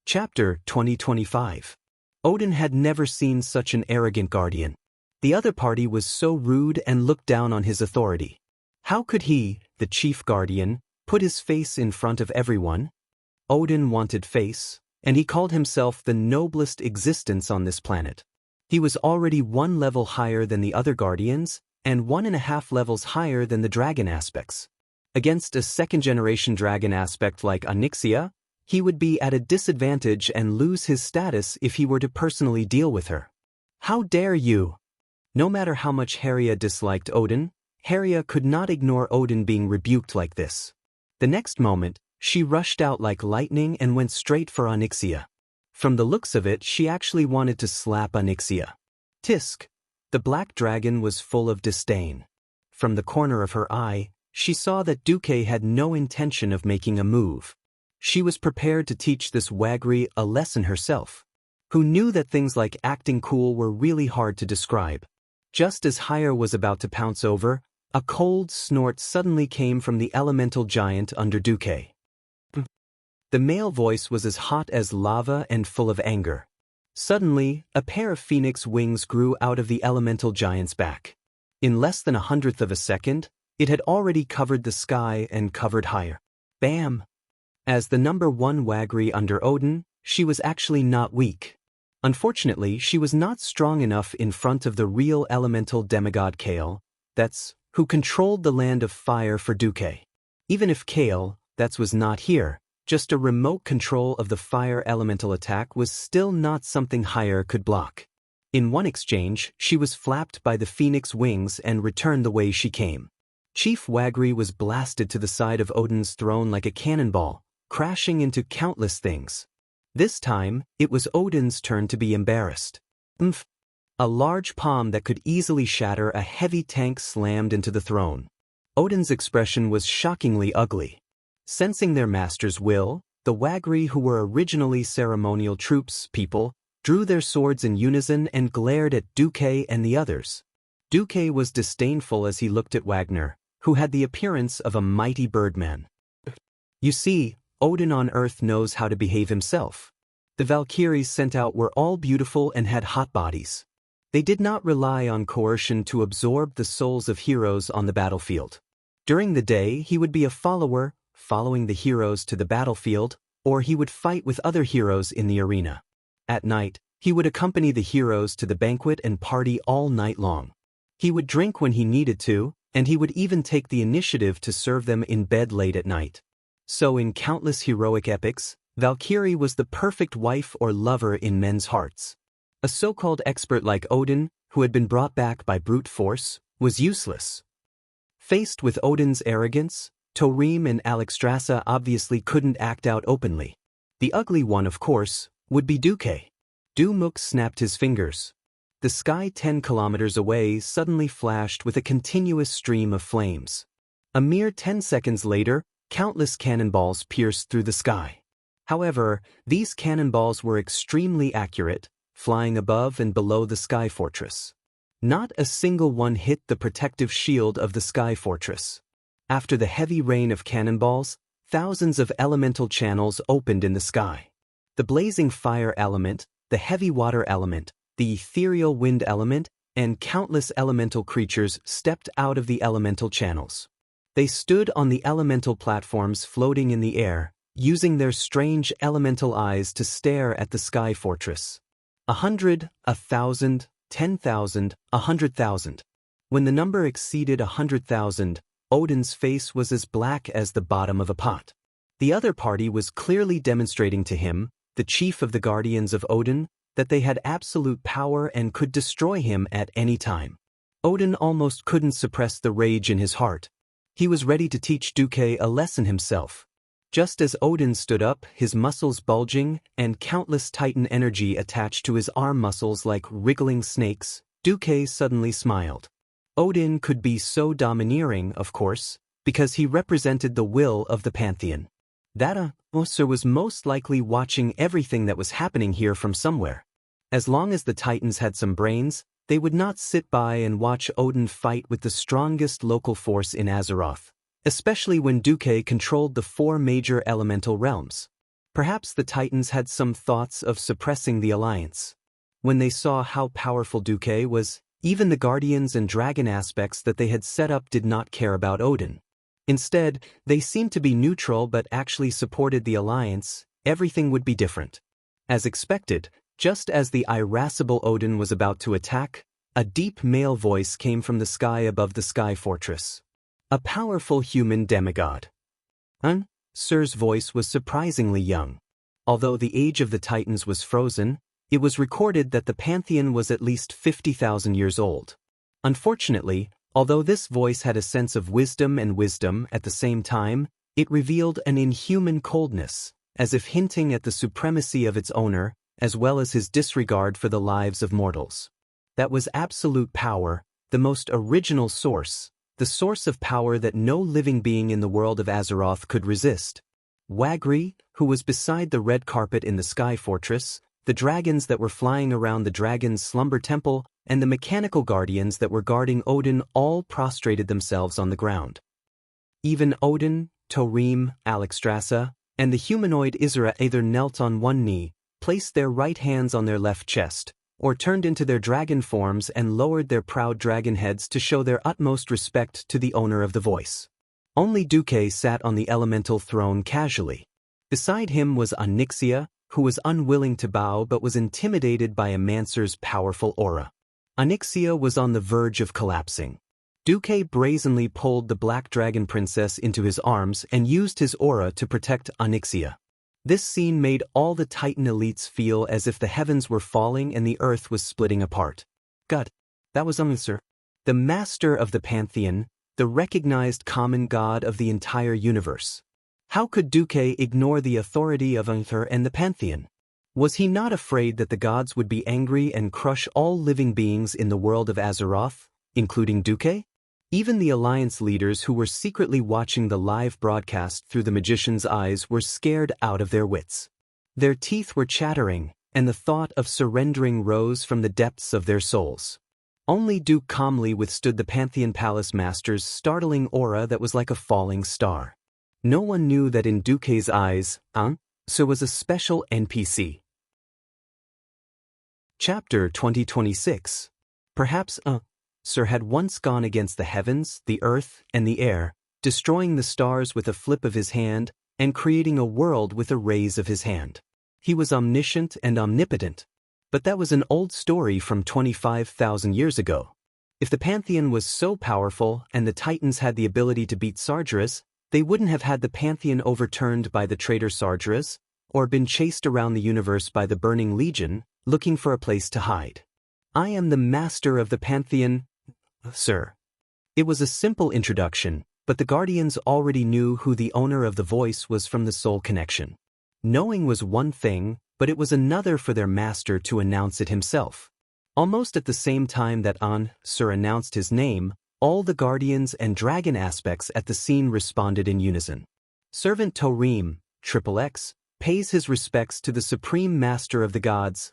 Chapter 2025. Odin had never seen such an arrogant guardian. The other party was so rude and looked down on his authority. How could he, the chief guardian, put his face in front of everyone? Odin wanted face, and he called himself the noblest existence on this planet. He was already 1 level higher than the other guardians, and 1.5 levels higher than the dragon aspects. Against a second-generation dragon aspect like Onyxia, he would be at a disadvantage and lose his status if he were to personally deal with her. How dare you! No matter how much Herria disliked Odin, Herria could not ignore Odin being rebuked like this. The next moment, she rushed out like lightning and went straight for Onyxia. From the looks of it, she actually wanted to slap Onyxia. Tisk! The black dragon was full of disdain. From the corner of her eye, she saw that Duque had no intention of making a move. She was prepared to teach this waggery a lesson herself, who knew that things like acting cool were really hard to describe. Just as Hyre was about to pounce over, a cold snort suddenly came from the elemental giant under Duque. The male voice was as hot as lava and full of anger. Suddenly, a pair of phoenix wings grew out of the elemental giant's back. In less than 1/100th of a second, it had already covered the sky and covered Hyre. Bam! As the number 1 waggery under Odin, she was actually not weak. Unfortunately, she was not strong enough in front of the real elemental demigod Kale, who controlled the land of fire for Duque. Even if Kale, was not here, just a remote control of the fire elemental attack was still not something Hyre could block. In one exchange, she was flapped by the phoenix wings and returned the way she came. Chief Waggery was blasted to the side of Odin's throne like a cannonball, crashing into countless things. This time, it was Odin's turn to be embarrassed. Oomph! A large palm that could easily shatter a heavy tank slammed into the throne. Odin's expression was shockingly ugly. Sensing their master's will, the waggery who were originally ceremonial troops people drew their swords in unison and glared at Duque and the others. Duque was disdainful as he looked at Wagner, who had the appearance of a mighty birdman. You see, Odin on Earth knows how to behave himself. The Valkyries sent out were all beautiful and had hot bodies. They did not rely on coercion to absorb the souls of heroes on the battlefield. During the day, he would be a follower, following the heroes to the battlefield, or he would fight with other heroes in the arena. At night, he would accompany the heroes to the banquet and party all night long. He would drink when he needed to, and he would even take the initiative to serve them in bed late at night. So in countless heroic epics, Valkyrie was the perfect wife or lover in men's hearts. A so-called expert like Odin, who had been brought back by brute force, was useless. Faced with Odin's arrogance, Thorim and Alexstrasza obviously couldn't act out openly. The ugly one, of course, would be Duque. Dumuk snapped his fingers. The sky 10 kilometers away suddenly flashed with a continuous stream of flames. A mere 10 seconds later, countless cannonballs pierced through the sky. However, these cannonballs were extremely accurate, flying above and below the sky fortress. Not a single one hit the protective shield of the sky fortress. After the heavy rain of cannonballs, thousands of elemental channels opened in the sky. The blazing fire element, the heavy water element, the ethereal wind element, and countless elemental creatures stepped out of the elemental channels. They stood on the elemental platforms floating in the air, using their strange elemental eyes to stare at the sky fortress. 100, 1,000, 10,000, 100,000. When the number exceeded 100,000, Odin's face was as black as the bottom of a pot. The other party was clearly demonstrating to him, the chief of the guardians of Odin, that they had absolute power and could destroy him at any time. Odin almost couldn't suppress the rage in his heart. He was ready to teach Duque a lesson himself. Just as Odin stood up, his muscles bulging, and countless titan energy attached to his arm muscles like wriggling snakes, Duque suddenly smiled. Odin could be so domineering, of course, because he represented the will of the pantheon. That Ossur was most likely watching everything that was happening here from somewhere. As long as the titans had some brains, they would not sit by and watch Odin fight with the strongest local force in Azeroth, especially when Duque controlled the 4 major elemental realms. Perhaps the Titans had some thoughts of suppressing the alliance. When they saw how powerful Deity was, even the guardians and dragon aspects that they had set up did not care about Odin. Instead, they seemed to be neutral but actually supported the alliance. Everything would be different. As expected, just as the irascible Odin was about to attack, a deep male voice came from the sky above the sky fortress. A powerful human demigod. Sir's voice was surprisingly young. Although the age of the Titans was frozen, it was recorded that the pantheon was at least 50,000 years old. Unfortunately, although this voice had a sense of wisdom at the same time, it revealed an inhuman coldness, as if hinting at the supremacy of its owner, as well as his disregard for the lives of mortals. That was absolute power, the most original source, the source of power that no living being in the world of Azeroth could resist. Wagri, who was beside the red carpet in the Sky Fortress, the dragons that were flying around the dragon's slumber temple, and the mechanical guardians that were guarding Odin all prostrated themselves on the ground. Even Odin, Torim, Alexstrasza, and the humanoid Isra either knelt on one knee, placed their right hands on their left chest, or turned into their dragon forms and lowered their proud dragon heads to show their utmost respect to the owner of the voice. Only Deity sat on the elemental throne casually. Beside him was Onyxia, who was unwilling to bow but was intimidated by Amancer's powerful aura. Onyxia was on the verge of collapsing. Deity brazenly pulled the Black Dragon Princess into his arms and used his aura to protect Onyxia. This scene made all the Titan elites feel as if the heavens were falling and the earth was splitting apart. God, that was Amancer, the master of the pantheon, the recognized common god of the entire universe. How could Deity ignore the authority of Amancer and the pantheon? Was he not afraid that the gods would be angry and crush all living beings in the world of Azeroth, including Deity? Even the Alliance leaders who were secretly watching the live broadcast through the magician's eyes were scared out of their wits. Their teeth were chattering, and the thought of surrendering rose from the depths of their souls. Only Duke calmly withstood the Pantheon Palace Master's startling aura that was like a falling star. No one knew that in Deity's eyes, Sir was a special NPC. Chapter 2026. Perhaps Sir had once gone against the heavens, the earth, and the air, destroying the stars with a flip of his hand and creating a world with a raise of his hand. He was omniscient and omnipotent. But that was an old story from 25,000 years ago. If the Pantheon was so powerful and the Titans had the ability to beat Sargeras, they wouldn't have had the Pantheon overturned by the traitor Sargeras, or been chased around the universe by the Burning Legion, looking for a place to hide. I am the master of the Pantheon, sir. It was a simple introduction, but the Guardians already knew who the owner of the voice was from the soul connection. Knowing was one thing, but it was another for their master to announce it himself. Almost at the same time that Sir announced his name, all the Guardians and Dragon aspects at the scene responded in unison. Servant Torim, XXX, pays his respects to the Supreme Master of the Gods.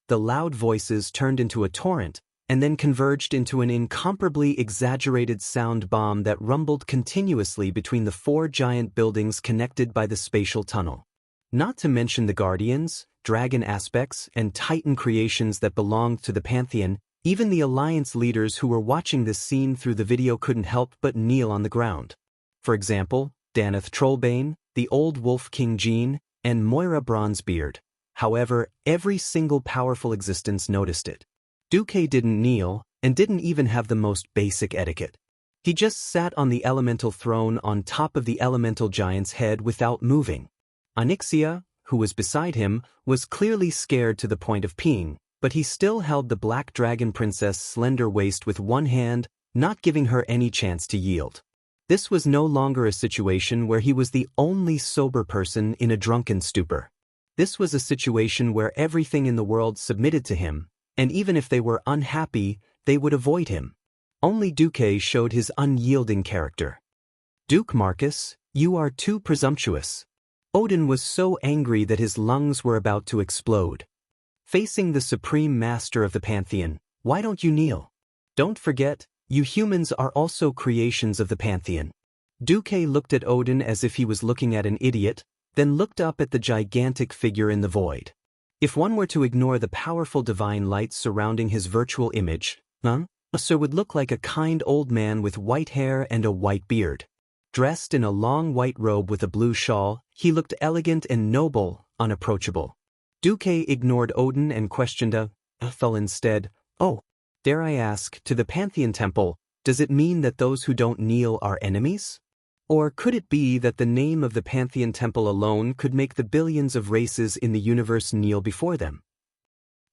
The loud voices turned into a torrent, and then converged into an incomparably exaggerated sound bomb that rumbled continuously between the four giant buildings connected by the spatial tunnel. Not to mention the Guardians, Dragon aspects, and Titan creations that belonged to the Pantheon, even the Alliance leaders who were watching this scene through the video couldn't help but kneel on the ground. For example, Danath Trollbane, the Old Wolf King Jean, and Moira Bronzebeard. However, every single powerful existence noticed it. Deity didn't kneel, and didn't even have the most basic etiquette. He just sat on the elemental throne on top of the elemental giant's head without moving. Onyxia, who was beside him, was clearly scared to the point of peeing, but he still held the Black Dragon Princess' slender waist with one hand, not giving her any chance to yield. This was no longer a situation where he was the only sober person in a drunken stupor. This was a situation where everything in the world submitted to him, and even if they were unhappy, they would avoid him. Only Deity showed his unyielding character. Duke Marcus, you are too presumptuous. Odin was so angry that his lungs were about to explode. Facing the Supreme Master of the Pantheon, why don't you kneel? Don't forget, you humans are also creations of the Pantheon. Deity looked at Odin as if he was looking at an idiot, then looked up at the gigantic figure in the void. If one were to ignore the powerful divine light surrounding his virtual image, Sir would look like a kind old man with white hair and a white beard. Dressed in a long white robe with a blue shawl, he looked elegant and noble, unapproachable. Duque ignored Odin and questioned fell instead, "Oh, dare I ask, to the Pantheon Temple, does it mean that those who don't kneel are enemies? Or could it be that the name of the Pantheon Temple alone could make the billions of races in the universe kneel before them?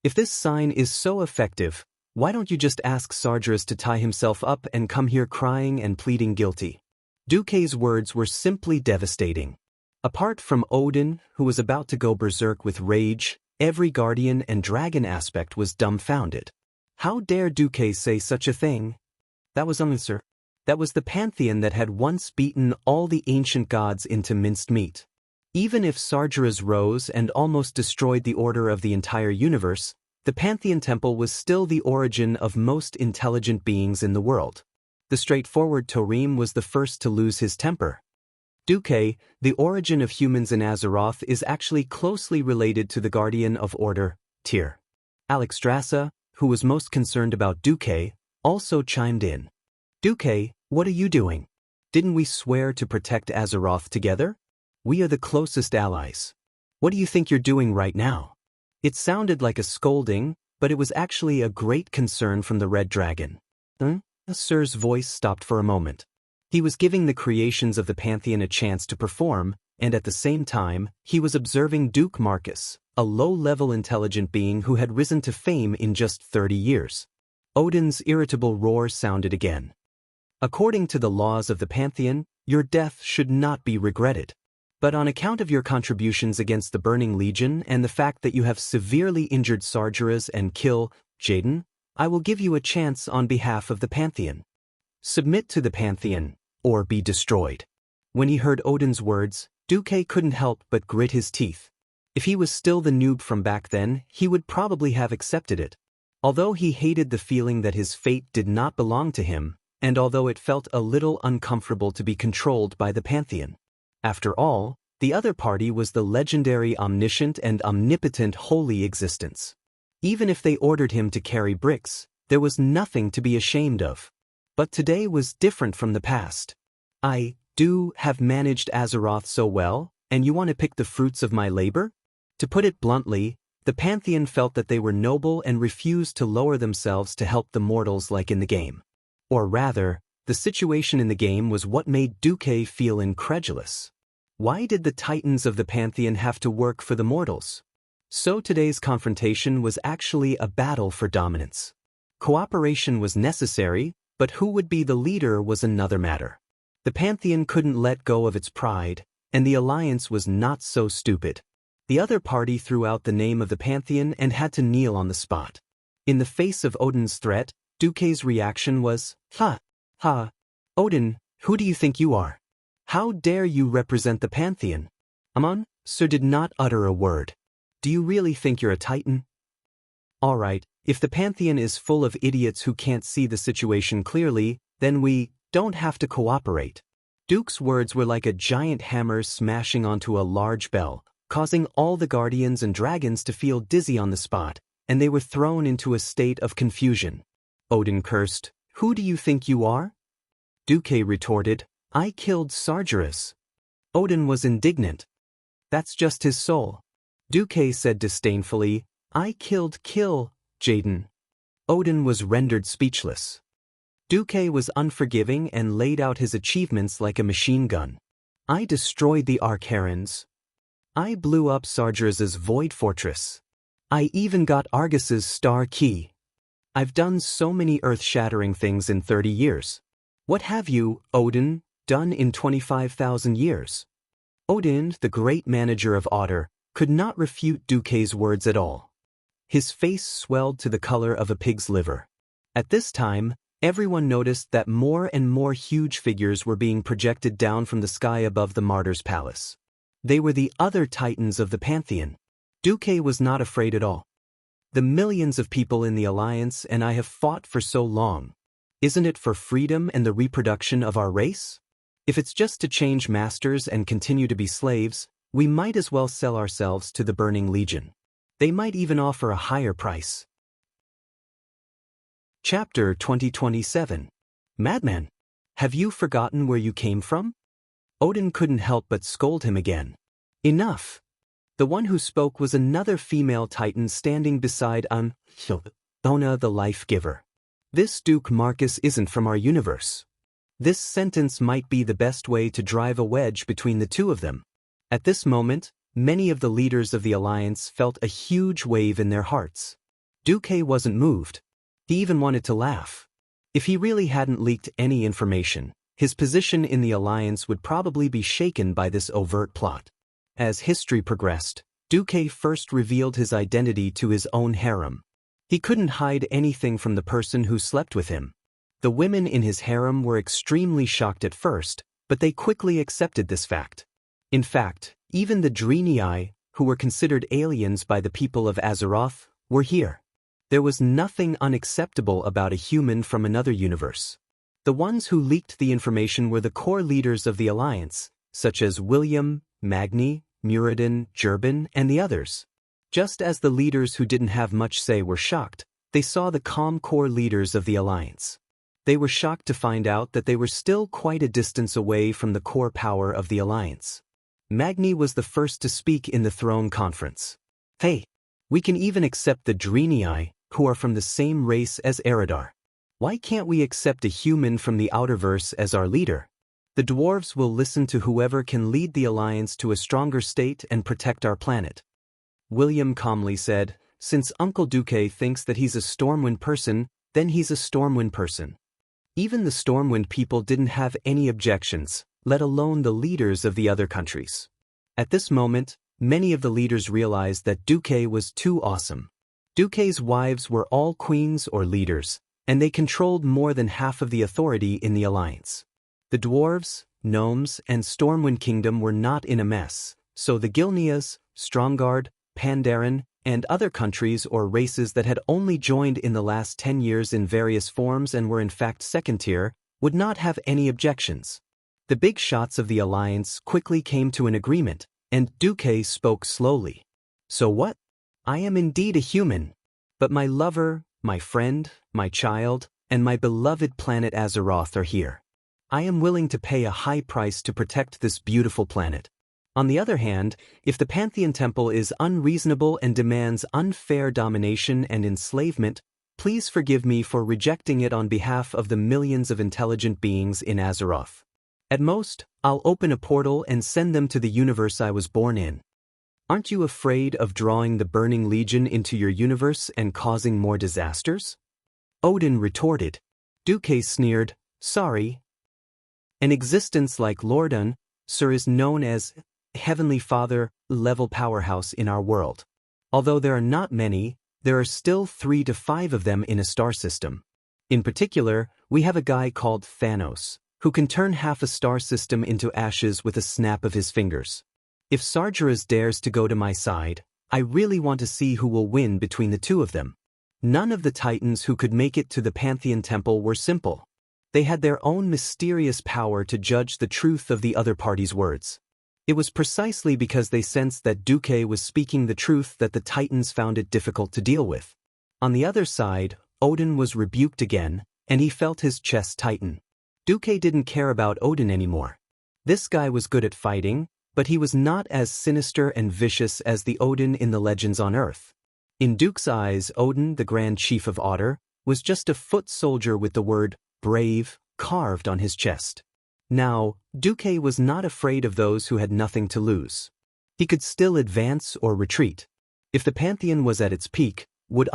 If this sign is so effective, why don't you just ask Sargeras to tie himself up and come here crying and pleading guilty?" Duque's words were simply devastating. Apart from Odin, who was about to go berserk with rage, every guardian and dragon aspect was dumbfounded. How dare Duque say such a thing? That was unanswered. That was the Pantheon that had once beaten all the ancient gods into minced meat. Even if Sargeras rose and almost destroyed the order of the entire universe, the Pantheon Temple was still the origin of most intelligent beings in the world. The straightforward Torim was the first to lose his temper. Duque, the origin of humans in Azeroth, is actually closely related to the Guardian of Order, Tyr. Alexstrasza, who was most concerned about Duque, also chimed in. "Duque, what are you doing? Didn't we swear to protect Azeroth together? We are the closest allies. What do you think you're doing right now?" It sounded like a scolding, but it was actually a great concern from the Red Dragon. Sir's voice stopped for a moment. He was giving the creations of the Pantheon a chance to perform, and at the same time, he was observing Duke Marcus, a low-level intelligent being who had risen to fame in just 30 years. Odin's irritable roar sounded again. "According to the laws of the Pantheon, your death should not be regretted. But on account of your contributions against the Burning Legion and the fact that you have severely injured Sargeras and killed Jaden, I will give you a chance on behalf of the Pantheon. Submit to the Pantheon, or be destroyed." When he heard Odin's words, Duque couldn't help but grit his teeth. If he was still the noob from back then, he would probably have accepted it. Although he hated the feeling that his fate did not belong to him, and although it felt a little uncomfortable to be controlled by the Pantheon. After all, the other party was the legendary omniscient and omnipotent holy existence. Even if they ordered him to carry bricks, there was nothing to be ashamed of. But today was different from the past. "I have managed Azeroth so well, and you want to pick the fruits of my labor?" To put it bluntly, the Pantheon felt that they were noble and refused to lower themselves to help the mortals like in the game. Or rather, the situation in the game was what made Duque feel incredulous. Why did the titans of the Pantheon have to work for the mortals? So today's confrontation was actually a battle for dominance. Cooperation was necessary, but who would be the leader was another matter. The Pantheon couldn't let go of its pride, and the alliance was not so stupid. The other party threw out the name of the Pantheon and had to kneel on the spot. In the face of Odin's threat, Duque's reaction was, "Ha! Odin, who do you think you are? How dare you represent the Pantheon?" Sir did not utter a word. "Do you really think you're a titan?" "Alright, if the Pantheon is full of idiots who can't see the situation clearly, then we don't have to cooperate." Duke's words were like a giant hammer smashing onto a large bell, causing all the guardians and dragons to feel dizzy on the spot, and they were thrown into a state of confusion. Odin cursed, "Who do you think you are?" Duque retorted, "I killed Sargeras." Odin was indignant. "That's just his soul." Duque said disdainfully, "I killed Jaden." Odin was rendered speechless. Duque was unforgiving and laid out his achievements like a machine gun. "I destroyed the Archerons. I blew up Sargeras's Void Fortress. I even got Argus's Star Key. I've done so many earth-shattering things in 30 years. What have you, Odin, done in 25,000 years?" Odin, the great manager of Otter, could not refute Duque's words at all. His face swelled to the color of a pig's liver. At this time, everyone noticed that more and more huge figures were being projected down from the sky above the Martyr's Palace. They were the other titans of the Pantheon. Duque was not afraid at all. "The millions of people in the Alliance and I have fought for so long. Isn't it for freedom and the reproduction of our race? If it's just to change masters and continue to be slaves, We might as well sell ourselves to the Burning Legion. They might even offer a higher price. Chapter 2027. Madman! Have you forgotten where you came from? Odin couldn't help but scold him again. Enough! The one who spoke was another female titan standing beside Ona the Life-Giver. This Duke Marcus isn't from our universe. This sentence might be the best way to drive a wedge between the two of them. At this moment, many of the leaders of the Alliance felt a huge wave in their hearts. Duke wasn't moved. He even wanted to laugh. If he really hadn't leaked any information, his position in the Alliance would probably be shaken by this overt plot. As history progressed, Duke first revealed his identity to his own harem. He couldn't hide anything from the person who slept with him. The women in his harem were extremely shocked at first, but they quickly accepted this fact. In fact, even the Deity, who were considered aliens by the people of Azeroth, were here. There was nothing unacceptable about a human from another universe. The ones who leaked the information were the core leaders of the Alliance, such as William, Magni, Muradin, Gerben, and the others. Just as the leaders who didn't have much say were shocked, they saw the calm core leaders of the Alliance. They were shocked to find out that they were still quite a distance away from the core power of the Alliance. Magni was the first to speak in the throne conference. Hey, we can even accept the Deity, who are from the same race as Eridar. Why can't we accept a human from the Outerverse as our leader? The dwarves will listen to whoever can lead the Alliance to a stronger state and protect our planet. William calmly said, since Uncle Duque thinks that he's a Stormwind person, then he's a Stormwind person. Even the Stormwind people didn't have any objections, let alone the leaders of the other countries. At this moment, many of the leaders realized that Duque was too awesome. Duque's wives were all queens or leaders, and they controlled more than half of the authority in the Alliance. The dwarves, gnomes, and Stormwind Kingdom were not in a mess, so the Gilneas, Stromgarde, Pandaren, and other countries or races that had only joined in the last 10 years in various forms and were in fact second tier, would not have any objections. The big shots of the Alliance quickly came to an agreement, and Duque spoke slowly. So what? I am indeed a human, but my lover, my friend, my child, and my beloved planet Azeroth are here. I am willing to pay a high price to protect this beautiful planet. On the other hand, if the Pantheon Temple is unreasonable and demands unfair domination and enslavement, please forgive me for rejecting it on behalf of the millions of intelligent beings in Azeroth. At most, I'll open a portal and send them to the universe I was born in. Aren't you afraid of drawing the Burning Legion into your universe and causing more disasters? Odin retorted. Duque sneered, sorry. An existence like Lordun, sir, is known as Heavenly Father level powerhouse in our world. Although there are not many, there are still 3 to 5 of them in a star system. In particular, we have a guy called Thanos, who can turn half a star system into ashes with a snap of his fingers. If Sargeras dares to go to my side, I really want to see who will win between the two of them. None of the Titans who could make it to the Pantheon Temple were simple. They had their own mysterious power to judge the truth of the other party's words. It was precisely because they sensed that Duque was speaking the truth that the Titans found it difficult to deal with. On the other side, Odin was rebuked again, and he felt his chest tighten. Duque didn't care about Odin anymore. This guy was good at fighting, but he was not as sinister and vicious as the Odin in the legends on Earth. In Duke's eyes, Odin, the Grand Chief of Otter, was just a foot soldier with the word brave carved on his chest. Now, Duque was not afraid of those who had nothing to lose. He could still advance or retreat. If the Pantheon was at its peak, would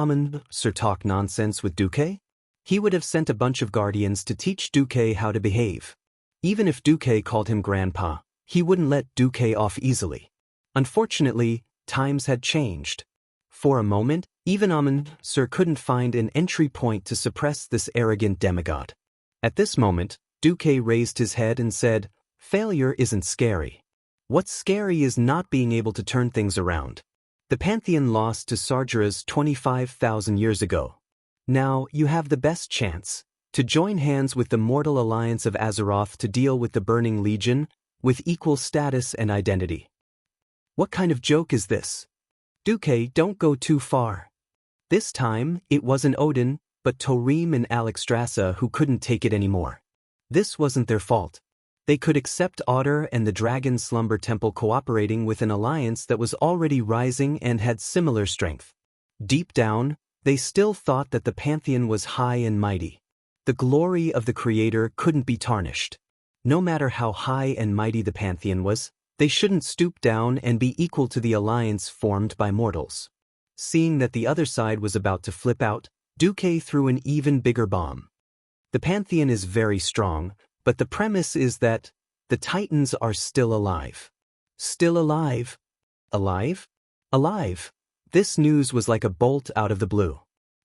Sir talk nonsense with Duque? He would have sent a bunch of guardians to teach Duque how to behave. Even if Duque called him Grandpa, he wouldn't let Duque off easily. Unfortunately, times had changed. For a moment, even Sir couldn't find an entry point to suppress this arrogant demigod. At this moment, Duque raised his head and said, failure isn't scary. What's scary is not being able to turn things around. The Pantheon lost to Sargeras 25,000 years ago. Now you have the best chance to join hands with the mortal alliance of Azeroth to deal with the Burning Legion with equal status and identity. What kind of joke is this? Duque, don't go too far. This time, it wasn't Odin, but Thorim and Alexstrasza who couldn't take it anymore. This wasn't their fault. They could accept Otter and the Dragon Slumber Temple cooperating with an alliance that was already rising and had similar strength. Deep down, they still thought that the Pantheon was high and mighty. The glory of the Creator couldn't be tarnished. No matter how high and mighty the Pantheon was, they shouldn't stoop down and be equal to the alliance formed by mortals. Seeing that the other side was about to flip out, Duque threw an even bigger bomb. The Pantheon is very strong, but the premise is that the Titans are still alive. Still alive? Alive? Alive! This news was like a bolt out of the blue.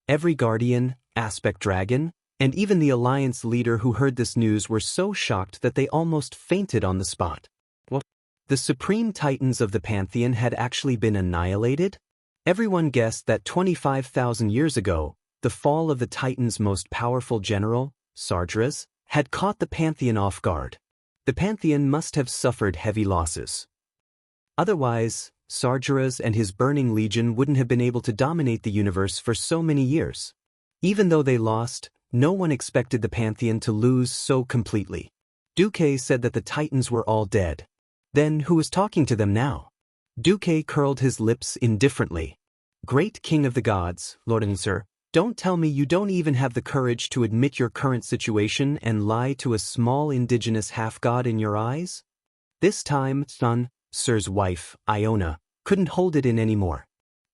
Every Guardian, Aspect Dragon, and even the Alliance leader who heard this news were so shocked that they almost fainted on the spot. What? The Supreme Titans of the Pantheon had actually been annihilated? Everyone guessed that 25,000 years ago, the fall of the Titans' most powerful general, Sargeras, had caught the Pantheon off guard. The Pantheon must have suffered heavy losses. Otherwise, Sargeras and his Burning Legion wouldn't have been able to dominate the universe for so many years. Even though they lost, no one expected the Pantheon to lose so completely. Duque said that the Titans were all dead. Then who was talking to them now? Duque curled his lips indifferently. Great King of the Gods, Lord and Sir, don't tell me you don't even have the courage to admit your current situation and lie to a small indigenous half-god in your eyes? This time, Sir's wife, Iona, couldn't hold it in anymore.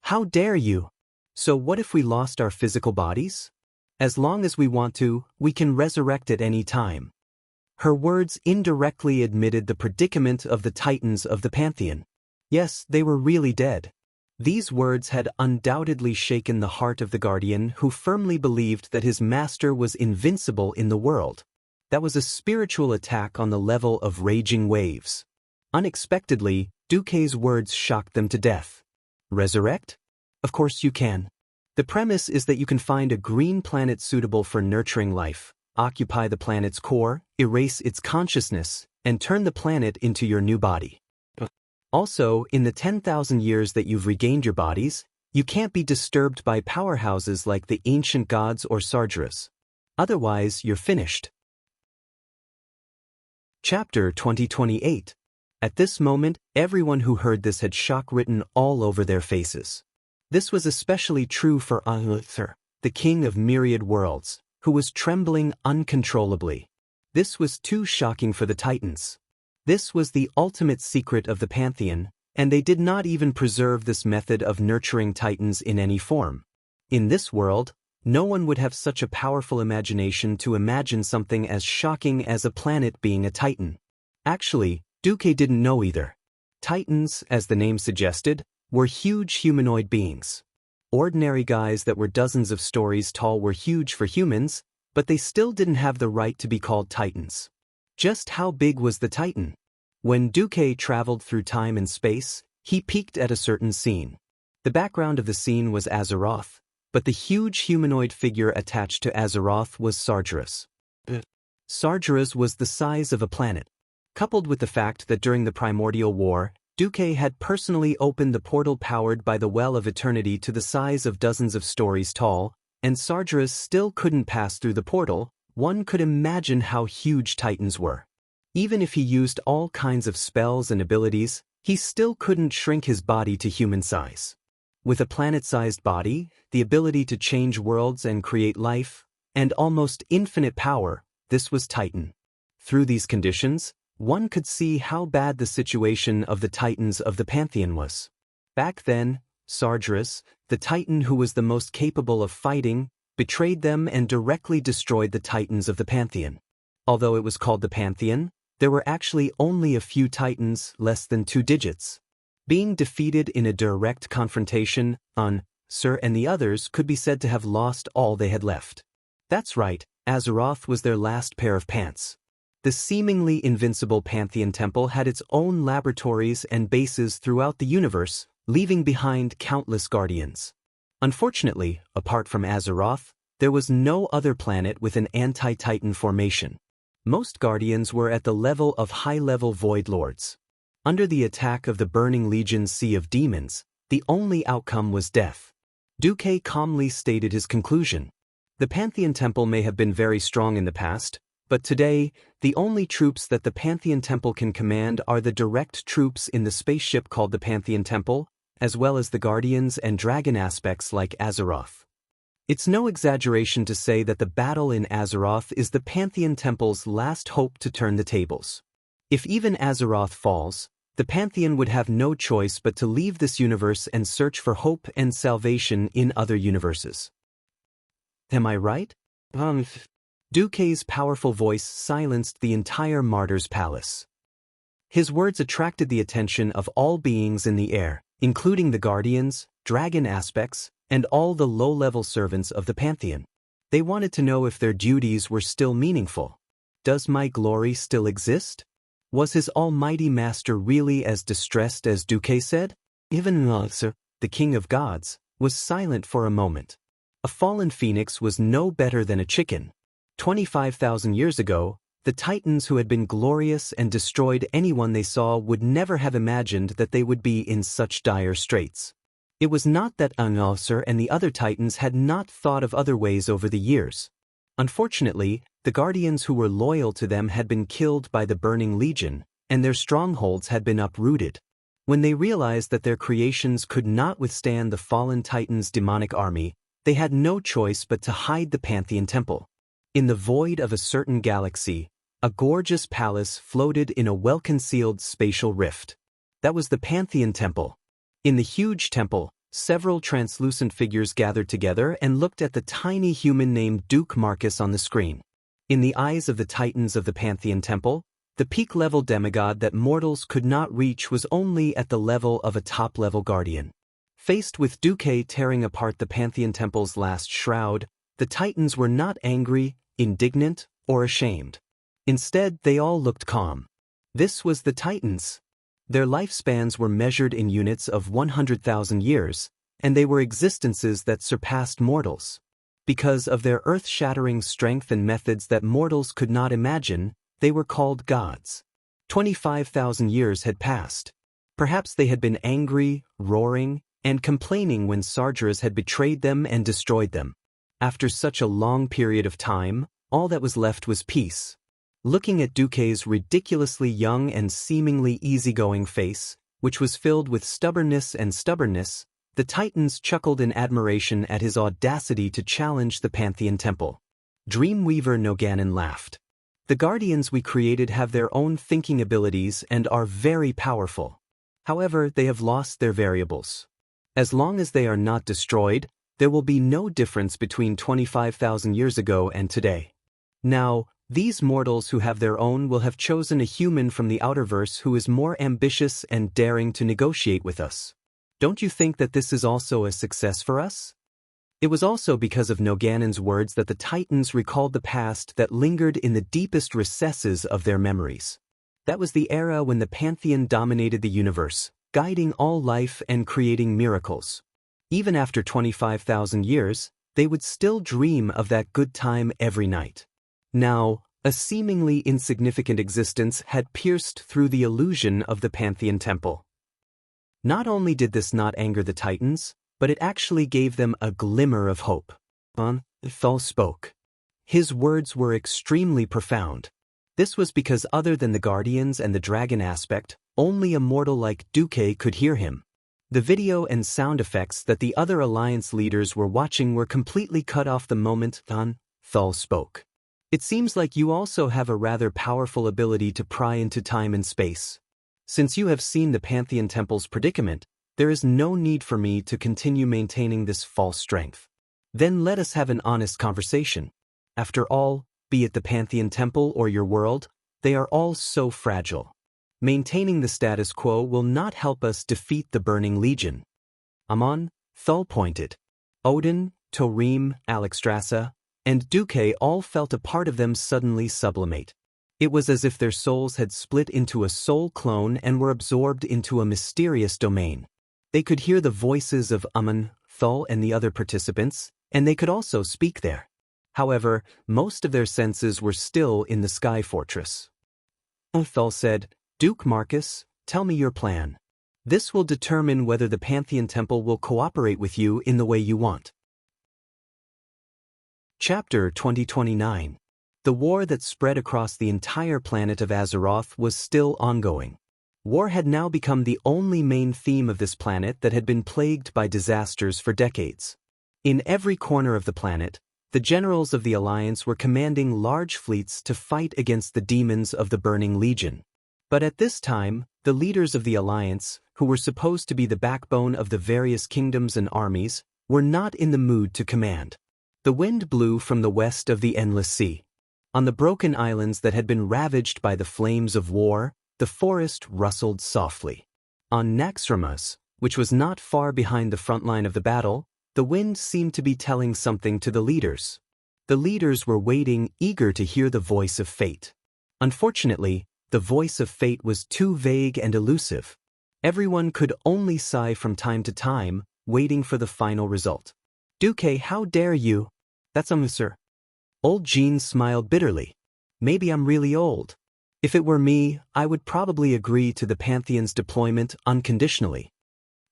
How dare you? So what if we lost our physical bodies? As long as we want to, we can resurrect at any time. Her words indirectly admitted the predicament of the Titans of the Pantheon. Yes, they were really dead. These words had undoubtedly shaken the heart of the Guardian who firmly believed that his master was invincible in the world. That was a spiritual attack on the level of raging waves. Unexpectedly, Duque's words shocked them to death. Resurrect? Of course you can. The premise is that you can find a green planet suitable for nurturing life, occupy the planet's core, erase its consciousness, and turn the planet into your new body. Also, in the 10,000 years that you've regained your bodies, you can't be disturbed by powerhouses like the ancient gods or Sargeras. Otherwise, you're finished. Chapter 2028. At this moment, everyone who heard this had shock written all over their faces. This was especially true for Uther, the king of myriad worlds, who was trembling uncontrollably. This was too shocking for the Titans. This was the ultimate secret of the Pantheon, and they did not even preserve this method of nurturing Titans in any form. In this world, no one would have such a powerful imagination to imagine something as shocking as a planet being a Titan. Actually, Duque didn't know either. Titans, as the name suggested, were huge humanoid beings. Ordinary guys that were dozens of stories tall were huge for humans, but they still didn't have the right to be called Titans. Just how big was the Titan? When Duque traveled through time and space, he peeked at a certain scene. The background of the scene was Azeroth, but the huge humanoid figure attached to Azeroth was Sargeras. Sargeras was the size of a planet. Coupled with the fact that during the Primordial War, Duque had personally opened the portal powered by the Well of Eternity to the size of dozens of stories tall, and Sargeras still couldn't pass through the portal, one could imagine how huge Titans were. Even if he used all kinds of spells and abilities, he still couldn't shrink his body to human size. With a planet-sized body, the ability to change worlds and create life, and almost infinite power, this was Titan. Through these conditions, one could see how bad the situation of the Titans of the Pantheon was. Back then, Sargeras, the Titan who was the most capable of fighting, betrayed them and directly destroyed the Titans of the Pantheon. Although it was called the Pantheon, there were actually only a few Titans, less than 2 digits. Being defeated in a direct confrontation, Sir and the others could be said to have lost all they had left. That's right, Azeroth was their last pair of pants. The seemingly invincible Pantheon Temple had its own laboratories and bases throughout the universe, leaving behind countless guardians. Unfortunately, apart from Azeroth, there was no other planet with an anti-Titan formation. Most guardians were at the level of high-level Void Lords. Under the attack of the Burning Legion's sea of demons, the only outcome was death. Duque calmly stated his conclusion. The Pantheon Temple may have been very strong in the past, but today, the only troops that the Pantheon Temple can command are the direct troops in the spaceship called the Pantheon Temple, as well as the Guardians and Dragon aspects like Azeroth. It's no exaggeration to say that the battle in Azeroth is the Pantheon Temple's last hope to turn the tables. If even Azeroth falls, the Pantheon would have no choice but to leave this universe and search for hope and salvation in other universes. Am I right? Duque's powerful voice silenced the entire Martyr's Palace. His words attracted the attention of all beings in the air, including the Guardians, Dragon aspects, and all the low-level servants of the Pantheon. They wanted to know if their duties were still meaningful. Does my glory still exist? Was his almighty master really as distressed as Duque said? Even Nalser, the king of gods, was silent for a moment. A fallen phoenix was no better than a chicken. 25,000 years ago, the Titans who had been glorious and destroyed anyone they saw would never have imagined that they would be in such dire straits. It was not that Nalser and the other Titans had not thought of other ways over the years. Unfortunately, the Guardians who were loyal to them had been killed by the Burning Legion, and their strongholds had been uprooted. When they realized that their creations could not withstand the fallen Titans' demonic army, they had no choice but to hide the Pantheon Temple. In the void of a certain galaxy, a gorgeous palace floated in a well-concealed spatial rift. That was the Pantheon Temple. In the huge temple, several translucent figures gathered together and looked at the tiny human named Duke Marcus on the screen. In the eyes of the Titans of the Pantheon Temple, the peak-level demigod that mortals could not reach was only at the level of a top-level guardian. Faced with Duque tearing apart the Pantheon Temple's last shroud, the Titans were not angry, indignant, or ashamed. Instead, they all looked calm. This was the Titans. Their lifespans were measured in units of 100,000 years, and they were existences that surpassed mortals. Because of their earth-shattering strength and methods that mortals could not imagine, they were called gods. 25,000 years had passed. Perhaps they had been angry, roaring, and complaining when Sargeras had betrayed them and destroyed them. After such a long period of time, all that was left was peace. Looking at Duque's ridiculously young and seemingly easygoing face, which was filled with stubbornness, the Titans chuckled in admiration at his audacity to challenge the Pantheon Temple. Dreamweaver Noganon laughed. The Guardians we created have their own thinking abilities and are very powerful. However, they have lost their variables. As long as they are not destroyed, there will be no difference between 25,000 years ago and today. Now, these mortals who have their own will have chosen a human from the outerverse who is more ambitious and daring to negotiate with us. Don't you think that this is also a success for us? It was also because of Noganon's words that the Titans recalled the past that lingered in the deepest recesses of their memories. That was the era when the Pantheon dominated the universe, guiding all life and creating miracles. Even after 25,000 years, they would still dream of that good time every night. Now, a seemingly insignificant existence had pierced through the illusion of the Pantheon Temple. Not only did this not anger the Titans, but it actually gave them a glimmer of hope. Thal spoke. His words were extremely profound. This was because other than the Guardians and the Dragon aspect, only a mortal like Duque could hear him. The video and sound effects that the other Alliance leaders were watching were completely cut off the moment Thal spoke. It seems like you also have a rather powerful ability to pry into time and space. Since you have seen the Pantheon Temple's predicament, there is no need for me to continue maintaining this false strength. Then let us have an honest conversation. After all, be it the Pantheon Temple or your world, they are all so fragile. Maintaining the status quo will not help us defeat the Burning Legion. Amon, Thal pointed. Odin, Torim, Alexstrasza, and Duque all felt a part of them suddenly sublimate. It was as if their souls had split into a soul clone and were absorbed into a mysterious domain. They could hear the voices of Amon, Thal, and the other participants, and they could also speak there. However, most of their senses were still in the Sky Fortress. Thal said, "Duke Marcus, tell me your plan. This will determine whether the Pantheon Temple will cooperate with you in the way you want. Chapter 2029. The war that spread across the entire planet of Azeroth was still ongoing. War had now become the only main theme of this planet that had been plagued by disasters for decades. In every corner of the planet, the generals of the Alliance were commanding large fleets to fight against the demons of the Burning Legion. But at this time, the leaders of the Alliance, who were supposed to be the backbone of the various kingdoms and armies, were not in the mood to command. The wind blew from the west of the Endless Sea. On the broken islands that had been ravaged by the flames of war, the forest rustled softly. On Naxxramas, which was not far behind the front line of the battle, the wind seemed to be telling something to the leaders. The leaders were waiting, eager to hear the voice of fate. Unfortunately, the voice of fate was too vague and elusive. Everyone could only sigh from time to time, waiting for the final result. "Duque, how dare you?" "That's sir." Old Jean smiled bitterly. "Maybe I'm really old. If it were me, I would probably agree to the Pantheon's deployment unconditionally."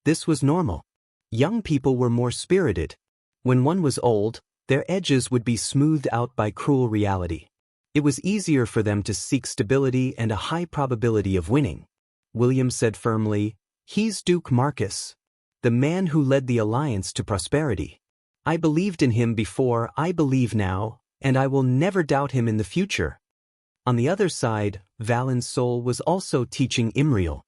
This was normal. Young people were more spirited. When one was old, their edges would be smoothed out by cruel reality. It was easier for them to seek stability and a high probability of winning. William said firmly, "He's Duke Marcus, the man who led the Alliance to prosperity. I believed in him before, I believe now, and I will never doubt him in the future." On the other side, Valen's soul was also teaching Imriel.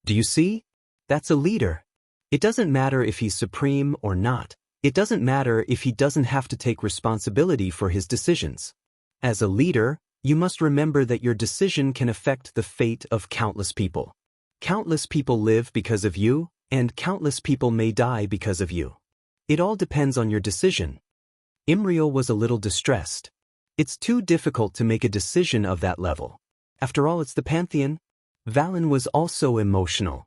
"Do you see? That's a leader. It doesn't matter if he's supreme or not. It doesn't matter if he doesn't have to take responsibility for his decisions. As a leader, you must remember that your decision can affect the fate of countless people. Countless people live because of you, and countless people may die because of you. It all depends on your decision." Imriel was a little distressed. It's too difficult to make a decision of that level. After all, it's the Pantheon. Valen was also emotional.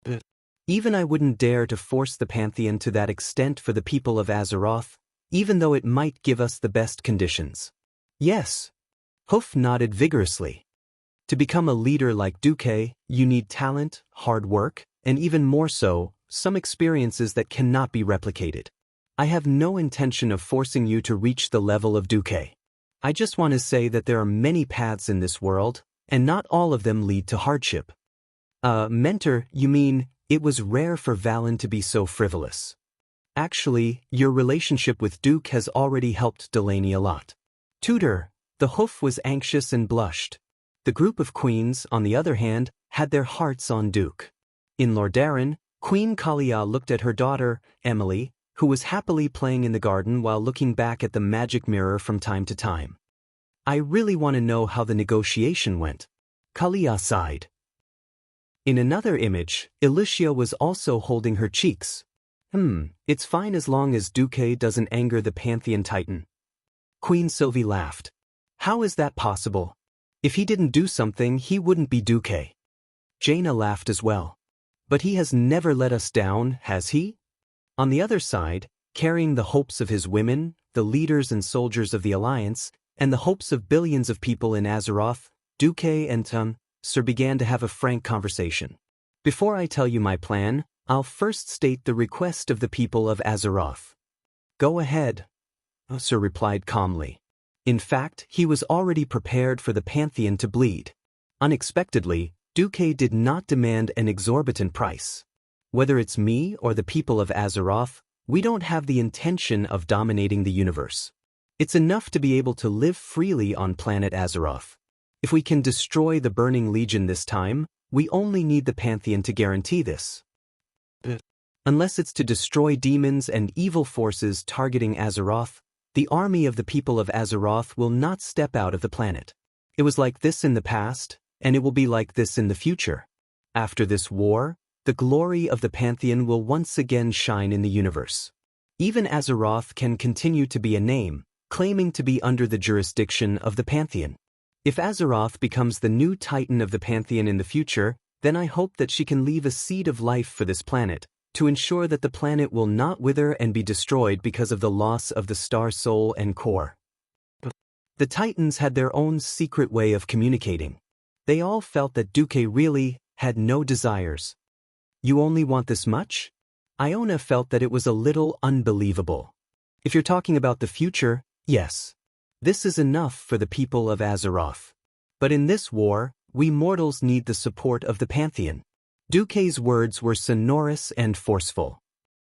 "But even I wouldn't dare to force the Pantheon to that extent for the people of Azeroth, even though it might give us the best conditions." "Yes." Hoof nodded vigorously. "To become a leader like Duque, you need talent, hard work, and even more so, some experiences that cannot be replicated. I have no intention of forcing you to reach the level of Duque. I just want to say that there are many paths in this world, and not all of them lead to hardship." Mentor, you mean, it was rare for Valen to be so frivolous. "Actually, your relationship with Duke has already helped Delaney a lot." "Tutor," the hoof was anxious and blushed. The group of queens, on the other hand, had their hearts on Duke. In Lordaeron, Queen Kalia looked at her daughter, Emily, who was happily playing in the garden while looking back at the magic mirror from time to time. "I really want to know how the negotiation went." Kalia sighed. In another image, Elysia was also holding her cheeks. It's fine as long as Duque doesn't anger the Pantheon Titan." Queen Sylvie laughed. "How is that possible? If he didn't do something, he wouldn't be Duque." Jaina laughed as well. "But he has never let us down, has he?" On the other side, carrying the hopes of his women, the leaders and soldiers of the Alliance, and the hopes of billions of people in Azeroth, Duque and Sir began to have a frank conversation. "Before I tell you my plan, I'll first state the request of the people of Azeroth." "Go ahead," Sir replied calmly. In fact, he was already prepared for the Pantheon to bleed. Unexpectedly, Duque did not demand an exorbitant price. "Whether it's me or the people of Azeroth, we don't have the intention of dominating the universe. It's enough to be able to live freely on planet Azeroth. If we can destroy the Burning Legion this time, we only need the Pantheon to guarantee this. Unless it's to destroy demons and evil forces targeting Azeroth, the army of the people of Azeroth will not step out of the planet. It was like this in the past, and it will be like this in the future. After this war, the glory of the Pantheon will once again shine in the universe. Even Azeroth can continue to be a name, claiming to be under the jurisdiction of the Pantheon. If Azeroth becomes the new Titan of the Pantheon in the future, then I hope that she can leave a seed of life for this planet, to ensure that the planet will not wither and be destroyed because of the loss of the star soul and core." The Titans had their own secret way of communicating. They all felt that Duque really had no desires. You only want this much? Iona felt that it was a little unbelievable. If you're talking about the future, yes. This is enough for the people of Azeroth. But in this war, we mortals need the support of the Pantheon. Duque's words were sonorous and forceful.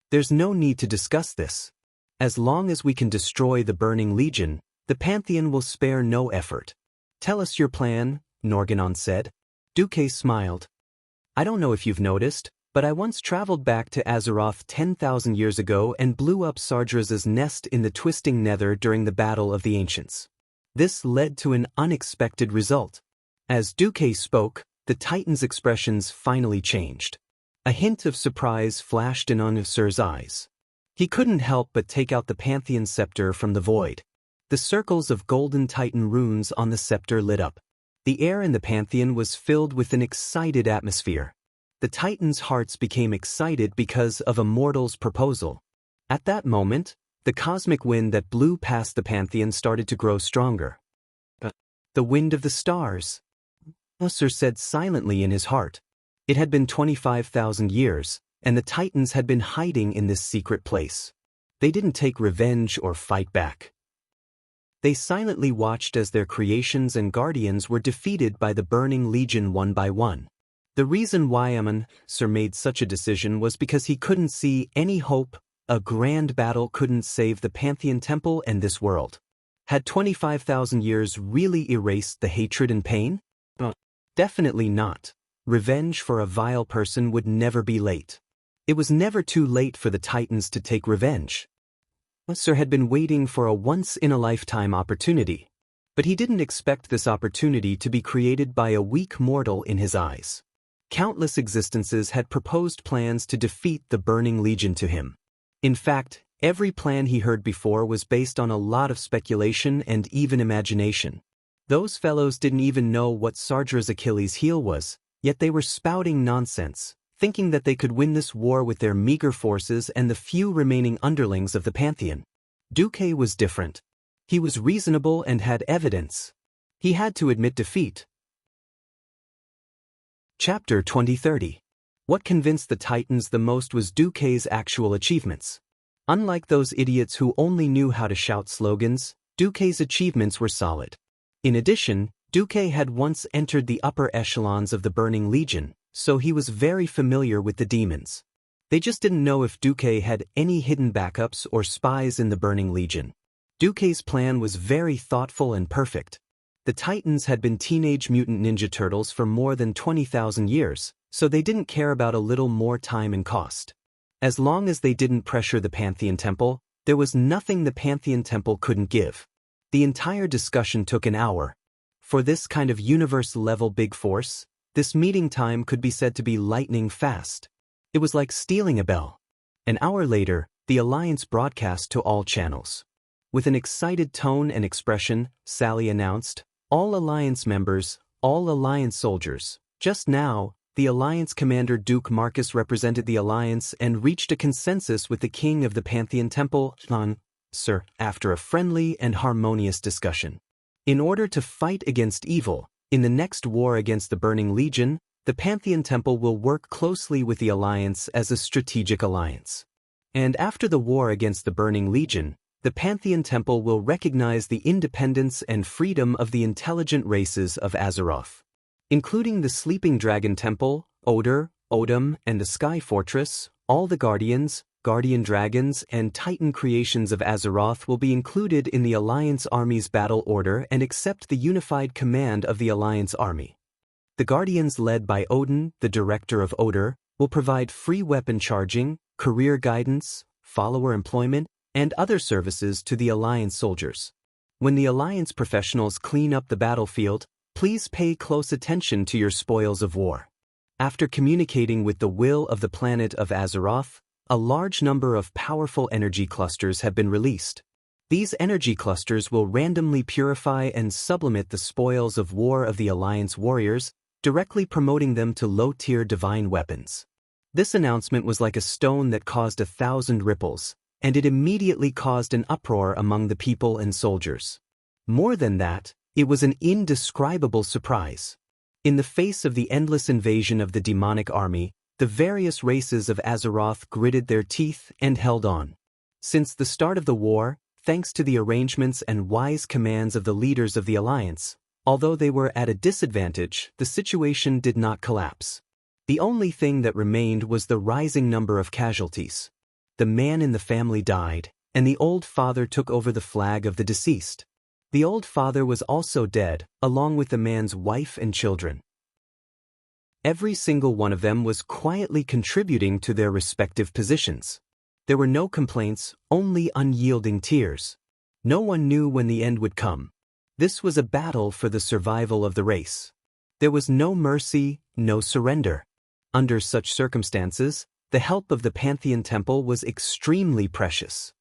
There's no need to discuss this. As long as we can destroy the Burning Legion, the Pantheon will spare no effort. Tell us your plan, Norganon said. Duque smiled. I don't know if you've noticed, but I once traveled back to Azeroth 10,000 years ago and blew up Sardra's nest in the Twisting Nether during the Battle of the Ancients. This led to an unexpected result. As Duque spoke, the Titan's expressions finally changed. A hint of surprise flashed in Onusir's eyes. He couldn't help but take out the Pantheon scepter from the void. The circles of golden Titan runes on the scepter lit up. The air in the Pantheon was filled with an excited atmosphere. The Titans' hearts became excited because of a mortal's proposal. At that moment, the cosmic wind that blew past the Pantheon started to grow stronger. The wind of the stars, Onusir said silently in his heart. It had been 25,000 years, and the Titans had been hiding in this secret place. They didn't take revenge or fight back. They silently watched as their creations and guardians were defeated by the Burning Legion one by one. The reason why Onusir made such a decision was because he couldn't see any hope. A grand battle couldn't save the Pantheon Temple and this world. Had 25,000 years really erased the hatred and pain? Definitely not. Revenge for a vile person would never be late. It was never too late for the Titans to take revenge. Onusir had been waiting for a once-in-a-lifetime opportunity, but he didn't expect this opportunity to be created by a weak mortal in his eyes. Countless existences had proposed plans to defeat the Burning Legion to him. In fact, every plan he heard before was based on a lot of speculation and even imagination. Those fellows didn't even know what Sardra's Achilles' heel was, yet they were spouting nonsense, thinking that they could win this war with their meager forces and the few remaining underlings of the Pantheon. Duque was different. He was reasonable and had evidence. He had to admit defeat. Chapter 2030. What convinced the Titans the most was Duque's actual achievements. Unlike those idiots who only knew how to shout slogans, Duque's achievements were solid. In addition, Duque had once entered the upper echelons of the Burning Legion, so he was very familiar with the demons. They just didn't know if Duque had any hidden backups or spies in the Burning Legion. Duque's plan was very thoughtful and perfect. The Titans had been Teenage Mutant Ninja Turtles for more than 20,000 years, so they didn't care about a little more time and cost. As long as they didn't pressure the Pantheon Temple, there was nothing the Pantheon Temple couldn't give. The entire discussion took an hour. For this kind of universe-level big force, this meeting time could be said to be lightning fast. It was like stealing a bell. An hour later, the Alliance broadcast to all channels. With an excited tone and expression, Sally announced, "All Alliance members, all Alliance soldiers." Just now, the Alliance commander Duke Marcus represented the Alliance and reached a consensus with the king of the Pantheon Temple, Onusir, after a friendly and harmonious discussion. In order to fight against evil, in the next war against the Burning Legion, the Pantheon Temple will work closely with the Alliance as a strategic alliance. And after the war against the Burning Legion, the Pantheon Temple will recognize the independence and freedom of the intelligent races of Azeroth. Including the Sleeping Dragon Temple, Oder, Odum, and the Sky Fortress, all the Guardians, Guardian Dragons, and Titan creations of Azeroth will be included in the Alliance Army's battle order and accept the unified command of the Alliance Army. The Guardians led by Odin, the director of Oder, will provide free weapon charging, career guidance, follower employment, and other services to the Alliance soldiers. When the Alliance professionals clean up the battlefield, please pay close attention to your spoils of war. After communicating with the will of the planet of Azeroth, a large number of powerful energy clusters have been released. These energy clusters will randomly purify and sublimate the spoils of war of the Alliance warriors, directly promoting them to low-tier divine weapons. This announcement was like a stone that caused 1,000 ripples, and it immediately caused an uproar among the people and soldiers. More than that, it was an indescribable surprise. In the face of the endless invasion of the demonic army, the various races of Azeroth gritted their teeth and held on. Since the start of the war, thanks to the arrangements and wise commands of the leaders of the Alliance, although they were at a disadvantage, the situation did not collapse. The only thing that remained was the rising number of casualties. The man in the family died, and the old father took over the flag of the deceased. The old father was also dead, along with the man's wife and children. Every single one of them was quietly contributing to their respective positions. There were no complaints, only unyielding tears. No one knew when the end would come. This was a battle for the survival of the race. There was no mercy, no surrender. Under such circumstances, the help of the Pantheon Temple was extremely precious.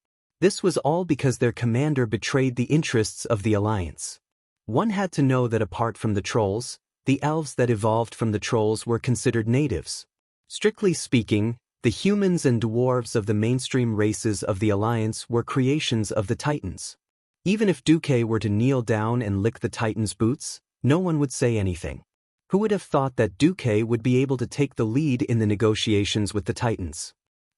This was all because their commander betrayed the interests of the Alliance. One had to know that apart from the trolls, the elves that evolved from the trolls were considered natives. Strictly speaking, the humans and dwarves of the mainstream races of the Alliance were creations of the Titans. Even if Duque were to kneel down and lick the Titans' boots, no one would say anything. Who would have thought that Duque would be able to take the lead in the negotiations with the Titans?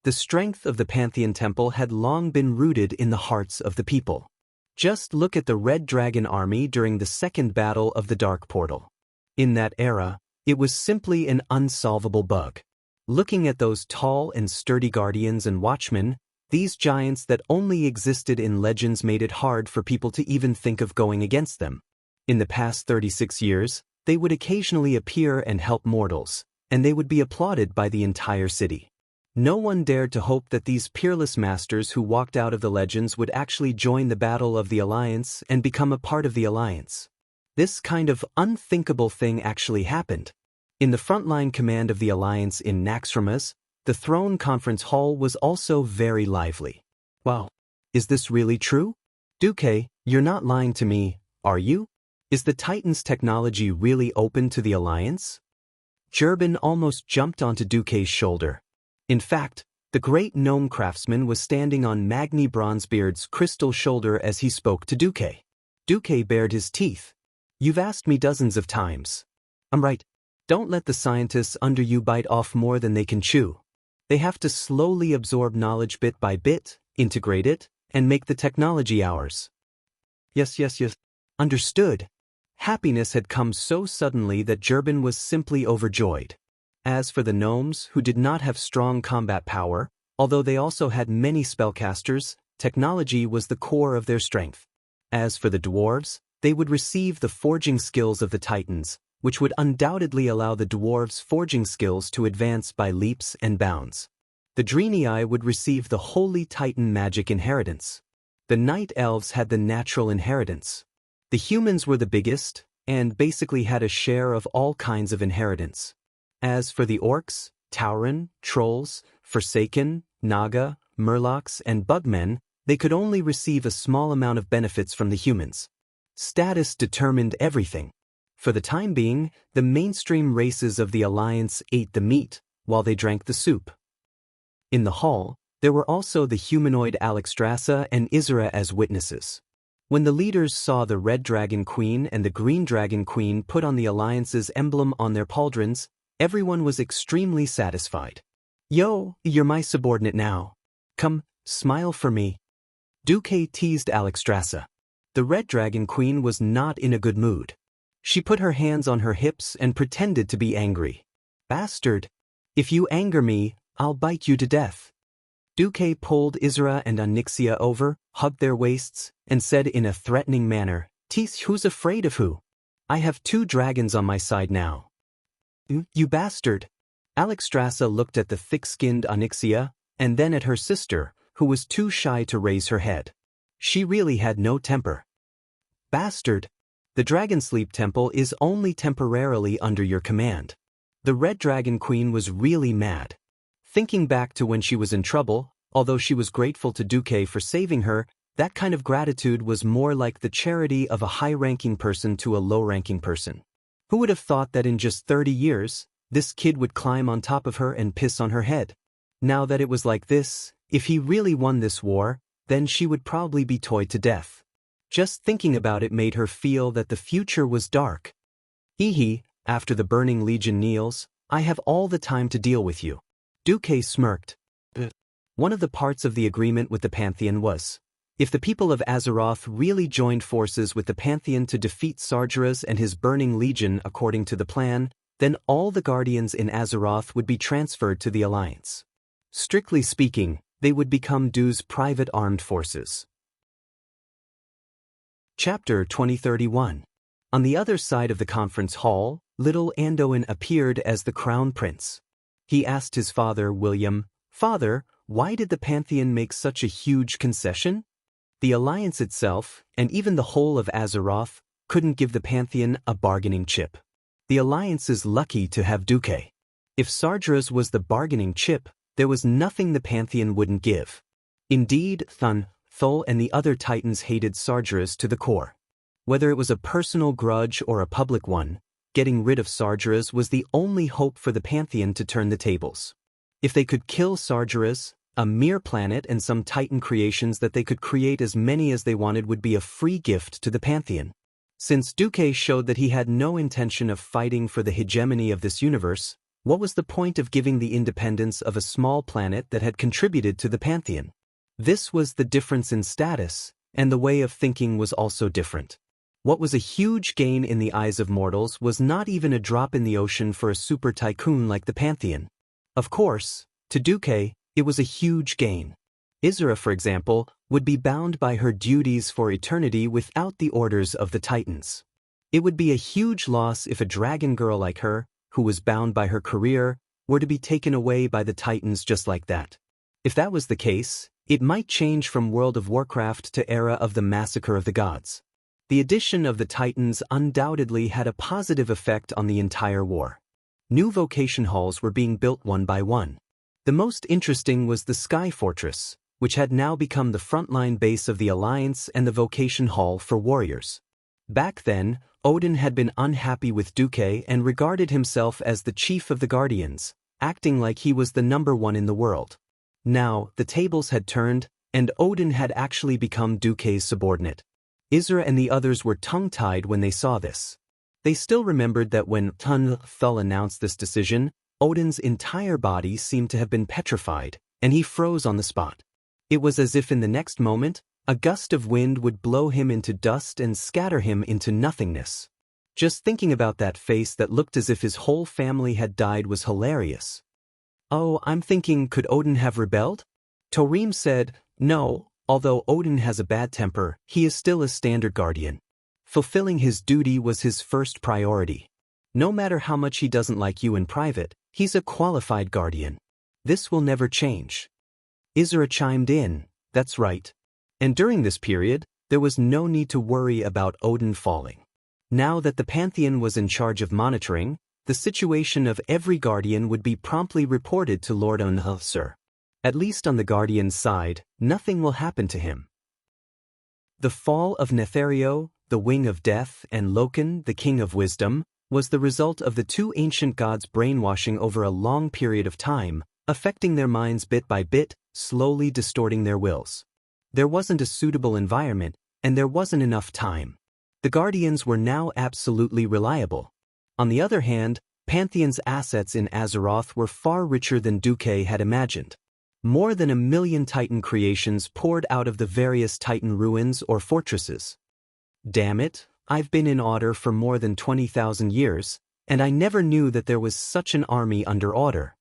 The strength of the Pantheon Temple had long been rooted in the hearts of the people. Just look at the Red Dragon army during the Second Battle of the Dark Portal. In that era, it was simply an unsolvable bug. Looking at those tall and sturdy guardians and watchmen, these giants that only existed in legends made it hard for people to even think of going against them. In the past 36 years, they would occasionally appear and help mortals, and they would be applauded by the entire city. No one dared to hope that these peerless masters who walked out of the legends would actually join the battle of the Alliance and become a part of the Alliance. This kind of unthinkable thing actually happened. In the frontline command of the Alliance in Naxxramas, the throne conference hall was also very lively. Wow. Is this really true? Duque, you're not lying to me, are you? Is the Titan's technology really open to the Alliance? Jurban almost jumped onto Duque's shoulder. In fact, the great gnome craftsman was standing on Magni Bronzebeard's crystal shoulder as he spoke to Duque. Duque bared his teeth. You've asked me dozens of times. I'm right. Don't let the scientists under you bite off more than they can chew. They have to slowly absorb knowledge bit by bit, integrate it, and make the technology ours. Yes. Understood. Happiness had come so suddenly that Jurban was simply overjoyed. As for the gnomes, who did not have strong combat power, although they also had many spellcasters, technology was the core of their strength. As for the dwarves, they would receive the forging skills of the Titans, which would undoubtedly allow the dwarves' forging skills to advance by leaps and bounds. The Draenei would receive the Holy Titan magic inheritance. The Night Elves had the natural inheritance. The humans were the biggest, and basically had a share of all kinds of inheritance. As for the orcs, Tauren, trolls, Forsaken, Naga, Murlocs, and Bugmen, they could only receive a small amount of benefits from the humans. Status determined everything. For the time being, the mainstream races of the Alliance ate the meat, while they drank the soup. In the hall, there were also the humanoid Alexstrasza and Isra as witnesses. When the leaders saw the Red Dragon Queen and the Green Dragon Queen put on the Alliance's emblem on their pauldrons, everyone was extremely satisfied. Yo, you're my subordinate now. Come, smile for me. Duque teased Alexstrasza. The Red Dragon Queen was not in a good mood. She put her hands on her hips and pretended to be angry. Bastard! If you anger me, I'll bite you to death. Duque pulled Isra and Onyxia over, hugged their waists, and said in a threatening manner, "Teeth, who's afraid of who? I have 2 dragons on my side now." You bastard! Alexstrasza looked at the thick-skinned Onyxia, and then at her sister, who was too shy to raise her head. She really had no temper. Bastard! The Dragonsleep Temple is only temporarily under your command. The Red Dragon Queen was really mad. Thinking back to when she was in trouble, although she was grateful to Duque for saving her, that kind of gratitude was more like the charity of a high-ranking person to a low-ranking person. Who would have thought that in just 30 years, this kid would climb on top of her and piss on her head? Now that it was like this, if he really won this war, then she would probably be toyed to death. Just thinking about it made her feel that the future was dark. Hee, After the Burning Legion kneels, I have all the time to deal with you. Duque smirked. One of the parts of the agreement with the Pantheon was, if the people of Azeroth really joined forces with the Pantheon to defeat Sargeras and his Burning Legion according to the plan, then all the Guardians in Azeroth would be transferred to the Alliance. Strictly speaking, they would become Du's private armed forces. Chapter 2031. On the other side of the conference hall, little Anduin appeared as the Crown Prince. He asked his father, William, "Father, why did the Pantheon make such a huge concession?" The Alliance itself, and even the whole of Azeroth, couldn't give the Pantheon a bargaining chip. The Alliance is lucky to have Duque. If Sargeras was the bargaining chip, there was nothing the Pantheon wouldn't give. Indeed, Thul and the other Titans hated Sargeras to the core. Whether it was a personal grudge or a public one, getting rid of Sargeras was the only hope for the Pantheon to turn the tables. If they could kill Sargeras, a mere planet and some Titan creations that they could create as many as they wanted would be a free gift to the Pantheon. Since Duque showed that he had no intention of fighting for the hegemony of this universe, what was the point of giving the independence of a small planet that had contributed to the Pantheon? This was the difference in status, and the way of thinking was also different. What was a huge gain in the eyes of mortals was not even a drop in the ocean for a super tycoon like the Pantheon. Of course, to Duque, it was a huge gain. Isra, for example, would be bound by her duties for eternity without the orders of the Titans. It would be a huge loss if a dragon girl like her, who was bound by her career, were to be taken away by the Titans just like that. If that was the case, it might change from World of Warcraft to Era of the Massacre of the Gods. The addition of the Titans undoubtedly had a positive effect on the entire war. New vocation halls were being built one by one. The most interesting was the Sky Fortress, which had now become the frontline base of the Alliance and the vocation hall for warriors. Back then, Odin had been unhappy with Duque and regarded himself as the chief of the Guardians, acting like he was the #1 in the world. Now, the tables had turned, and Odin had actually become Duque's subordinate. Isra and the others were tongue-tied when they saw this. They still remembered that when Thul announced this decision, Odin's entire body seemed to have been petrified, and he froze on the spot. It was as if in the next moment, a gust of wind would blow him into dust and scatter him into nothingness. Just thinking about that face that looked as if his whole family had died was hilarious. "Oh, I'm thinking, could Odin have rebelled?" Torim said, "No, although Odin has a bad temper, he is still a standard guardian. Fulfilling his duty was his first priority. No matter how much he doesn't like you in private, he's a qualified guardian. This will never change." Isra chimed in, "That's right." And during this period, there was no need to worry about Odin falling. Now that the Pantheon was in charge of monitoring, the situation of every guardian would be promptly reported to Lord Unhulsur. At least on the guardian's side, nothing will happen to him. The fall of Nethario, the Wing of Death, and Loken, the King of Wisdom, was the result of the two ancient gods brainwashing over a long period of time, affecting their minds bit by bit, slowly distorting their wills. There wasn't a suitable environment, and there wasn't enough time. The Guardians were now absolutely reliable. On the other hand, Pantheon's assets in Azeroth were far richer than Duque had imagined. More than 1,000,000 Titan creations poured out of the various Titan ruins or fortresses. Damn it, I've been in Order for more than 20,000 years, and I never knew that there was such an army under Order.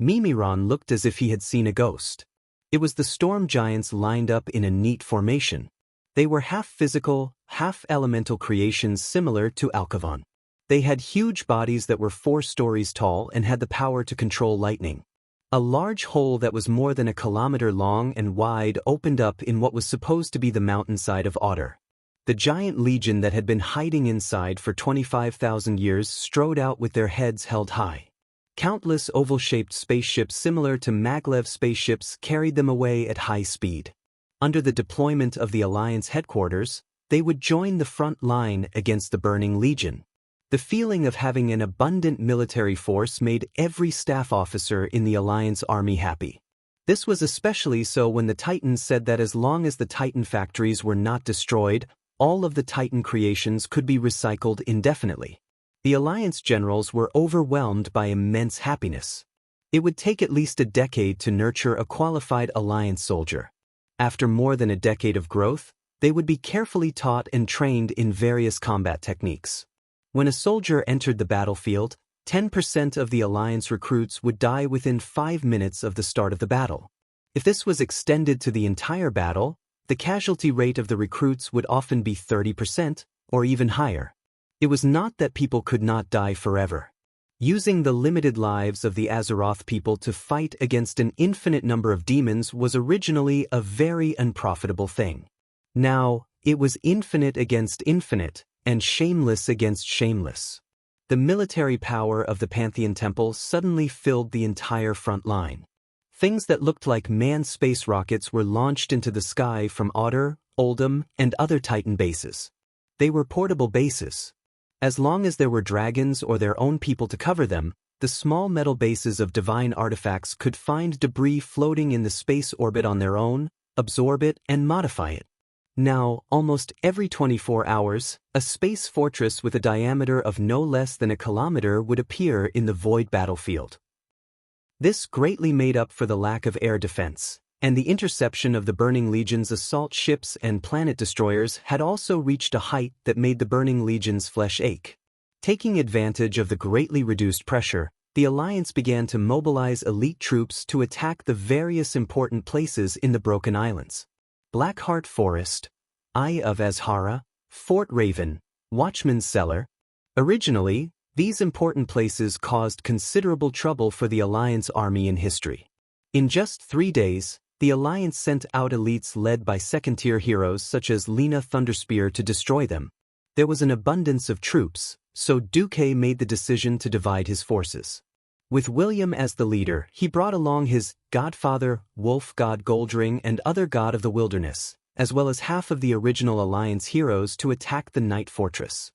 Mimiron looked as if he had seen a ghost. It was the storm giants lined up in a neat formation. They were half physical, half elemental creations similar to Alkavon. They had huge bodies that were 4 stories tall and had the power to control lightning. A large hole that was more than a kilometer long and wide opened up in what was supposed to be the mountainside of Order. The giant legion that had been hiding inside for 25,000 years strode out with their heads held high. Countless oval-shaped spaceships similar to maglev spaceships carried them away at high speed. Under the deployment of the Alliance headquarters, they would join the front line against the Burning Legion. The feeling of having an abundant military force made every staff officer in the Alliance army happy. This was especially so when the Titans said that as long as the Titan factories were not destroyed, all of the Titan creations could be recycled indefinitely. The Alliance generals were overwhelmed by immense happiness. It would take at least a decade to nurture a qualified Alliance soldier. After more than a decade of growth, they would be carefully taught and trained in various combat techniques. When a soldier entered the battlefield, 10% of the Alliance recruits would die within 5 minutes of the start of the battle. If this was extended to the entire battle, the casualty rate of the recruits would often be 30% or even higher. It was not that people could not die forever. Using the limited lives of the Azeroth people to fight against an infinite number of demons was originally a very unprofitable thing. Now, it was infinite against infinite, and shameless against shameless. The military power of the Pantheon Temple suddenly filled the entire front line. Things that looked like manned space rockets were launched into the sky from Otter, Oldham, and other Titan bases. They were portable bases. As long as there were dragons or their own people to cover them, the small metal bases of divine artifacts could find debris floating in the space orbit on their own, absorb it, and modify it. Now, almost every 24 hours, a space fortress with a diameter of no less than a kilometer would appear in the void battlefield. This greatly made up for the lack of air defense, and the interception of the Burning Legion's assault ships and planet destroyers had also reached a height that made the Burning Legion's flesh ache. Taking advantage of the greatly reduced pressure, the Alliance began to mobilize elite troops to attack the various important places in the Broken Islands. Blackheart Forest, Eye of Azhara, Fort Raven, Watchman's Cellar. Originally, these important places caused considerable trouble for the Alliance army in history. In just 3 days, the Alliance sent out elites led by second-tier heroes such as Lena Thunderspear to destroy them. There was an abundance of troops, so Duque made the decision to divide his forces. With William as the leader, he brought along his godfather, Wolf God Goldring, and other god of the wilderness, as well as half of the original Alliance heroes to attack the Night Fortress.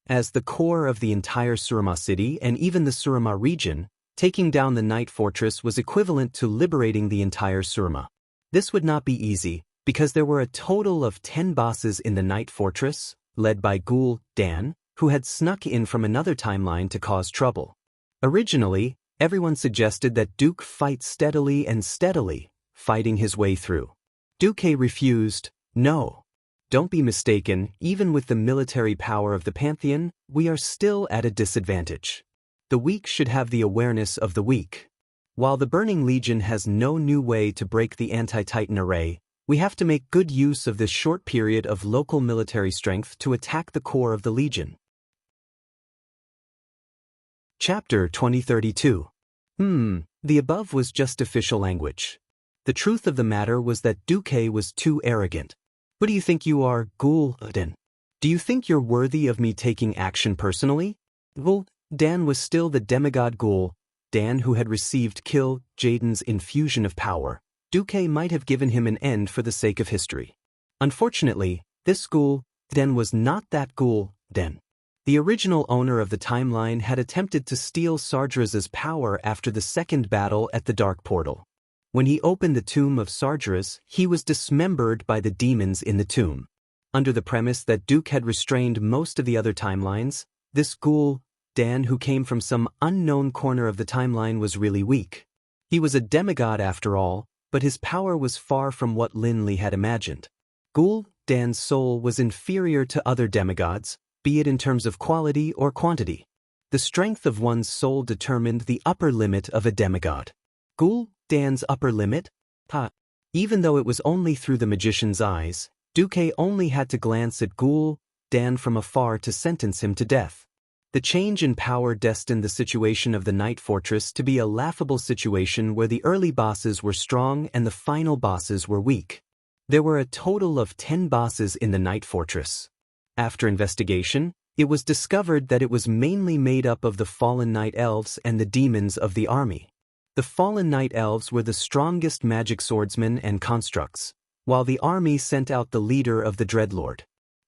As the core of the entire Surima city and even the Surima region, taking down the Night Fortress was equivalent to liberating the entire Surima. This would not be easy, because there were a total of 10 bosses in the Night Fortress, led by Ghoul Dan, who had snuck in from another timeline to cause trouble. Originally, everyone suggested that Duke fight steadily and steadily, fighting his way through. Duque refused. No. Don't be mistaken, even with the military power of the Pantheon, we are still at a disadvantage. The weak should have the awareness of the weak. While the Burning Legion has no new way to break the anti-Titan array, we have to make good use of this short period of local military strength to attack the core of the Legion. Chapter 2032. The above was just official language. The truth of the matter was that Duque was too arrogant. Who do you think you are, Gul'dan? Do you think you're worthy of me taking action personally? Well, Dan was still the demigod Ghoul, Dan who had received Kill Jaden's infusion of power. Duque might have given him an end for the sake of history. Unfortunately, this Gul'dan was not that Gul'dan. The original owner of the timeline had attempted to steal Sargeras's power after the second battle at the Dark Portal. When he opened the tomb of Sargeras, he was dismembered by the demons in the tomb. Under the premise that Duke had restrained most of the other timelines, this Gul'dan who came from some unknown corner of the timeline was really weak. He was a demigod after all, but his power was far from what Linley had imagined. Gul'dan's soul was inferior to other demigods, be it in terms of quality or quantity. The strength of one's soul determined the upper limit of a demigod. Gul'dan's upper limit? Even though it was only through the magician's eyes, Duque only had to glance at Gul'dan from afar to sentence him to death. The change in power destined the situation of the Night Fortress to be a laughable situation where the early bosses were strong and the final bosses were weak. There were a total of 10 bosses in the Night Fortress. After investigation, it was discovered that it was mainly made up of the fallen Night Elves and the demons of the army. The fallen Night Elves were the strongest magic swordsmen and constructs, while the army sent out the leader of the Dreadlord.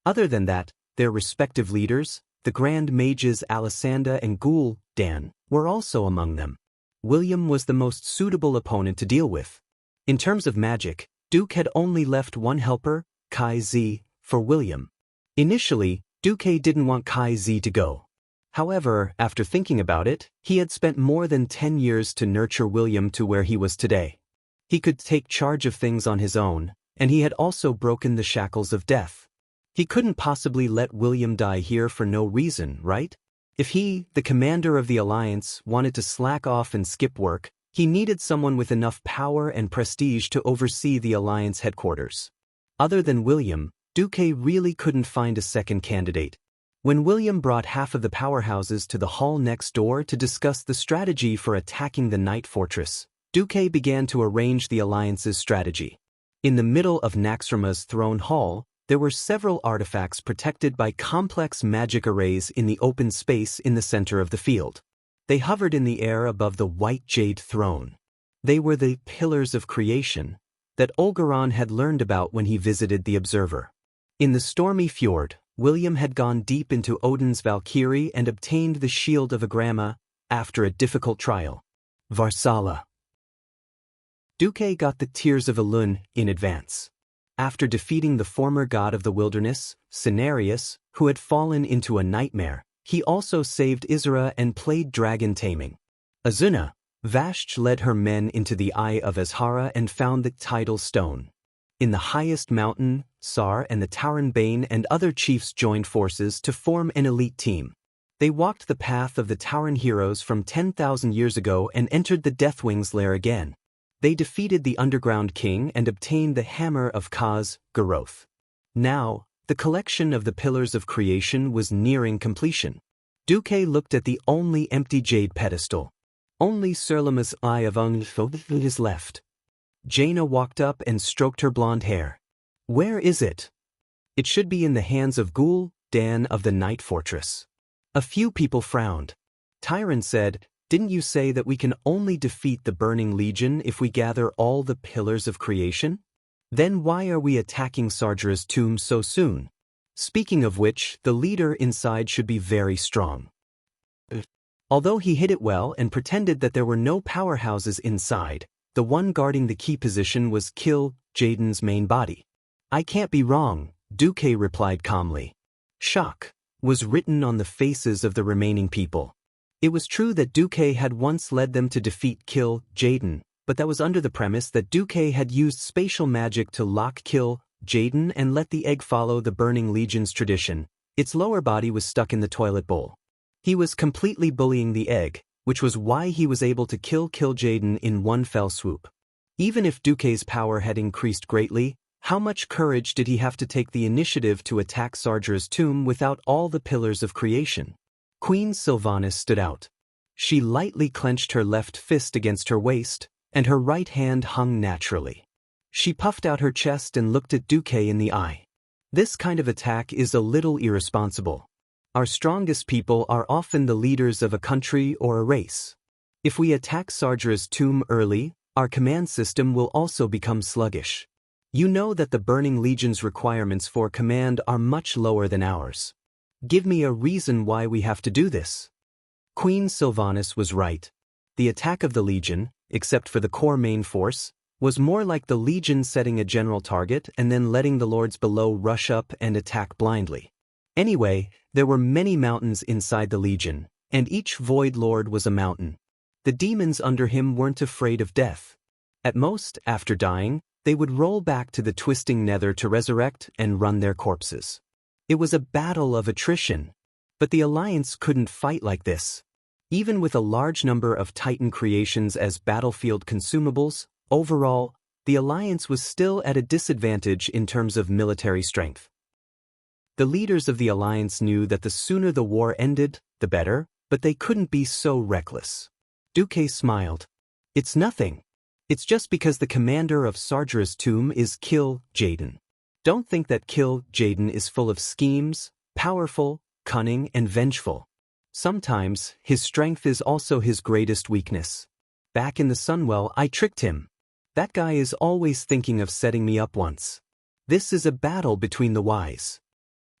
Other than that, their respective leaders, the Grand Mages Alessandra and Gul'dan, were also among them. William was the most suitable opponent to deal with. In terms of magic, Duke had only left one helper, Kai Z, for William. Initially, Duque didn't want Kai Z to go. However, after thinking about it, he had spent more than 10 years to nurture William to where he was today. He could take charge of things on his own, and he had also broken the shackles of death. He couldn't possibly let William die here for no reason, right? If he, the commander of the Alliance, wanted to slack off and skip work, he needed someone with enough power and prestige to oversee the Alliance headquarters. Other than William, Duque really couldn't find a second candidate. When William brought half of the powerhouses to the hall next door to discuss the strategy for attacking the Night Fortress, Duque began to arrange the Alliance's strategy. In the middle of Naxxrama's throne hall, there were several artifacts protected by complex magic arrays in the open space in the center of the field. They hovered in the air above the white jade throne. They were the pillars of creation that Olgeron had learned about when he visited the Observer. In the stormy fjord, William had gone deep into Odin's Valkyrie and obtained the Shield of Agramma after a difficult trial. Varsala. Duque got the Tears of Elun in advance. After defeating the former god of the wilderness, Cenarius, who had fallen into a nightmare, he also saved Isra and played dragon taming. Azuna, Vashj led her men into the Eye of Azhara and found the tidal stone. In the highest mountain, Sar and the Tauren Bane and other chiefs joined forces to form an elite team. They walked the path of the Tauren heroes from 10,000 years ago and entered the Deathwing's lair again. They defeated the Underground King and obtained the Hammer of Kaz, Garoth. Now, the collection of the Pillars of Creation was nearing completion. Duque looked at the only empty jade pedestal. Only Serlama's Eye of Unfo is left. Jaina walked up and stroked her blonde hair. Where is it? It should be in the hands of Gul, Dan of the Night Fortress. A few people frowned. Tyron said, "Didn't you say that we can only defeat the Burning Legion if we gather all the Pillars of Creation? Then why are we attacking Sargera's tomb so soon? Speaking of which, the leader inside should be very strong." Although he hid it well and pretended that there were no powerhouses inside, the one guarding the key position was Kill Jaden's main body. "I can't be wrong," Duque replied calmly. Shock was written on the faces of the remaining people. It was true that Duque had once led them to defeat Kill Jaden, but that was under the premise that Duque had used spatial magic to lock Kill Jaden and let the egg follow the Burning Legion's tradition. Its lower body was stuck in the toilet bowl. He was completely bullying the egg, which was why he was able to kill Jaden in one fell swoop. Even if Duque's power had increased greatly, how much courage did he have to take the initiative to attack Sargera's tomb without all the Pillars of Creation? Queen Sylvanas stood out. She lightly clenched her left fist against her waist, and her right hand hung naturally. She puffed out her chest and looked at Duque in the eye. "This kind of attack is a little irresponsible. Our strongest people are often the leaders of a country or a race. If we attack Sargera's tomb early, our command system will also become sluggish. You know that the Burning Legion's requirements for command are much lower than ours. Give me a reason why we have to do this." Queen Sylvanas was right. The attack of the Legion, except for the core main force, was more like the Legion setting a general target and then letting the lords below rush up and attack blindly. Anyway, there were many mountains inside the Legion, and each Void Lord was a mountain. The demons under him weren't afraid of death. At most, after dying, they would roll back to the twisting nether to resurrect and run their corpses. It was a battle of attrition. But the Alliance couldn't fight like this. Even with a large number of Titan creations as battlefield consumables, overall, the Alliance was still at a disadvantage in terms of military strength. The leaders of the Alliance knew that the sooner the war ended, the better, but they couldn't be so reckless. Duque smiled. "It's nothing. It's just because the commander of Sargera's tomb is Kill Jaden. Don't think that Kill Jaden is full of schemes, powerful, cunning, and vengeful. Sometimes, his strength is also his greatest weakness. Back in the Sunwell, I tricked him. That guy is always thinking of setting me up once. This is a battle between the wise."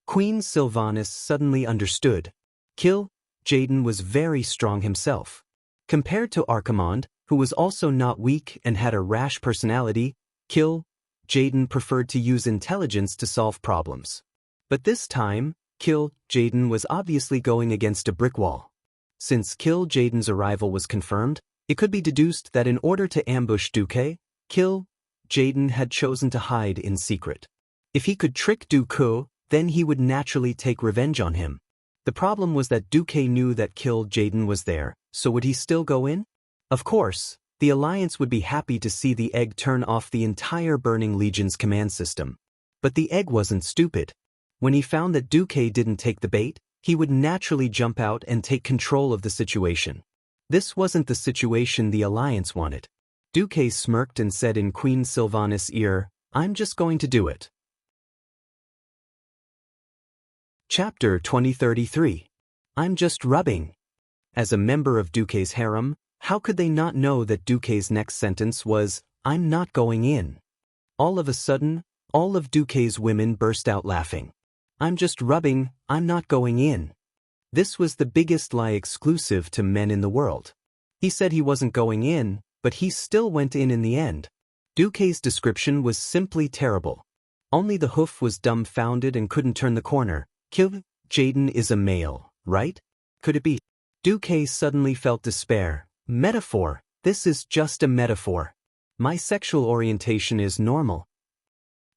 Queen Sylvanas suddenly understood. Kill Jaden was very strong himself. Compared to Archimonde, who was also not weak and had a rash personality, Kill Jaden preferred to use intelligence to solve problems. But this time, Kill Jaden was obviously going against a brick wall. Since Kill Jaden's arrival was confirmed, it could be deduced that in order to ambush Duque, Kill Jaden had chosen to hide in secret. If he could trick Duque, then he would naturally take revenge on him. The problem was that Duque knew that Kill Jaden was there, so would he still go in? Of course, the Alliance would be happy to see the egg turn off the entire Burning Legion's command system. But the egg wasn't stupid. When he found that Duque didn't take the bait, he would naturally jump out and take control of the situation. This wasn't the situation the Alliance wanted. Duque smirked and said in Queen Sylvanas' ear, "I'm just going to do it." Chapter 2033. I'm just rubbing. As a member of Duque's harem, how could they not know that Duque's next sentence was, "I'm not going in"? All of a sudden, all of Duque's women burst out laughing. "I'm just rubbing, I'm not going in." This was the biggest lie exclusive to men in the world. He said he wasn't going in, but he still went in the end. Duque's description was simply terrible. Only the hoof was dumbfounded and couldn't turn the corner. Kill Jaden is a male, right? Could it be? Duque suddenly felt despair. Metaphor. This is just a metaphor. My sexual orientation is normal.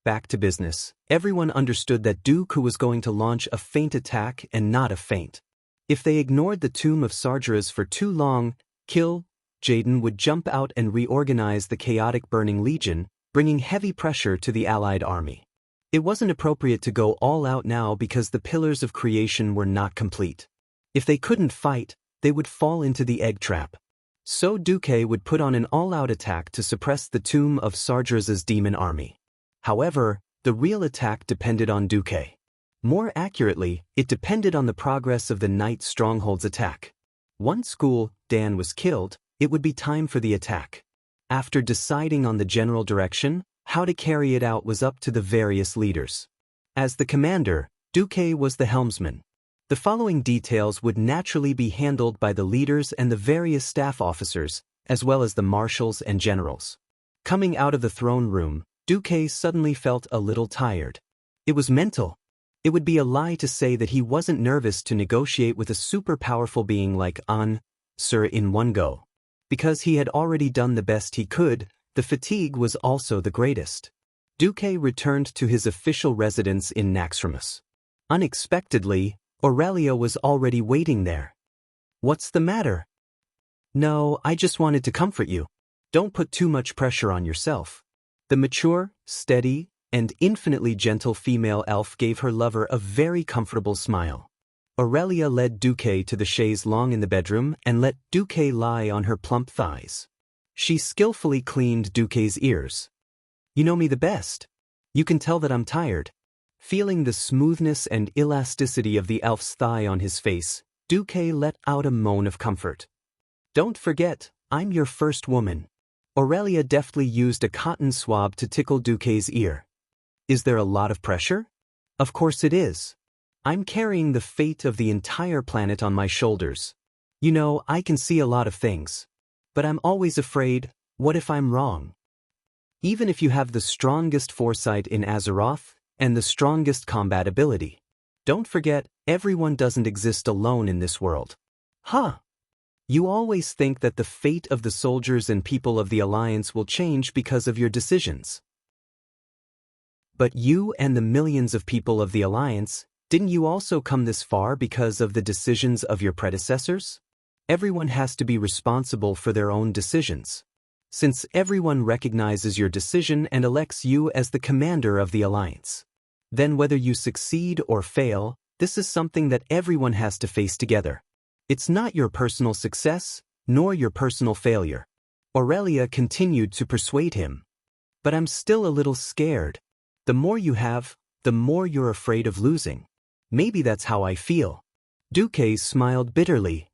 Back to business. Everyone understood that Duque was going to launch a feint attack and not a feint. If they ignored the tomb of Sargeras for too long, Kill Jaden would jump out and reorganize the chaotic Burning Legion, bringing heavy pressure to the Allied army. It wasn't appropriate to go all out now because the pillars of creation were not complete. If they couldn't fight, they would fall into the egg trap. So Duque would put on an all-out attack to suppress the tomb of Sargeras' demon army. However, the real attack depended on Duque. More accurately, it depended on the progress of the Night Stronghold's attack. Once Ghoul Dan was killed, it would be time for the attack. After deciding on the general direction, how to carry it out was up to the various leaders. As the commander, Duque was the helmsman. The following details would naturally be handled by the leaders and the various staff officers, as well as the marshals and generals. Coming out of the throne room, Duque suddenly felt a little tired. It was mental. It would be a lie to say that he wasn't nervous to negotiate with a super powerful being like Sir in one go. Because he had already done the best he could, the fatigue was also the greatest. Duque returned to his official residence in Naxxramas. Unexpectedly, Aurelia was already waiting there. "What's the matter?" "No, I just wanted to comfort you. Don't put too much pressure on yourself." The mature, steady, and infinitely gentle female elf gave her lover a very comfortable smile. Aurelia led Duque to the chaise longue in the bedroom and let Duque lie on her plump thighs. She skillfully cleaned Duque's ears. "You know me the best. You can tell that I'm tired." Feeling the smoothness and elasticity of the elf's thigh on his face, Duque let out a moan of comfort. "Don't forget, I'm your first woman." Aurelia deftly used a cotton swab to tickle Duque's ear. "Is there a lot of pressure?" "Of course it is. I'm carrying the fate of the entire planet on my shoulders. You know, I can see a lot of things. But I'm always afraid, what if I'm wrong? Even if you have the strongest foresight in Azeroth, and the strongest combat ability. Don't forget, everyone doesn't exist alone in this world." "Huh. You always think that the fate of the soldiers and people of the Alliance will change because of your decisions. But you and the millions of people of the Alliance, didn't you also come this far because of the decisions of your predecessors? Everyone has to be responsible for their own decisions. Since everyone recognizes your decision and elects you as the commander of the Alliance. Then whether you succeed or fail, this is something that everyone has to face together. It's not your personal success, nor your personal failure." Aurelia continued to persuade him. "But I'm still a little scared. The more you have, the more you're afraid of losing. Maybe that's how I feel." Duque smiled bitterly.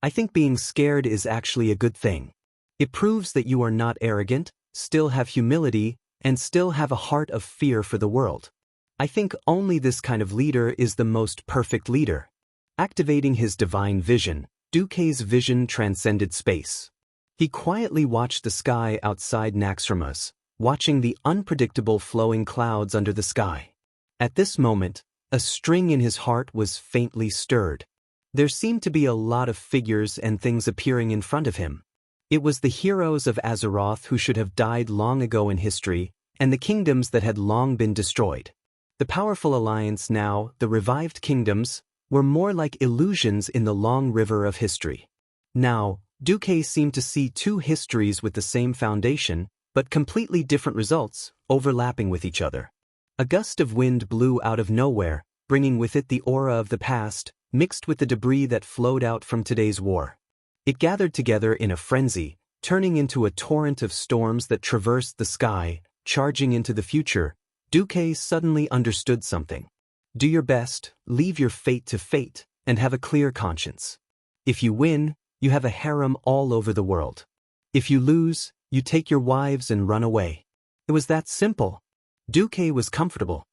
"I think being scared is actually a good thing. It proves that you are not arrogant, still have humility, and still have a heart of fear for the world. I think only this kind of leader is the most perfect leader." Activating his divine vision, Duque's vision transcended space. He quietly watched the sky outside Naxxramas, watching the unpredictable flowing clouds under the sky. At this moment, A string in his heart was faintly stirred. There seemed to be a lot of figures and things appearing in front of him. It was the heroes of Azeroth who should have died long ago in history, and the kingdoms that had long been destroyed. The powerful alliance now, the revived kingdoms, were more like illusions in the long river of history. Now, Duque seemed to see two histories with the same foundation, but completely different results, overlapping with each other. A gust of wind blew out of nowhere, bringing with it the aura of the past, mixed with the debris that flowed out from today's war. It gathered together in a frenzy, turning into a torrent of storms that traversed the sky, charging into the future. Duque suddenly understood something. Do your best, leave your fate to fate, and have a clear conscience. If you win, you have a harem all over the world. If you lose, you take your wives and run away. It was that simple. Duque was comfortable.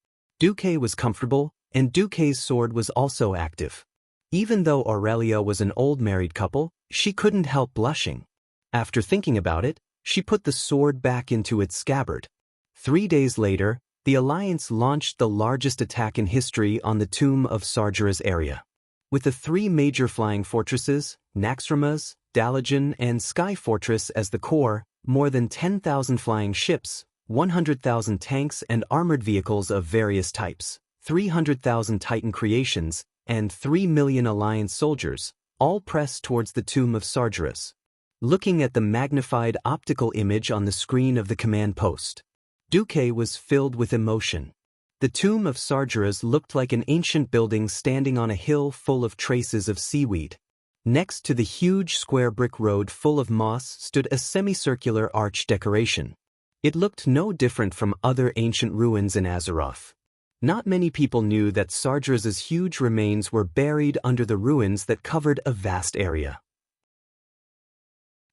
And Duque's sword was also active. Even though Aurelia was an old married couple, she couldn't help blushing. After thinking about it, she put the sword back into its scabbard. 3 days later, the Alliance launched the largest attack in history on the tomb of Sargera's area. With the 3 major flying fortresses, Naxxramas, Dalajan, and Sky Fortress as the core, more than 10,000 flying ships, 100,000 tanks and armored vehicles of various types, 300,000 Titan creations, and 3 million Alliance soldiers, all pressed towards the tomb of Sargeras. Looking at the magnified optical image on the screen of the command post, Duque was filled with emotion. The tomb of Sargeras looked like an ancient building standing on a hill full of traces of seaweed. Next to the huge square brick road full of moss stood a semicircular arch decoration. It looked no different from other ancient ruins in Azeroth. Not many people knew that Sargeras's huge remains were buried under the ruins that covered a vast area.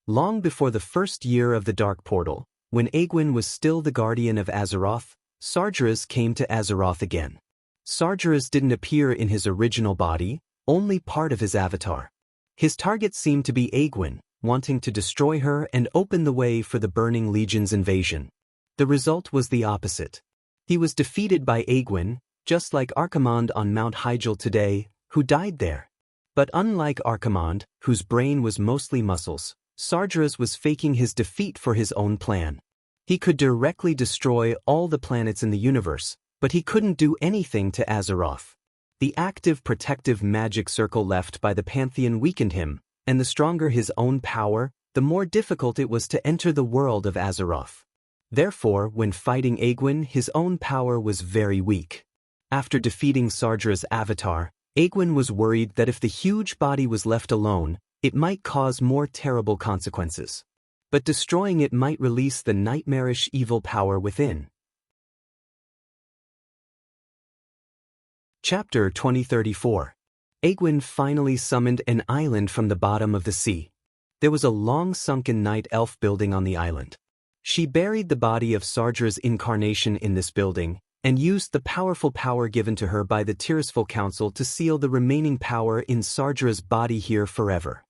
Long before the first year of the Dark Portal, when Aegwynn was still the guardian of Azeroth, Sargeras came to Azeroth again. Sargeras didn't appear in his original body, only part of his avatar. His target seemed to be Aegwynn, wanting to destroy her and open the way for the Burning Legion's invasion. The result was the opposite. He was defeated by Aegwynn, just like Archimonde on Mount Hyjal today, who died there. But unlike Archimonde, whose brain was mostly muscles, Sargeras was faking his defeat for his own plan. He could directly destroy all the planets in the universe, but he couldn't do anything to Azeroth. The active protective magic circle left by the Pantheon weakened him, and the stronger his own power, the more difficult it was to enter the world of Azeroth. Therefore, when fighting Aegwynn, his own power was very weak. After defeating Sargeras' avatar, Aegwynn was worried that if the huge body was left alone, it might cause more terrible consequences. But destroying it might release the nightmarish evil power within. Chapter 2034. Aegwynn finally summoned an island from the bottom of the sea. There was a long sunken night elf building on the island. She buried the body of Sargeras' incarnation in this building, and used the powerful power given to her by the Tirisfal Council to seal the remaining power in Sargeras' body here forever.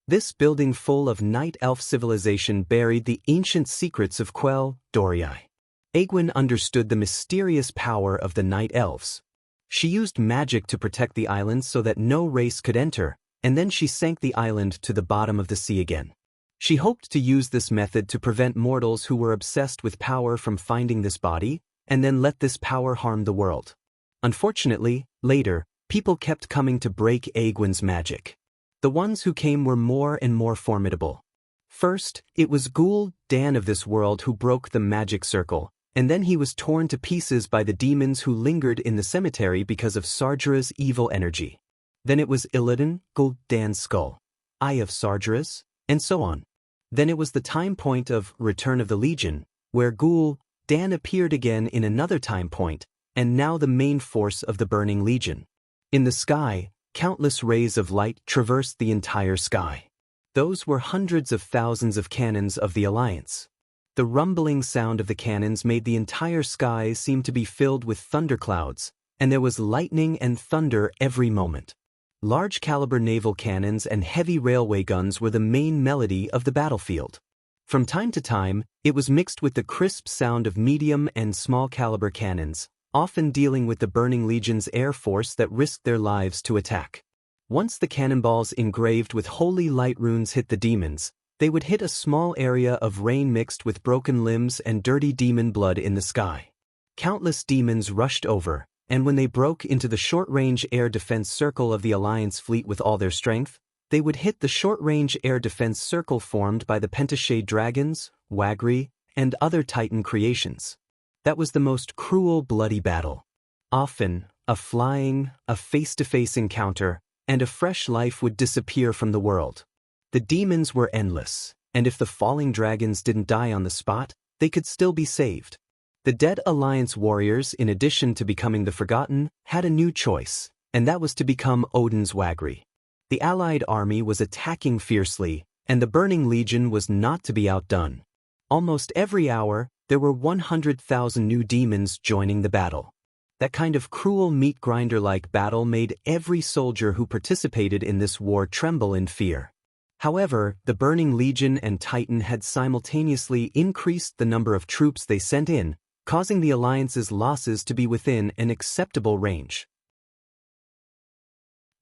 This building full of night elf civilization buried the ancient secrets of Quell, Dorii. Aegwynn understood the mysterious power of the night elves. She used magic to protect the island so that no race could enter, and then she sank the island to the bottom of the sea again. She hoped to use this method to prevent mortals who were obsessed with power from finding this body, and then let this power harm the world. Unfortunately, later, people kept coming to break Aegwynn's magic. The ones who came were more and more formidable. First, it was Ghoul Dan of this world who broke the magic circle, and then he was torn to pieces by the demons who lingered in the cemetery because of Sargeras' evil energy. Then it was Illidan, Ghoul Dan's skull, Eye of Sargeras, and so on. Then it was the time point of Return of the Legion, where Ghoul Dan appeared again in another time point, and now the main force of the Burning Legion. In the sky, countless rays of light traversed the entire sky. Those were hundreds of thousands of cannons of the Alliance. The rumbling sound of the cannons made the entire sky seem to be filled with thunderclouds, and there was lightning and thunder every moment. Large caliber naval cannons and heavy railway guns were the main melody of the battlefield. From time to time, it was mixed with the crisp sound of medium and small caliber cannons, often dealing with the Burning Legion's air force that risked their lives to attack. Once the cannonballs engraved with holy light runes hit the demons, they would hit a small area of rain mixed with broken limbs and dirty demon blood in the sky. Countless demons rushed over, and when they broke into the short-range air defense circle of the Alliance fleet with all their strength, they would hit the short-range air defense circle formed by the Pentashade dragons, Wagri, and other Titan creations. That was the most cruel, bloody battle. Often, a face-to-face encounter, and a fresh life would disappear from the world. The demons were endless, and if the falling dragons didn't die on the spot, they could still be saved. The dead Alliance warriors, in addition to becoming the Forgotten, had a new choice, and that was to become Odin's Wagri. The Allied army was attacking fiercely, and the Burning Legion was not to be outdone. Almost every hour, there were 100,000 new demons joining the battle. That kind of cruel meat grinder-like battle made every soldier who participated in this war tremble in fear. However, the Burning Legion and Titan had simultaneously increased the number of troops they sent in, causing the Alliance's losses to be within an acceptable range.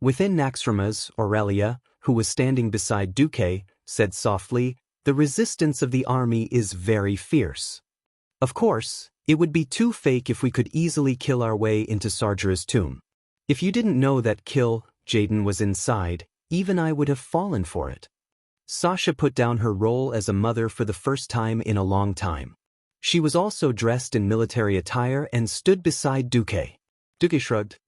Within Naxxramas, Aurelia, who was standing beside Duque, said softly, "The resistance of the army is very fierce. Of course, it would be too fake if we could easily kill our way into Sargera's tomb. If you didn't know that Jaden was inside, even I would have fallen for it." Sasha put down her role as a mother for the first time in a long time. She was also dressed in military attire and stood beside Duque. Duque shrugged.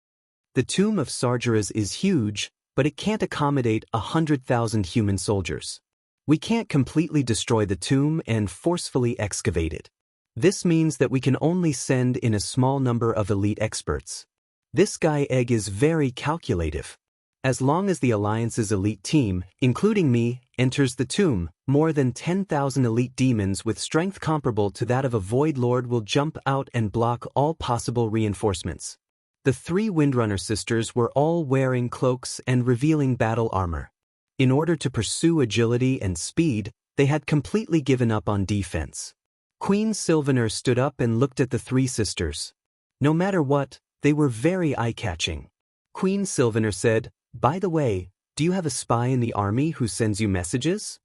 "The tomb of Sargeras is huge, but it can't accommodate 100,000 human soldiers. We can't completely destroy the tomb and forcefully excavate it. This means that we can only send in a small number of elite experts. This guy Egg is very calculative. As long as the Alliance's elite team, including me, enters the tomb, more than 10,000 elite demons with strength comparable to that of a Void Lord will jump out and block all possible reinforcements." The three Windrunner sisters were all wearing cloaks and revealing battle armor. In order to pursue agility and speed, they had completely given up on defense. Queen Sylvaner stood up and looked at the three sisters. No matter what, they were very eye-catching. Queen Sylvaner said, "By the way, do you have a spy in the army who sends you messages?"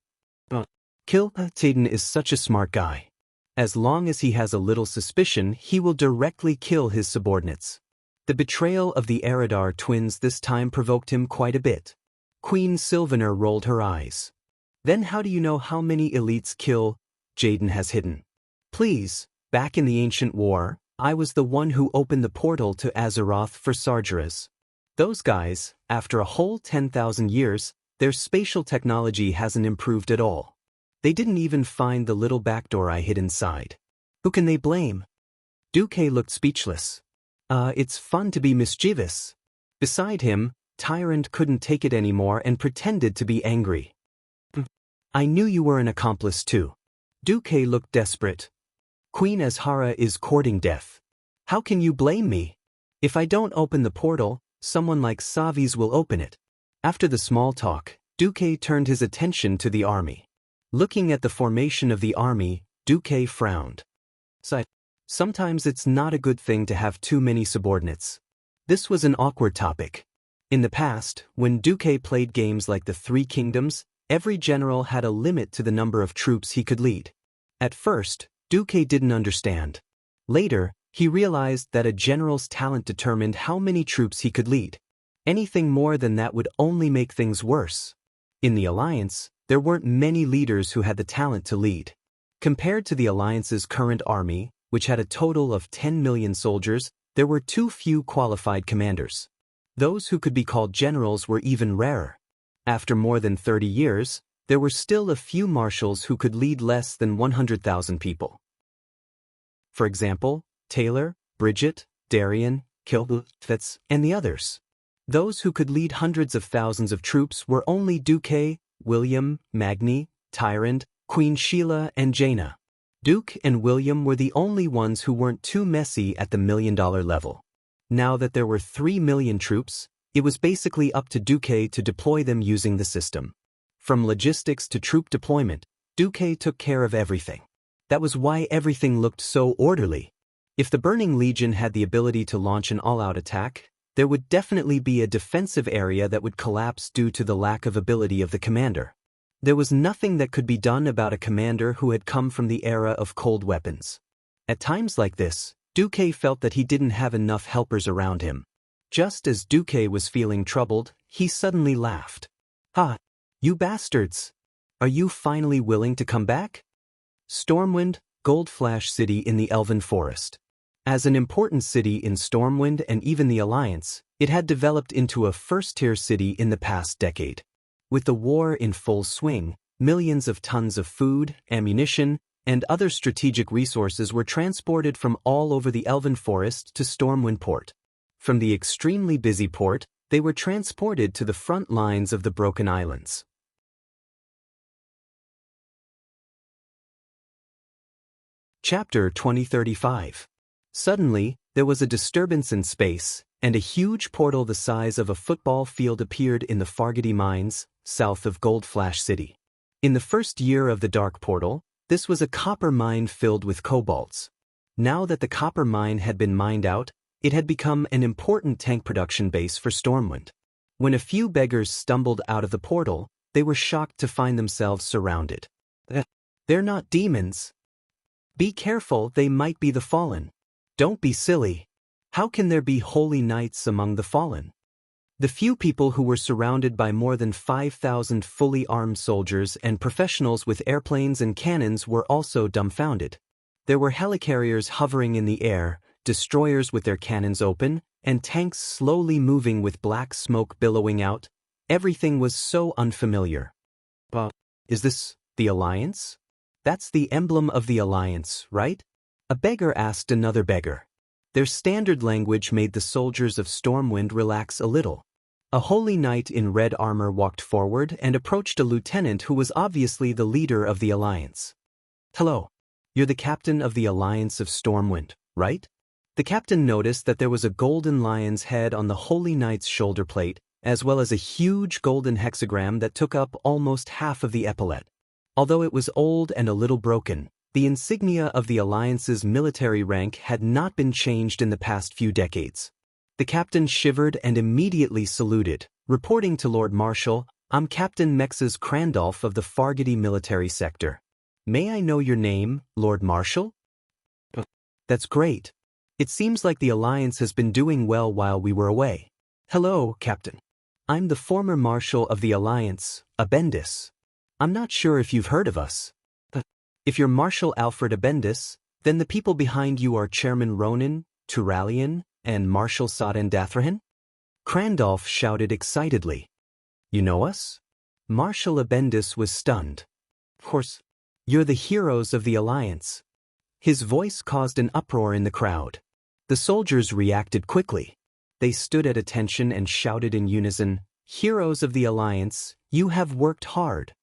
Jaden is such a smart guy. As long as he has a little suspicion, he will directly kill his subordinates. The betrayal of the Eridar twins this time provoked him quite a bit. Queen Sylvaner rolled her eyes. "Then how do you know how many elites Jaden has hidden?" "Please, back in the ancient war, I was the one who opened the portal to Azeroth for Sargeras. Those guys, after a whole 10,000 years, their spatial technology hasn't improved at all. They didn't even find the little backdoor I hid inside. Who can they blame?" Duque looked speechless. It's fun to be mischievous." Beside him, Tyrant couldn't take it anymore and pretended to be angry. "I knew you were an accomplice too." Duque looked desperate. "Queen Azhara is courting death. How can you blame me? If I don't open the portal, someone like Savi's will open it." After the small talk, Duque turned his attention to the army. Looking at the formation of the army, Duque frowned. Sometimes it's not a good thing to have too many subordinates. This was an awkward topic. In the past, when Duque played games like the Three Kingdoms, every general had a limit to the number of troops he could lead. At first, Duque didn't understand. Later, he realized that a general's talent determined how many troops he could lead. Anything more than that would only make things worse. In the Alliance, there weren't many leaders who had the talent to lead. Compared to the Alliance's current army, which had a total of 10 million soldiers, there were too few qualified commanders. Those who could be called generals were even rarer. After more than 30 years, there were still a few marshals who could lead less than 100,000 people. For example, Taylor, Bridget, Darian, Kilbutfetz, and the others. Those who could lead hundreds of thousands of troops were only Duque, William, Magni, Tyrant, Queen Sheila, and Jaina. Duke and William were the only ones who weren't too messy at the $1,000,000 level. Now that there were 3 million troops, it was basically up to Duque to deploy them using the system. From logistics to troop deployment, Duque took care of everything. That was why everything looked so orderly. If the Burning Legion had the ability to launch an all-out attack, there would definitely be a defensive area that would collapse due to the lack of ability of the commander. There was nothing that could be done about a commander who had come from the era of cold weapons. At times like this, Duque felt that he didn't have enough helpers around him. Just as Duque was feeling troubled, he suddenly laughed. "Ha! You bastards! Are you finally willing to come back?" Stormwind, Goldflash City in the Elven Forest. As an important city in Stormwind and even the Alliance, it had developed into a first-tier city in the past decade. With the war in full swing, millions of tons of food, ammunition, and other strategic resources were transported from all over the Elven Forest to Stormwind Port. From the extremely busy port, they were transported to the front lines of the Broken Islands. Chapter 2035. Suddenly, there was a disturbance in space, and a huge portal the size of a football field appeared in the Fargady Mines, south of Goldflash City. In the first year of the Dark Portal, this was a copper mine filled with cobalts. Now that the copper mine had been mined out, it had become an important tank production base for Stormwind. When a few beggars stumbled out of the portal, they were shocked to find themselves surrounded. "They're not demons. Be careful, they might be the fallen." "Don't be silly. How can there be holy knights among the fallen?" The few people who were surrounded by more than 5,000 fully armed soldiers and professionals with airplanes and cannons were also dumbfounded. There were helicarriers hovering in the air, destroyers with their cannons open, and tanks slowly moving with black smoke billowing out. Everything was so unfamiliar. "But is this the Alliance? That's the emblem of the Alliance, right?" A beggar asked another beggar. Their standard language made the soldiers of Stormwind relax a little. A holy knight in red armor walked forward and approached a lieutenant who was obviously the leader of the Alliance. "Hello. You're the captain of the Alliance of Stormwind, right?" The captain noticed that there was a golden lion's head on the holy knight's shoulder plate, as well as a huge golden hexagram that took up almost half of the epaulette. Although it was old and a little broken, the insignia of the Alliance's military rank had not been changed in the past few decades. The captain shivered and immediately saluted, reporting to Lord Marshal, "I'm Captain Mexes Crandolph of the Fargady military sector. May I know your name, Lord Marshal?" "That's great. It seems like the Alliance has been doing well while we were away." "Hello, Captain. I'm the former Marshal of the Alliance, Abendis. I'm not sure if you've heard of us. If you're Marshal Alfred Abendis, then the people behind you are Chairman Ronan, Turalian, and Marshal Sadan Dathrahan?" Crandolph shouted excitedly. "You know us?" Marshal Abendis was stunned. "Of course, you're the heroes of the Alliance." His voice caused an uproar in the crowd. The soldiers reacted quickly. They stood at attention and shouted in unison, "Heroes of the Alliance, you have worked hard."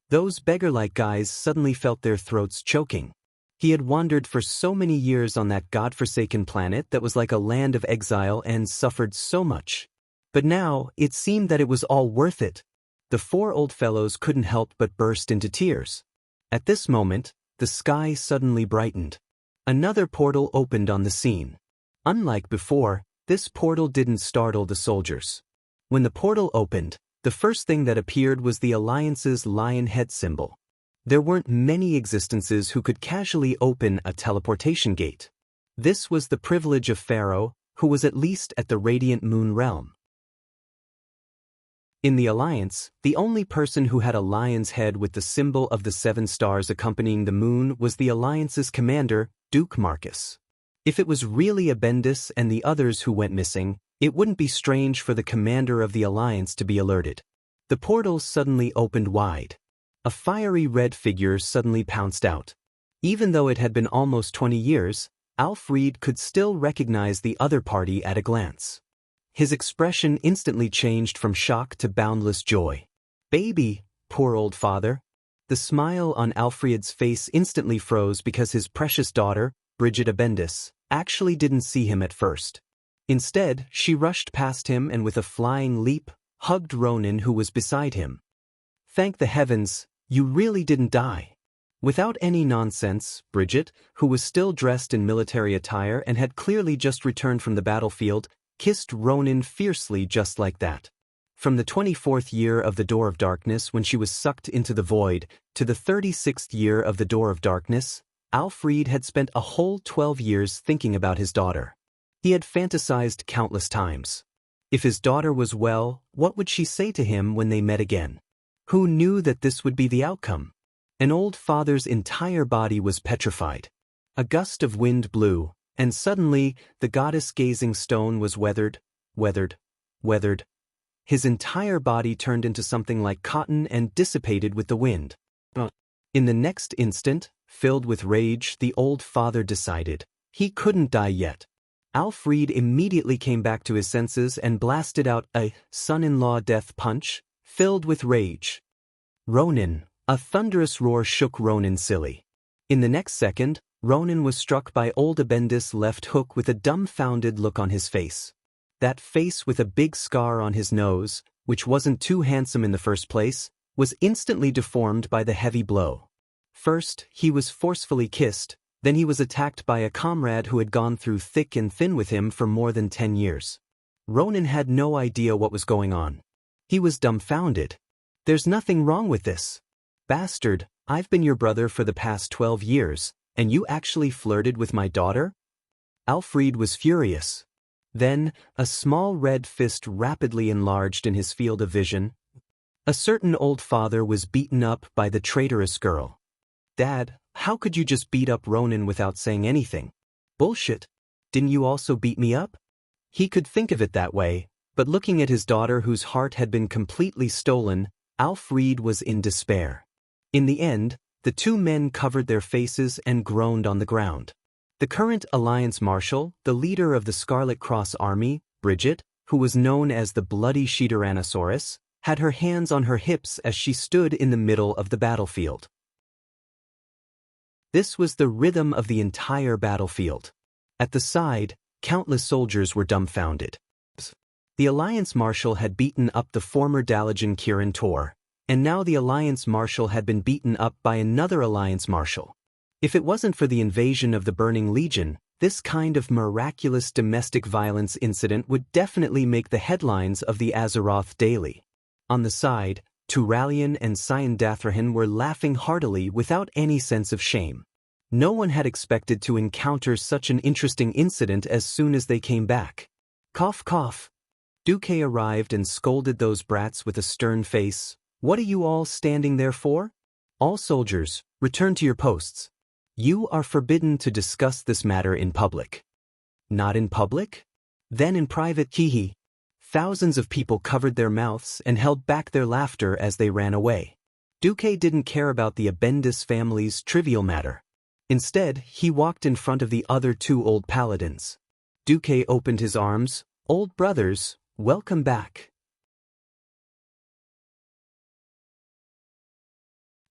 Those beggar-like guys suddenly felt their throats choking. He had wandered for so many years on that godforsaken planet that was like a land of exile and suffered so much. But now, it seemed that it was all worth it. The four old fellows couldn't help but burst into tears. At this moment, the sky suddenly brightened. Another portal opened on the scene. Unlike before, this portal didn't startle the soldiers. When the portal opened, the first thing that appeared was the Alliance's lion head symbol. There weren't many existences who could casually open a teleportation gate. This was the privilege of Pharaoh, who was at least at the Radiant Moon realm. In the Alliance, the only person who had a lion's head with the symbol of the 7 stars accompanying the moon was the Alliance's commander, Duke Marcus. If it was really Abendis and the others who went missing, it wouldn't be strange for the commander of the Alliance to be alerted. The portal suddenly opened wide. A fiery red figure suddenly pounced out. Even though it had been almost 20 years, Alfred could still recognize the other party at a glance. His expression instantly changed from shock to boundless joy. "Baby, poor old father." The smile on Alfred's face instantly froze because his precious daughter, Bridget Abendis, actually didn't see him at first. Instead, she rushed past him and with a flying leap, hugged Ronan who was beside him. "Thank the heavens, you really didn't die." Without any nonsense, Bridget, who was still dressed in military attire and had clearly just returned from the battlefield, kissed Ronan fiercely just like that. From the 24th year of the Door of Darkness when she was sucked into the void, to the 36th year of the Door of Darkness, Alfred had spent a whole 12 years thinking about his daughter. He had fantasized countless times. If his daughter was well, what would she say to him when they met again? Who knew that this would be the outcome? An old father's entire body was petrified. A gust of wind blew, and suddenly the goddess-gazing stone was weathered. His entire body turned into something like cotton and dissipated with the wind. In the next instant, filled with rage, the old father decided he couldn't die yet. Alfred immediately came back to his senses and blasted out a son-in-law death punch, filled with rage. Ronan! A thunderous roar shook Ronan silly. In the next second, Ronan was struck by old Abendis' left hook with a dumbfounded look on his face. That face with a big scar on his nose, which wasn't too handsome in the first place, was instantly deformed by the heavy blow. First, he was forcefully kissed, then he was attacked by a comrade who had gone through thick and thin with him for more than 10 years. Ronan had no idea what was going on. He was dumbfounded. There's nothing wrong with this. Bastard, I've been your brother for the past 12 years, and you actually flirted with my daughter? Alfred was furious. Then, a small red fist rapidly enlarged in his field of vision. A certain old father was beaten up by the traitorous girl. Dad, how could you just beat up Ronan without saying anything? Bullshit. Didn't you also beat me up? He could think of it that way, but looking at his daughter whose heart had been completely stolen, Alfred was in despair. In the end, the two men covered their faces and groaned on the ground. The current Alliance Marshal, the leader of the Scarlet Cross Army, Bridget, who was known as the Bloody Tyrannosaurus, had her hands on her hips as she stood in the middle of the battlefield. This was the rhythm of the entire battlefield. At the side, countless soldiers were dumbfounded. The Alliance Marshal had beaten up the former Dalajan Kirin Tor, and now the Alliance Marshal had been beaten up by another Alliance Marshal. If it wasn't for the invasion of the Burning Legion, this kind of miraculous domestic violence incident would definitely make the headlines of the Azeroth Daily. On the side, Turalian and Cyan Dathrahan were laughing heartily without any sense of shame. No one had expected to encounter such an interesting incident as soon as they came back. Cough cough. Duque arrived and scolded those brats with a stern face. What are you all standing there for? All soldiers, return to your posts. You are forbidden to discuss this matter in public. Not in public? Then in private, hehe. Thousands of people covered their mouths and held back their laughter as they ran away. Duque didn't care about the Abendis family's trivial matter. Instead, he walked in front of the other two old paladins. Duque opened his arms. Old brothers, welcome back.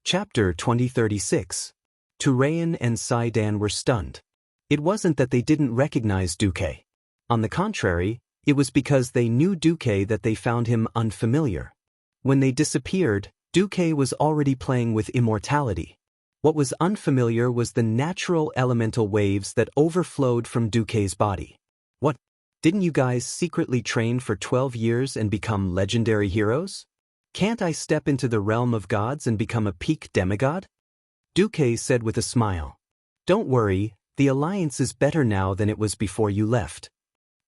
Chapter 2036. Turayan and Saidan were stunned. It wasn't that they didn't recognize Duque. On the contrary, it was because they knew Duque that they found him unfamiliar. When they disappeared, Duque was already playing with immortality. What was unfamiliar was the natural elemental waves that overflowed from Duque's body. What? Didn't you guys secretly train for 12 years and become legendary heroes? Can't I step into the realm of gods and become a peak demigod? Duque said with a smile. Don't worry, the alliance is better now than it was before you left.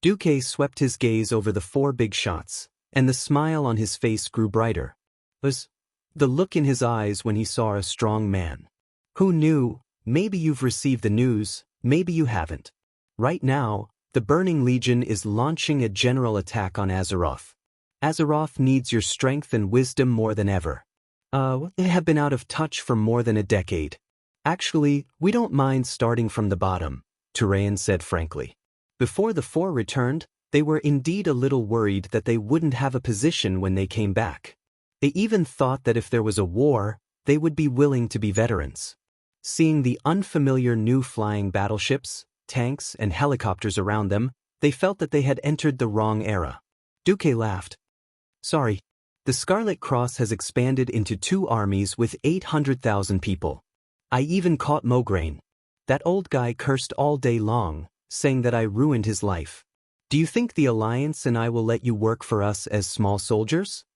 Duque swept his gaze over the 4 big shots, and the smile on his face grew brighter. Was the look in his eyes when he saw a strong man. Who knew? Maybe you've received the news, maybe you haven't. Right now, the Burning Legion is launching a general attack on Azeroth. Azeroth needs your strength and wisdom more than ever. They have been out of touch for more than a decade. Actually, we don't mind starting from the bottom, Turayan said frankly. Before the 4 returned, they were indeed a little worried that they wouldn't have a position when they came back. They even thought that if there was a war, they would be willing to be veterans. Seeing the unfamiliar new flying battleships, tanks, and helicopters around them, they felt that they had entered the wrong era. Duque laughed. Sorry. The Scarlet Cross has expanded into 2 armies with 800,000 people. I even caught Mograine. That old guy cursed all day long, saying that I ruined his life. Do you think the Alliance and I will let you work for us as small soldiers?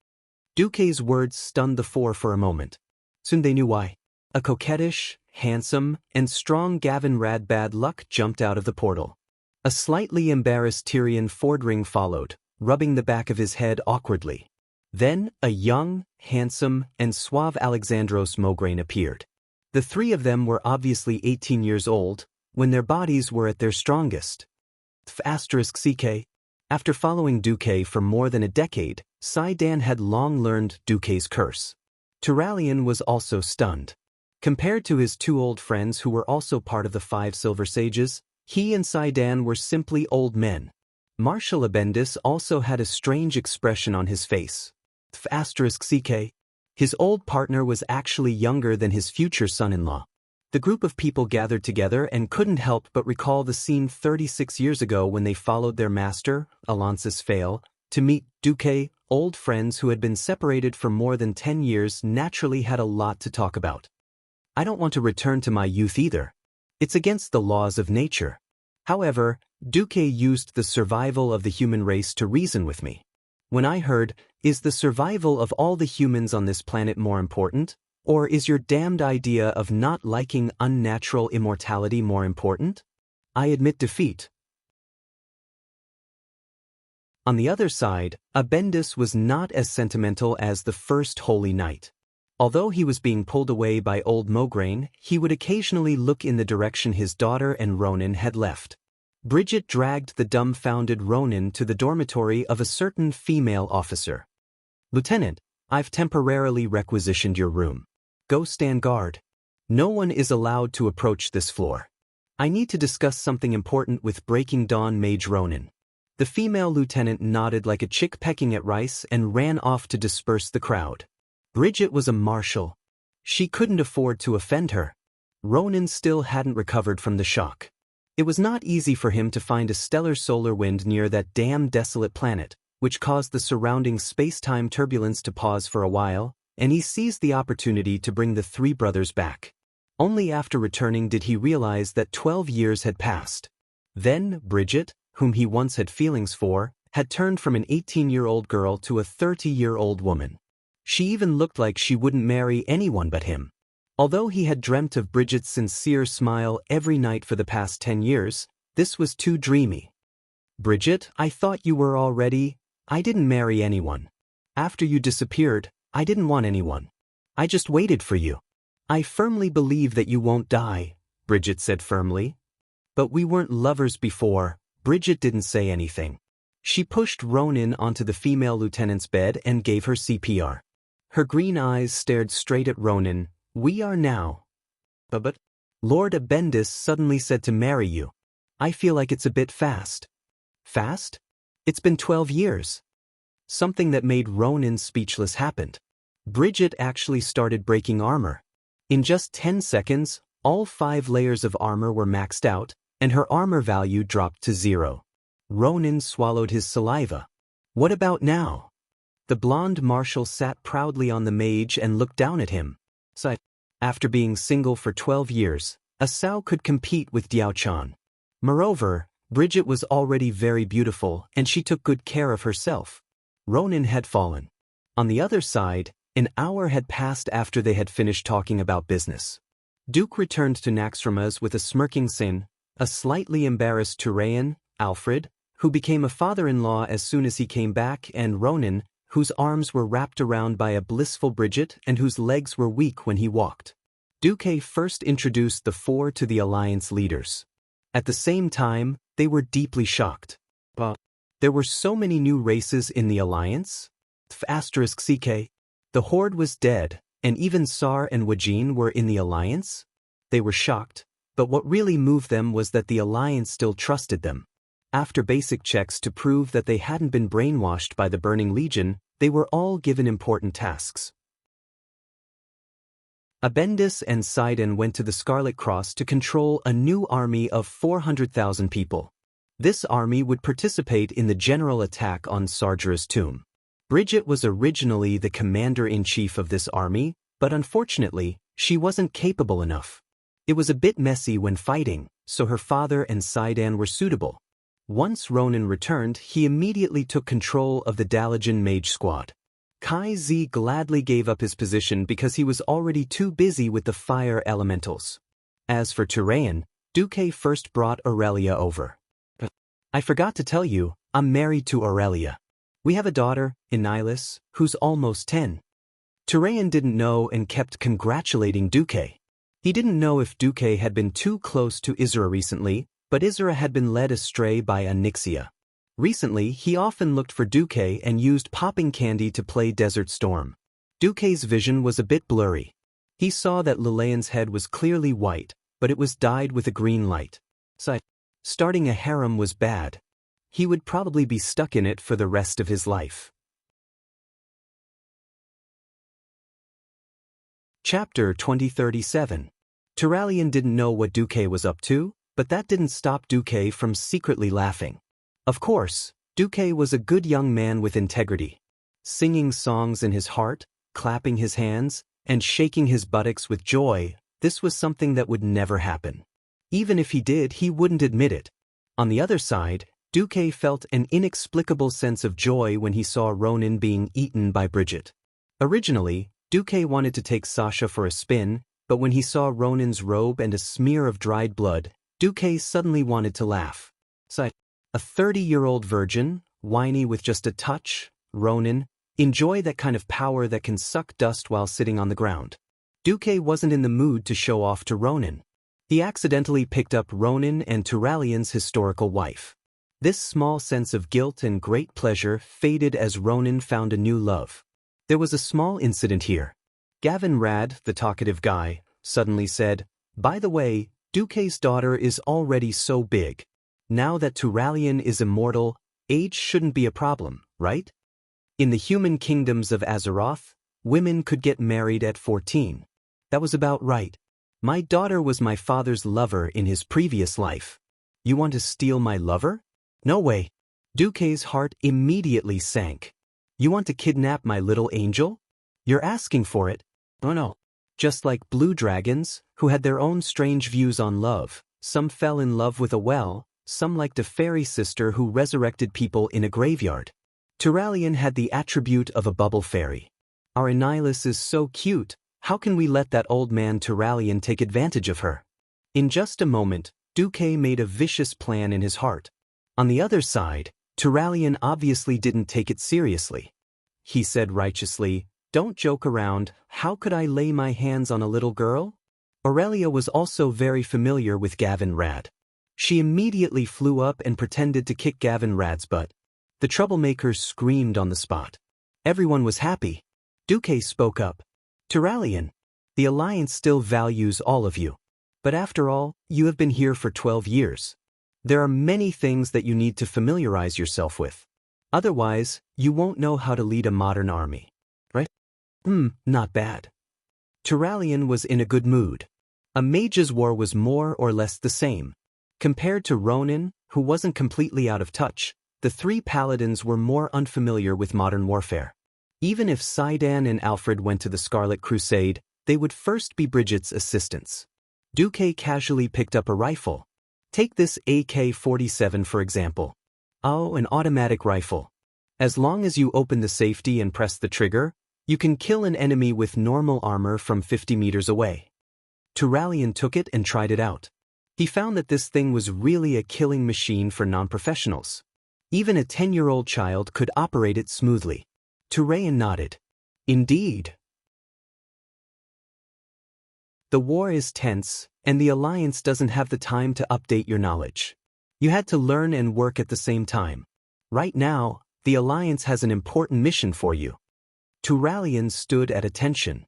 Duque's words stunned the four for a moment. Soon they knew why. A coquettish, handsome, and strong Gavin Radbad Luck jumped out of the portal. A slightly embarrassed Tyrion Fordring followed, rubbing the back of his head awkwardly. Then, a young, handsome, and suave Alexandros Mograine appeared. The three of them were obviously 18 years old, when their bodies were at their strongest. *CK. After following Duque for more than a decade, Saidan had long learned Duque's curse. Turallion was also stunned. Compared to his two old friends who were also part of the 5 Silver Sages, he and Saidan were simply old men. Marshal Abendis also had a strange expression on his face. *CK. His old partner was actually younger than his future son-in-law. The group of people gathered together and couldn't help but recall the scene 36 years ago when they followed their master, Alonsis Fail, to meet Duque. Old friends who had been separated for more than 10 years naturally had a lot to talk about. I don't want to return to my youth either. It's against the laws of nature. However, Duque used the survival of the human race to reason with me. When I heard, is the survival of all the humans on this planet more important? Or is your damned idea of not liking unnatural immortality more important? I admit defeat. On the other side, Abendis was not as sentimental as the first Holy Knight. Although he was being pulled away by old Mograine, he would occasionally look in the direction his daughter and Ronan had left. Bridget dragged the dumbfounded Ronan to the dormitory of a certain female officer. Lieutenant, I've temporarily requisitioned your room. Go stand guard. No one is allowed to approach this floor. I need to discuss something important with Breaking Dawn Mage Ronan. The female lieutenant nodded like a chick pecking at rice and ran off to disperse the crowd. Bridget was a marshal. She couldn't afford to offend her. Ronan still hadn't recovered from the shock. It was not easy for him to find a stellar solar wind near that damn desolate planet, which caused the surrounding space-time turbulence to pause for a while, and he seized the opportunity to bring the three brothers back. Only after returning did he realize that 12 years had passed. Then, Bridget, whom he once had feelings for, had turned from an 18-year-old girl to a 30-year-old woman. She even looked like she wouldn't marry anyone but him. Although he had dreamt of Bridget's sincere smile every night for the past 10 years, this was too dreamy. Bridget, I thought you were already. I didn't marry anyone. After you disappeared, I didn't want anyone. I just waited for you. I firmly believe that you won't die, Bridget said firmly. But we weren't lovers before. Bridget didn't say anything. She pushed Ronan onto the female lieutenant's bed and gave her CPR. Her green eyes stared straight at Ronan. We are now. But Lord Abendis suddenly said to marry you. I feel like it's a bit fast. Fast? It's been 12 years. Something that made Ronan speechless happened. Bridget actually started breaking armor. In just 10 seconds, all 5 layers of armor were maxed out, and her armor value dropped to 0. Ronan swallowed his saliva. What about now? The blonde marshal sat proudly on the mage and looked down at him. After being single for 12 years, Asao could compete with Diao-chan. Moreover, Bridget was already very beautiful and she took good care of herself. Ronan had fallen. On the other side, an hour had passed after they had finished talking about business. Duke returned to Naxxramas with a smirking Sin, a slightly embarrassed Turayan, Alfred, who became a father-in-law as soon as he came back, and Ronan, whose arms were wrapped around by a blissful Bridget and whose legs were weak when he walked. Duque first introduced the 4 to the Alliance leaders. At the same time, they were deeply shocked. There were so many new races in the Alliance? *CK. The Horde was dead, and even Sar and Wajin were in the Alliance? They were shocked, but what really moved them was that the Alliance still trusted them. After basic checks to prove that they hadn't been brainwashed by the Burning Legion, they were all given important tasks. Abendis and Sidon went to the Scarlet Cross to control a new army of 400,000 people. This army would participate in the general attack on Sargera's tomb. Bridget was originally the commander-in-chief of this army, but unfortunately, she wasn't capable enough. It was a bit messy when fighting, so her father and Saidan were suitable. Once Ronan returned, he immediately took control of the Dalajan mage squad. Kai Z gladly gave up his position because he was already too busy with the fire elementals. As for Turayan, Duque first brought Aurelia over. I forgot to tell you, I'm married to Aurelia. We have a daughter, Enilis, who's almost 10. Turayan didn't know and kept congratulating Duque. He didn't know if Duque had been too close to Isra recently, but Isra had been led astray by Onyxia. Recently, he often looked for Duque and used popping candy to play Desert Storm. Duque's vision was a bit blurry. He saw that Lillian's head was clearly white, but it was dyed with a green light. Starting a harem was bad. He would probably be stuck in it for the rest of his life. Chapter 2037. Turalian didn't know what Duque was up to, but that didn't stop Duque from secretly laughing. Of course, Duque was a good young man with integrity. Singing songs in his heart, clapping his hands, and shaking his buttocks with joy, this was something that would never happen. Even if he did, he wouldn't admit it. On the other side, Duque felt an inexplicable sense of joy when he saw Ronan being eaten by Bridget. Originally, Duque wanted to take Sasha for a spin, but when he saw Ronan's robe and a smear of dried blood, Duque suddenly wanted to laugh. A 30-year-old virgin, whiny with just a touch, Ronan, enjoy that kind of power that can suck dust while sitting on the ground. Duque wasn't in the mood to show off to Ronan. He accidentally picked up Ronan and Turalian's historical wife. This small sense of guilt and great pleasure faded as Ronan found a new love. There was a small incident here. Gavin Rad, the talkative guy, suddenly said, "By the way, Duque's daughter is already so big. Now that Turalian is immortal, age shouldn't be a problem, right? In the human kingdoms of Azeroth, women could get married at 14. That was about right. My daughter was my father's lover in his previous life. You want to steal my lover? No way." Duque's heart immediately sank. "You want to kidnap my little angel? You're asking for it." "Oh no." Just like blue dragons, who had their own strange views on love, some fell in love with a well, some liked a fairy sister who resurrected people in a graveyard. Turalian had the attribute of a bubble fairy. "Our Enilis is so cute, how can we let that old man Turalian take advantage of her?" In just a moment, Duque made a vicious plan in his heart. On the other side, Turalian obviously didn't take it seriously. He said righteously, "Don't joke around, how could I lay my hands on a little girl?" Aurelia was also very familiar with Gavin Rad. She immediately flew up and pretended to kick Gavin Rad's butt. The troublemakers screamed on the spot. Everyone was happy. Duque spoke up. "Turalian, the Alliance still values all of you. But after all, you have been here for 12 years. There are many things that you need to familiarize yourself with. Otherwise, you won't know how to lead a modern army. Right? Not bad." Turalian was in a good mood. A mage's war was more or less the same. Compared to Ronan, who wasn't completely out of touch, the three paladins were more unfamiliar with modern warfare. Even if Saidan and Alfred went to the Scarlet Crusade, they would first be Bridget's assistants. Duque casually picked up a rifle. Take this AK-47 for example. Oh, an automatic rifle. As long as you open the safety and press the trigger, you can kill an enemy with normal armor from 50 meters away. Turalian took it and tried it out. He found that this thing was really a killing machine for non-professionals. Even a 10-year-old child could operate it smoothly. Turayan nodded. "Indeed. The war is tense, and the Alliance doesn't have the time to update your knowledge. You had to learn and work at the same time. Right now, the Alliance has an important mission for you." Turalian stood at attention.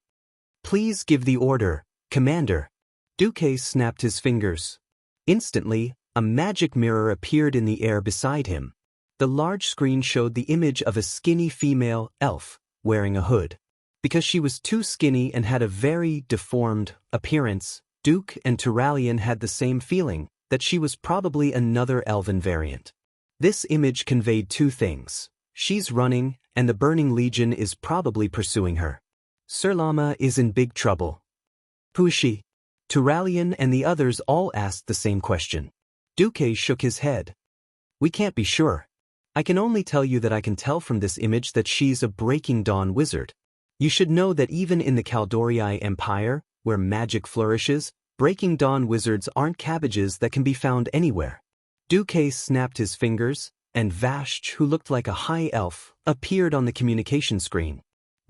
"Please give the order, Commander." Duque snapped his fingers. Instantly, a magic mirror appeared in the air beside him. The large screen showed the image of a skinny female elf wearing a hood. Because she was too skinny and had a very deformed appearance, Duque and Turalian had the same feeling, that she was probably another elven variant. This image conveyed two things. She's running, and the Burning Legion is probably pursuing her. Sir Lama is in big trouble. "Who is she?" Turalian and the others all asked the same question. Duque shook his head. We can't be sure. I can only tell you that I can tell from this image that she's a Breaking Dawn wizard. You should know that even in the Caldorii Empire, where magic flourishes, Breaking Dawn wizards aren't cabbages that can be found anywhere. Duque snapped his fingers, and Vashch, who looked like a high elf, appeared on the communication screen.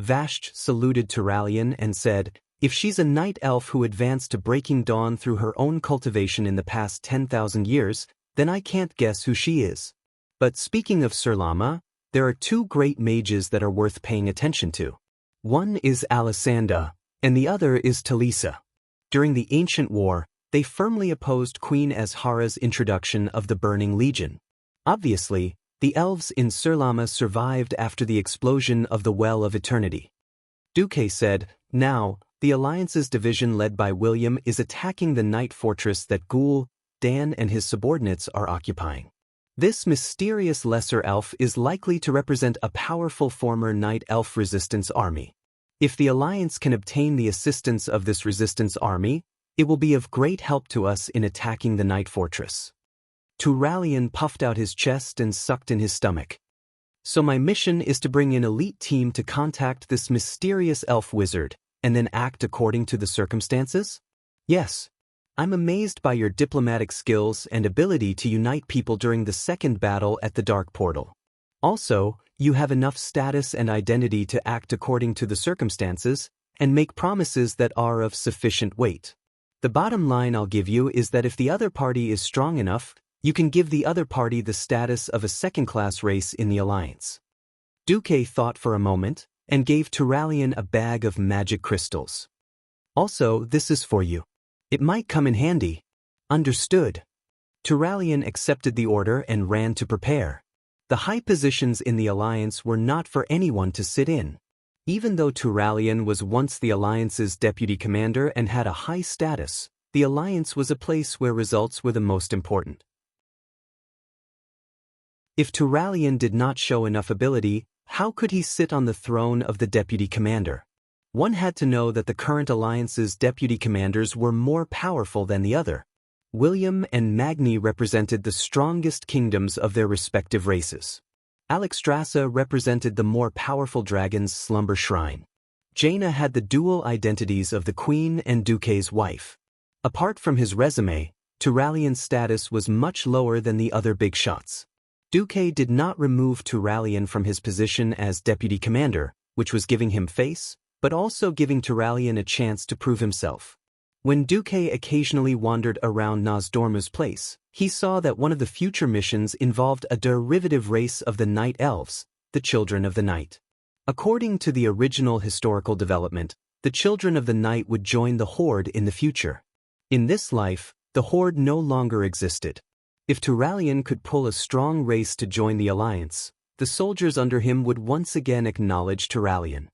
Vashch saluted Turalian and said, if she's a night elf who advanced to Breaking Dawn through her own cultivation in the past 10,000 years, then I can't guess who she is. But speaking of Sir Lama, there are two great mages that are worth paying attention to. One is Alessandra, and the other is Talisa. During the Ancient War, they firmly opposed Queen Azhara's introduction of the Burning Legion. Obviously, the elves in Sir Lama survived after the explosion of the Well of Eternity. Duque said, now, the Alliance's division led by William is attacking the Night Fortress that Ghoul, Dan and his subordinates are occupying. This mysterious lesser elf is likely to represent a powerful former Night Elf resistance army. If the Alliance can obtain the assistance of this resistance army, it will be of great help to us in attacking the Night Fortress. Turalian puffed out his chest and sucked in his stomach. So my mission is to bring an elite team to contact this mysterious elf wizard, and then act according to the circumstances? Yes. I'm amazed by your diplomatic skills and ability to unite people during the second battle at the Dark Portal. Also, you have enough status and identity to act according to the circumstances and make promises that are of sufficient weight. The bottom line I'll give you is that if the other party is strong enough, you can give the other party the status of a second-class race in the Alliance. Duque thought for a moment and gave Turalian a bag of magic crystals. Also, this is for you. It might come in handy. Understood. Turalian accepted the order and ran to prepare. The high positions in the Alliance were not for anyone to sit in. Even though Turalian was once the Alliance's deputy commander and had a high status, the Alliance was a place where results were the most important. If Turalian did not show enough ability, how could he sit on the throne of the deputy commander? One had to know that the current Alliance's deputy commanders were more powerful than the other. William and Magni represented the strongest kingdoms of their respective races. Alexstrasza represented the more powerful dragon's slumber shrine. Jaina had the dual identities of the queen and Duque's wife. Apart from his resume, Turalian's status was much lower than the other big shots. Duque did not remove Turalian from his position as deputy commander, which was giving him face, but also giving Turalian a chance to prove himself. When Duque occasionally wandered around Nozdormu's place, he saw that one of the future missions involved a derivative race of the Night Elves, the Children of the Night. According to the original historical development, the Children of the Night would join the Horde in the future. In this life, the Horde no longer existed. If Turalian could pull a strong race to join the Alliance, the soldiers under him would once again acknowledge Turalian.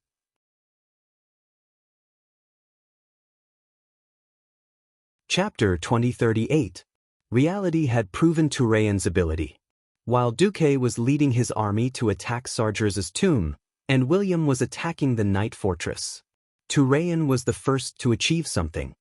Chapter 2038. Reality had proven Turalian's ability. While Duque was leading his army to attack Sargers's tomb, and William was attacking the Night Fortress, Turalian was the first to achieve something.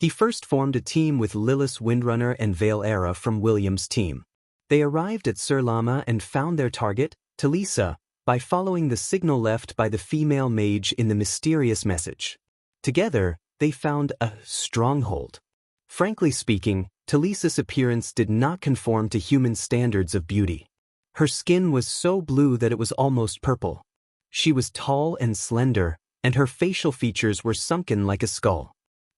He first formed a team with Lilith Windrunner and Vale Era from William's team. They arrived at Sir Lama and found their target, Talisa, by following the signal left by the female mage in the mysterious message. Together, they found a stronghold. Frankly speaking, Talisa's appearance did not conform to human standards of beauty. Her skin was so blue that it was almost purple. She was tall and slender, and her facial features were sunken like a skull.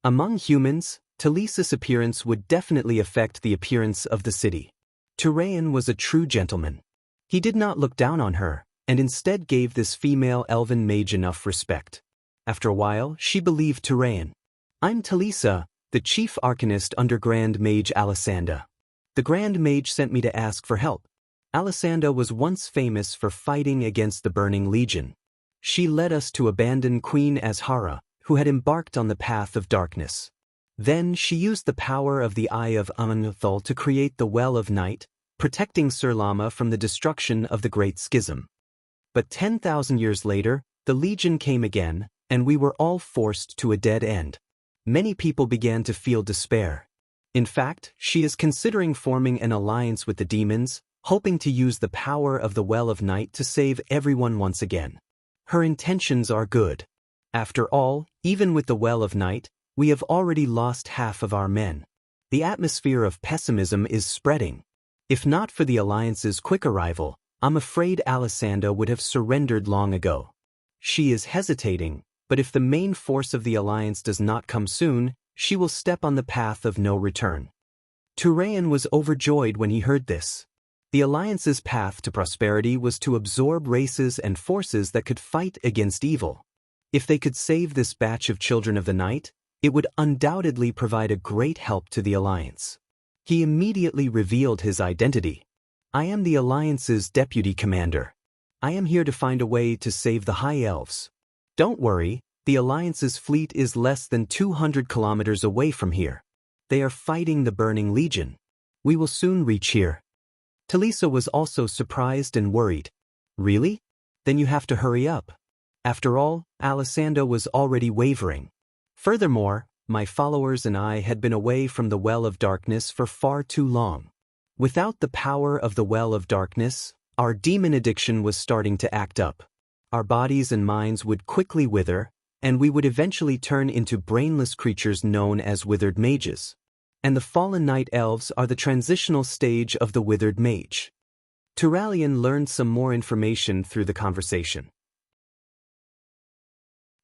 Among humans, Talisa's appearance would definitely affect the appearance of the city. Turalian was a true gentleman. He did not look down on her, and instead gave this female elven mage enough respect. After a while, she believed Turalian. I'm Talisa, the chief arcanist under Grand Mage Alessandra. The Grand Mage sent me to ask for help. Alessandra was once famous for fighting against the Burning Legion. She led us to abandon Queen Azhara, who had embarked on the path of darkness. Then she used the power of the Eye of Amanthal to create the Well of Night, protecting Sir Lama from the destruction of the Great Schism. But 10,000 years later, the Legion came again, and we were all forced to a dead end. Many people began to feel despair. In fact, she is considering forming an alliance with the demons, hoping to use the power of the Well of Night to save everyone once again. Her intentions are good. After all, even with the Well of Night, we have already lost half of our men. The atmosphere of pessimism is spreading. If not for the Alliance's quick arrival, I'm afraid Alessandra would have surrendered long ago. She is hesitating, but if the main force of the Alliance does not come soon, she will step on the path of no return. Turayan was overjoyed when he heard this. The Alliance's path to prosperity was to absorb races and forces that could fight against evil. If they could save this batch of children of the night, it would undoubtedly provide a great help to the Alliance. He immediately revealed his identity. I am the Alliance's deputy commander. I am here to find a way to save the High Elves. Don't worry, the Alliance's fleet is less than 200 kilometers away from here. They are fighting the Burning Legion. We will soon reach here. Talisa was also surprised and worried. Really? Then you have to hurry up. After all, Alessandra was already wavering. Furthermore, my followers and I had been away from the Well of Darkness for far too long. Without the power of the Well of Darkness, our demon addiction was starting to act up. Our bodies and minds would quickly wither, and we would eventually turn into brainless creatures known as withered mages. And the fallen night elves are the transitional stage of the withered mage. Turalian learned some more information through the conversation.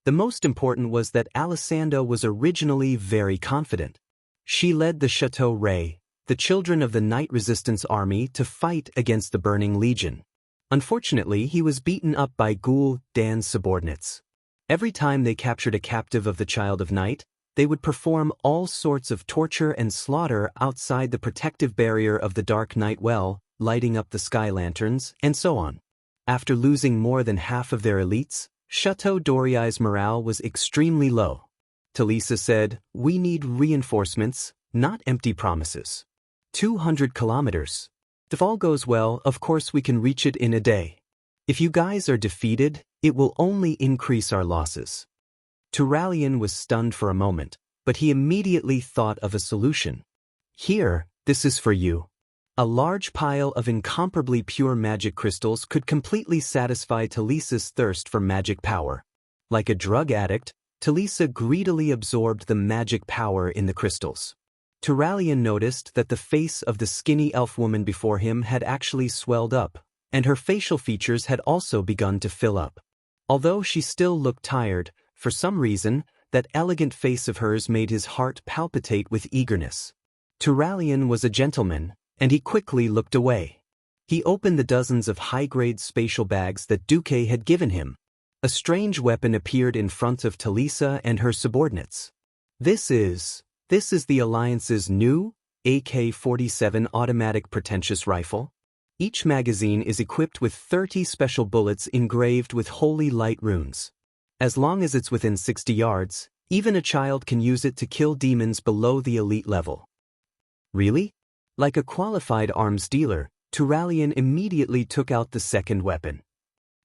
The most important was that Alessandra was originally very confident. She led the Chateau Ray, the children of the Night Resistance Army, to fight against the Burning Legion. Unfortunately, he was beaten up by Ghoul Dan's subordinates. Every time they captured a captive of the Child of Night, they would perform all sorts of torture and slaughter outside the protective barrier of the Dark Night Well, lighting up the sky lanterns, and so on. After losing more than half of their elites, Chateau Doriai's morale was extremely low. Talisa said, "We need reinforcements, not empty promises. 200 kilometers. If all goes well, of course we can reach it in a day. If you guys are defeated, it will only increase our losses." Turalian was stunned for a moment, but he immediately thought of a solution. "Here, this is for you." A large pile of incomparably pure magic crystals could completely satisfy Talisa's thirst for magic power. Like a drug addict, Talisa greedily absorbed the magic power in the crystals. Turalian noticed that the face of the skinny elf woman before him had actually swelled up, and her facial features had also begun to fill up. Although she still looked tired, for some reason, that elegant face of hers made his heart palpitate with eagerness. Turalian was a gentleman, and he quickly looked away. He opened the dozens of high-grade spatial bags that Duque had given him. A strange weapon appeared in front of Talisa and her subordinates. This is the Alliance's new AK-47 automatic pretentious rifle. Each magazine is equipped with 30 special bullets engraved with holy light runes. As long as it's within 60 yards, even a child can use it to kill demons below the elite level. Really? Like a qualified arms dealer, Turalian immediately took out the second weapon.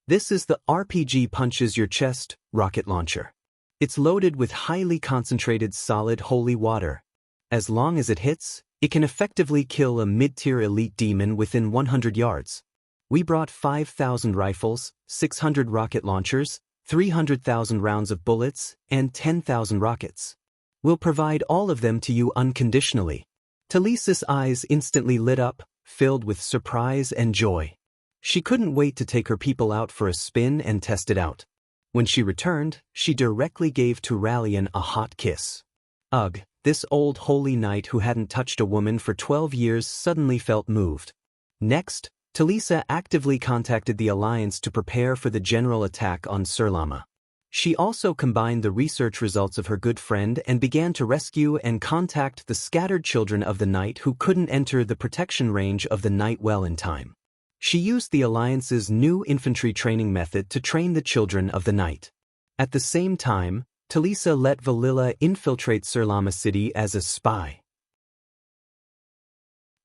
This is the RPG punches your chest rocket launcher. It's loaded with highly concentrated solid holy water. As long as it hits, it can effectively kill a mid-tier elite demon within 100 yards. We brought 5,000 rifles, 600 rocket launchers, 300,000 rounds of bullets, and 10,000 rockets. We'll provide all of them to you unconditionally. Talisa's eyes instantly lit up, filled with surprise and joy. She couldn't wait to take her people out for a spin and test it out. When she returned, she directly gave Turalian a hot kiss. Ugh, this old holy knight who hadn't touched a woman for 12 years suddenly felt moved. Next, Talisa actively contacted the Alliance to prepare for the general attack on Surlama. She also combined the research results of her good friend and began to rescue and contact the scattered children of the night who couldn't enter the protection range of the Night Well in time. She used the Alliance's new infantry training method to train the children of the night. At the same time, Talisa let Valilla infiltrate Surlama City as a spy.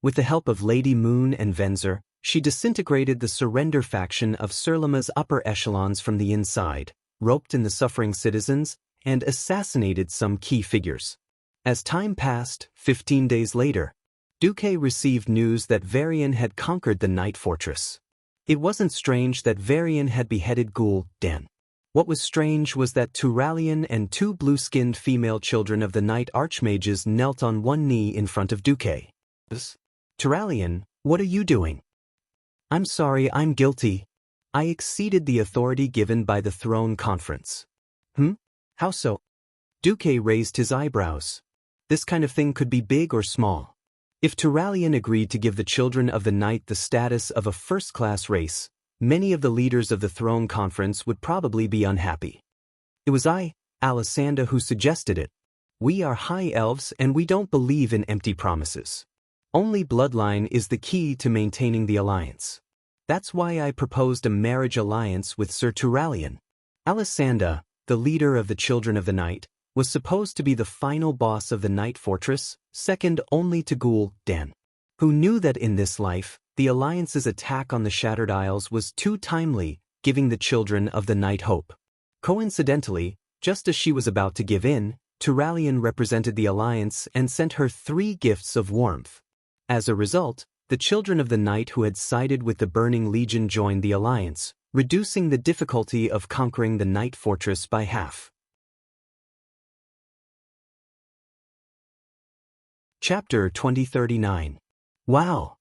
With the help of Lady Moon and Venzer, she disintegrated the surrender faction of Surlama's upper echelons from the inside, roped in the suffering citizens, and assassinated some key figures. As time passed, 15 days later, Duque received news that Varian had conquered the Night Fortress. It wasn't strange that Varian had beheaded Ghoul Dan. What was strange was that Turalian and two blue-skinned female children of the Night Archmages knelt on one knee in front of Duque. Turalian, what are you doing? I'm sorry, I'm guilty. I exceeded the authority given by the throne conference. How so? Duque raised his eyebrows. This kind of thing could be big or small. If Turalian agreed to give the children of the night the status of a first-class race, many of the leaders of the throne conference would probably be unhappy. It was I, Alessandra, who suggested it. We are high elves and we don't believe in empty promises. Only bloodline is the key to maintaining the alliance. That's why I proposed a marriage alliance with Sir Turalian. Alessandra, the leader of the Children of the Night, was supposed to be the final boss of the Night Fortress, second only to Ghoul Dan, who knew that in this life, the Alliance's attack on the Shattered Isles was too timely, giving the Children of the Night hope. Coincidentally, just as she was about to give in, Turalian represented the Alliance and sent her 3 gifts of warmth. As a result, the Children of the Night who had sided with the Burning Legion joined the Alliance, reducing the difficulty of conquering the Night Fortress by half. Chapter 2039. Wow!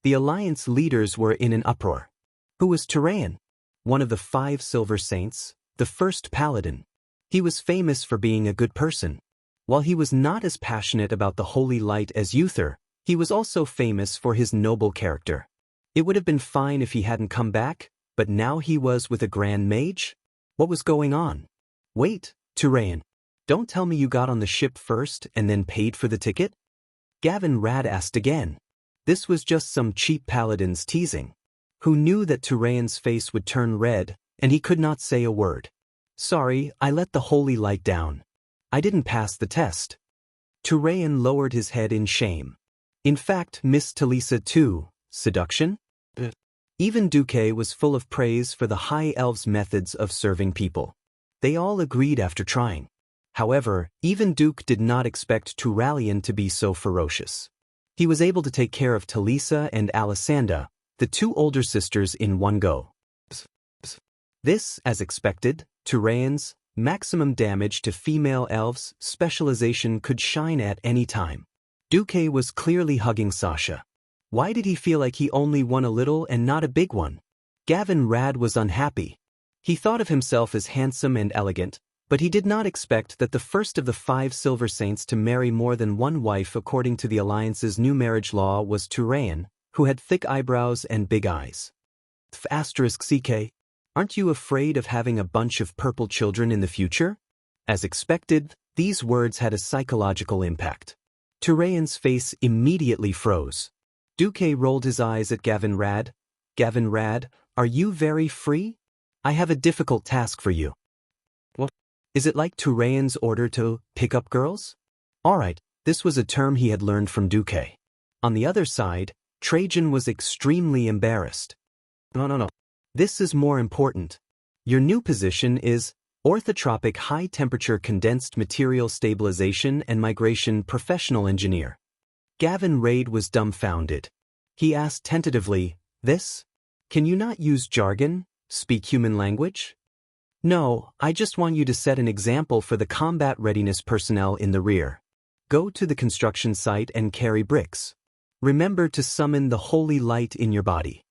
The Alliance leaders were in an uproar. Who was Turalian? One of the 5 Silver Saints, the first Paladin. He was famous for being a good person. While he was not as passionate about the Holy Light as Uther, he was also famous for his noble character. It would have been fine if he hadn't come back, but now he was with a Grand Mage? What was going on? Wait, Turalian. Don't tell me you got on the ship first and then paid for the ticket? Gavin Rad asked again. This was just some cheap paladin's teasing. Who knew that Turalian's face would turn red, and he could not say a word. Sorry, I let the Holy Light down. I didn't pass the test. Turalian lowered his head in shame. In fact, Miss Talisa too. Seduction? Even Duque was full of praise for the High Elves' methods of serving people. They all agreed after trying. However, even Duke did not expect Turalian to be so ferocious. He was able to take care of Talisa and Alessandra, the 2 older sisters, in one go. This, as expected, Turalian's maximum damage to female elves specialization could shine at any time. Duque was clearly hugging Sasha. Why did he feel like he only won a little and not a big one? Gavin Rad was unhappy. He thought of himself as handsome and elegant, but he did not expect that the first of the 5 Silver Saints to marry more than one wife according to the Alliance's new marriage law was Turalian, who had thick eyebrows and big eyes. *CK, aren't you afraid of having a bunch of purple children in the future? As expected, these words had a psychological impact. Turalian's face immediately froze. Duque rolled his eyes at Gavin Rad. Gavin Rad, are you very free? I have a difficult task for you. What? Is it like Turalian's order to pick up girls? Alright, this was a term he had learned from Duque. On the other side, Trajan was extremely embarrassed. No. This is more important. Your new position is Orthotropic High-Temperature Condensed Material Stabilization and Migration Professional Engineer. Gavin Rad was dumbfounded. He asked tentatively, This? Can you not use jargon, speak human language? No, I just want you to set an example for the combat readiness personnel in the rear. Go to the construction site and carry bricks. Remember to summon the holy light in your body.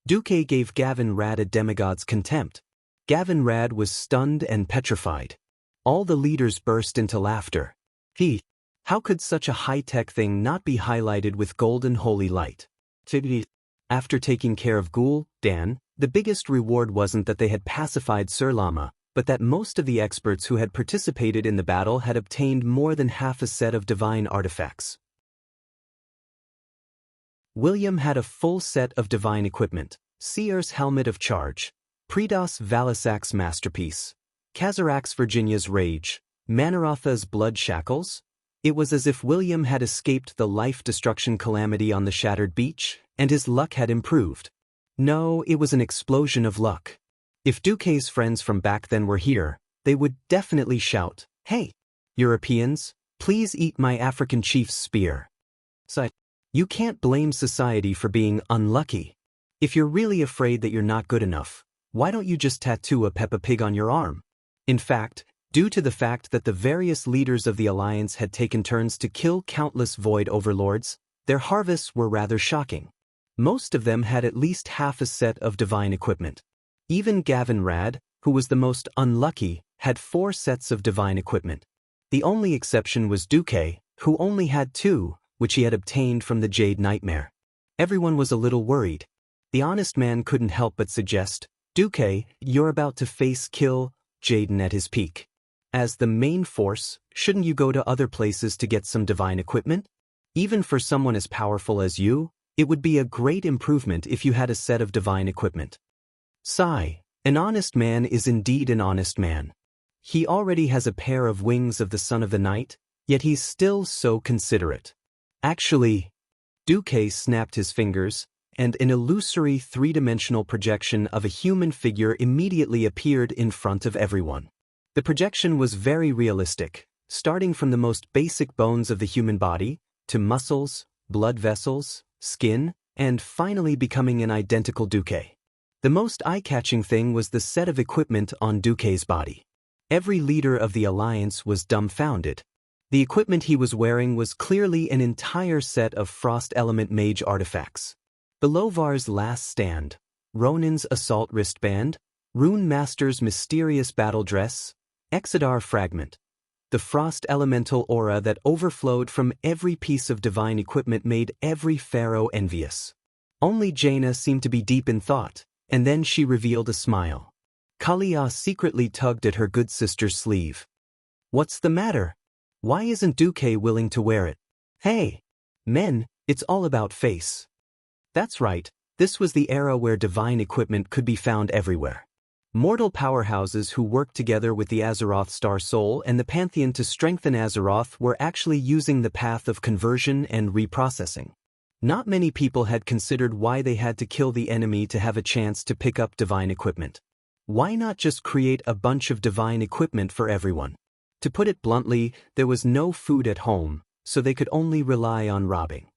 Duque gave Gavin Rad a demigod's contempt. Gavin Rad was stunned and petrified. All the leaders burst into laughter. How could such a high-tech thing not be highlighted with golden holy light? After taking care of Ghoul Dan, the biggest reward wasn't that they had pacified Sir Lama, but that most of the experts who had participated in the battle had obtained more than half a set of divine artifacts. William had a full set of divine equipment: Seer's Helmet of Charge, Predos Valisak's Masterpiece, Kazarak's Virginia's Rage, Manarotha's Blood Shackles. It was as if William had escaped the life-destruction calamity on the shattered beach, and his luck had improved. No, it was an explosion of luck. If Duque's friends from back then were here, they would definitely shout, "Hey, Europeans, please eat my African chief's spear." So, you can't blame society for being unlucky. If you're really afraid that you're not good enough, why don't you just tattoo a Peppa Pig on your arm? In fact, due to the fact that the various leaders of the alliance had taken turns to kill countless void overlords, their harvests were rather shocking. Most of them had at least half a set of divine equipment. Even Gavin Rad, who was the most unlucky, had 4 sets of divine equipment. The only exception was Duque, who only had 2, which he had obtained from the Jade Nightmare. Everyone was a little worried. The honest man couldn't help but suggest, "Duque, you're about to face kill Jaden at his peak. As the main force, shouldn't you go to other places to get some divine equipment? Even for someone as powerful as you, it would be a great improvement if you had a set of divine equipment." Sigh. An honest man is indeed an honest man. He already has a pair of wings of the son of the night, yet he's still so considerate. Actually, Duque snapped his fingers, and an illusory 3-dimensional projection of a human figure immediately appeared in front of everyone. The projection was very realistic, starting from the most basic bones of the human body, to muscles, blood vessels, skin, and finally becoming an identical Duque. The most eye-catching thing was the set of equipment on Duque's body. Every leader of the alliance was dumbfounded. The equipment he was wearing was clearly an entire set of Frost Element Mage artifacts. Belovar's Last Stand, Ronin's Assault Wristband, Rune Master's Mysterious Battle Dress, Exodar Fragment. The Frost Elemental aura that overflowed from every piece of divine equipment made every pharaoh envious. Only Jaina seemed to be deep in thought, and then she revealed a smile. Kalia secretly tugged at her good sister's sleeve. "What's the matter? Why isn't Duque willing to wear it?" "Hey, men, it's all about face." That's right, this was the era where divine equipment could be found everywhere. Mortal powerhouses who worked together with the Azeroth Star Soul and the Pantheon to strengthen Azeroth were actually using the path of conversion and reprocessing. Not many people had considered why they had to kill the enemy to have a chance to pick up divine equipment. Why not just create a bunch of divine equipment for everyone? To put it bluntly, there was no food at home, so they could only rely on robbing.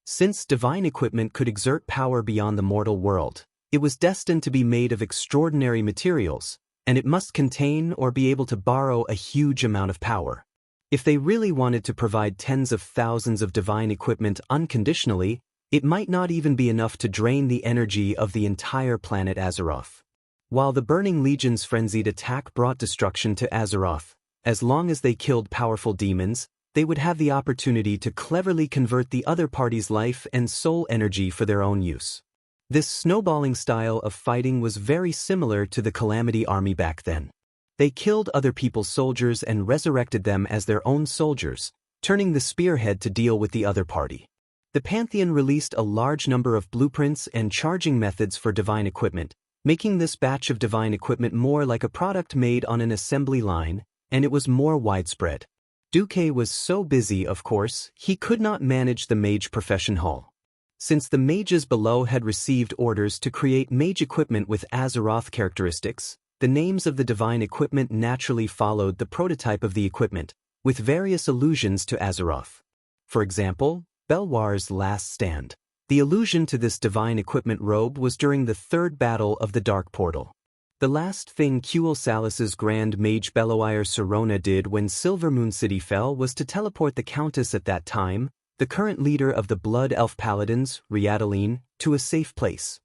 Since divine equipment could exert power beyond the mortal world, it was destined to be made of extraordinary materials, and it must contain or be able to borrow a huge amount of power. If they really wanted to provide tens of thousands of divine equipment unconditionally, it might not even be enough to drain the energy of the entire planet Azeroth. While the Burning Legion's frenzied attack brought destruction to Azeroth, as long as they killed powerful demons, they would have the opportunity to cleverly convert the other party's life and soul energy for their own use. This snowballing style of fighting was very similar to the Calamity Army back then. They killed other people's soldiers and resurrected them as their own soldiers, turning the spearhead to deal with the other party. The Pantheon released a large number of blueprints and charging methods for divine equipment, making this batch of divine equipment more like a product made on an assembly line, and it was more widespread. Duque was so busy, of course, he could not manage the mage profession hall. Since the mages below had received orders to create mage equipment with Azeroth characteristics, the names of the divine equipment naturally followed the prototype of the equipment, with various allusions to Azeroth. For example, Belwar's Last Stand. The allusion to this divine equipment robe was during the third battle of the Dark Portal. The last thing Kuel Salas's Grand Mage Belloir Serona did when Silvermoon City fell was to teleport the Countess at that time, the current leader of the Blood Elf Paladins, Riadaline, to a safe place.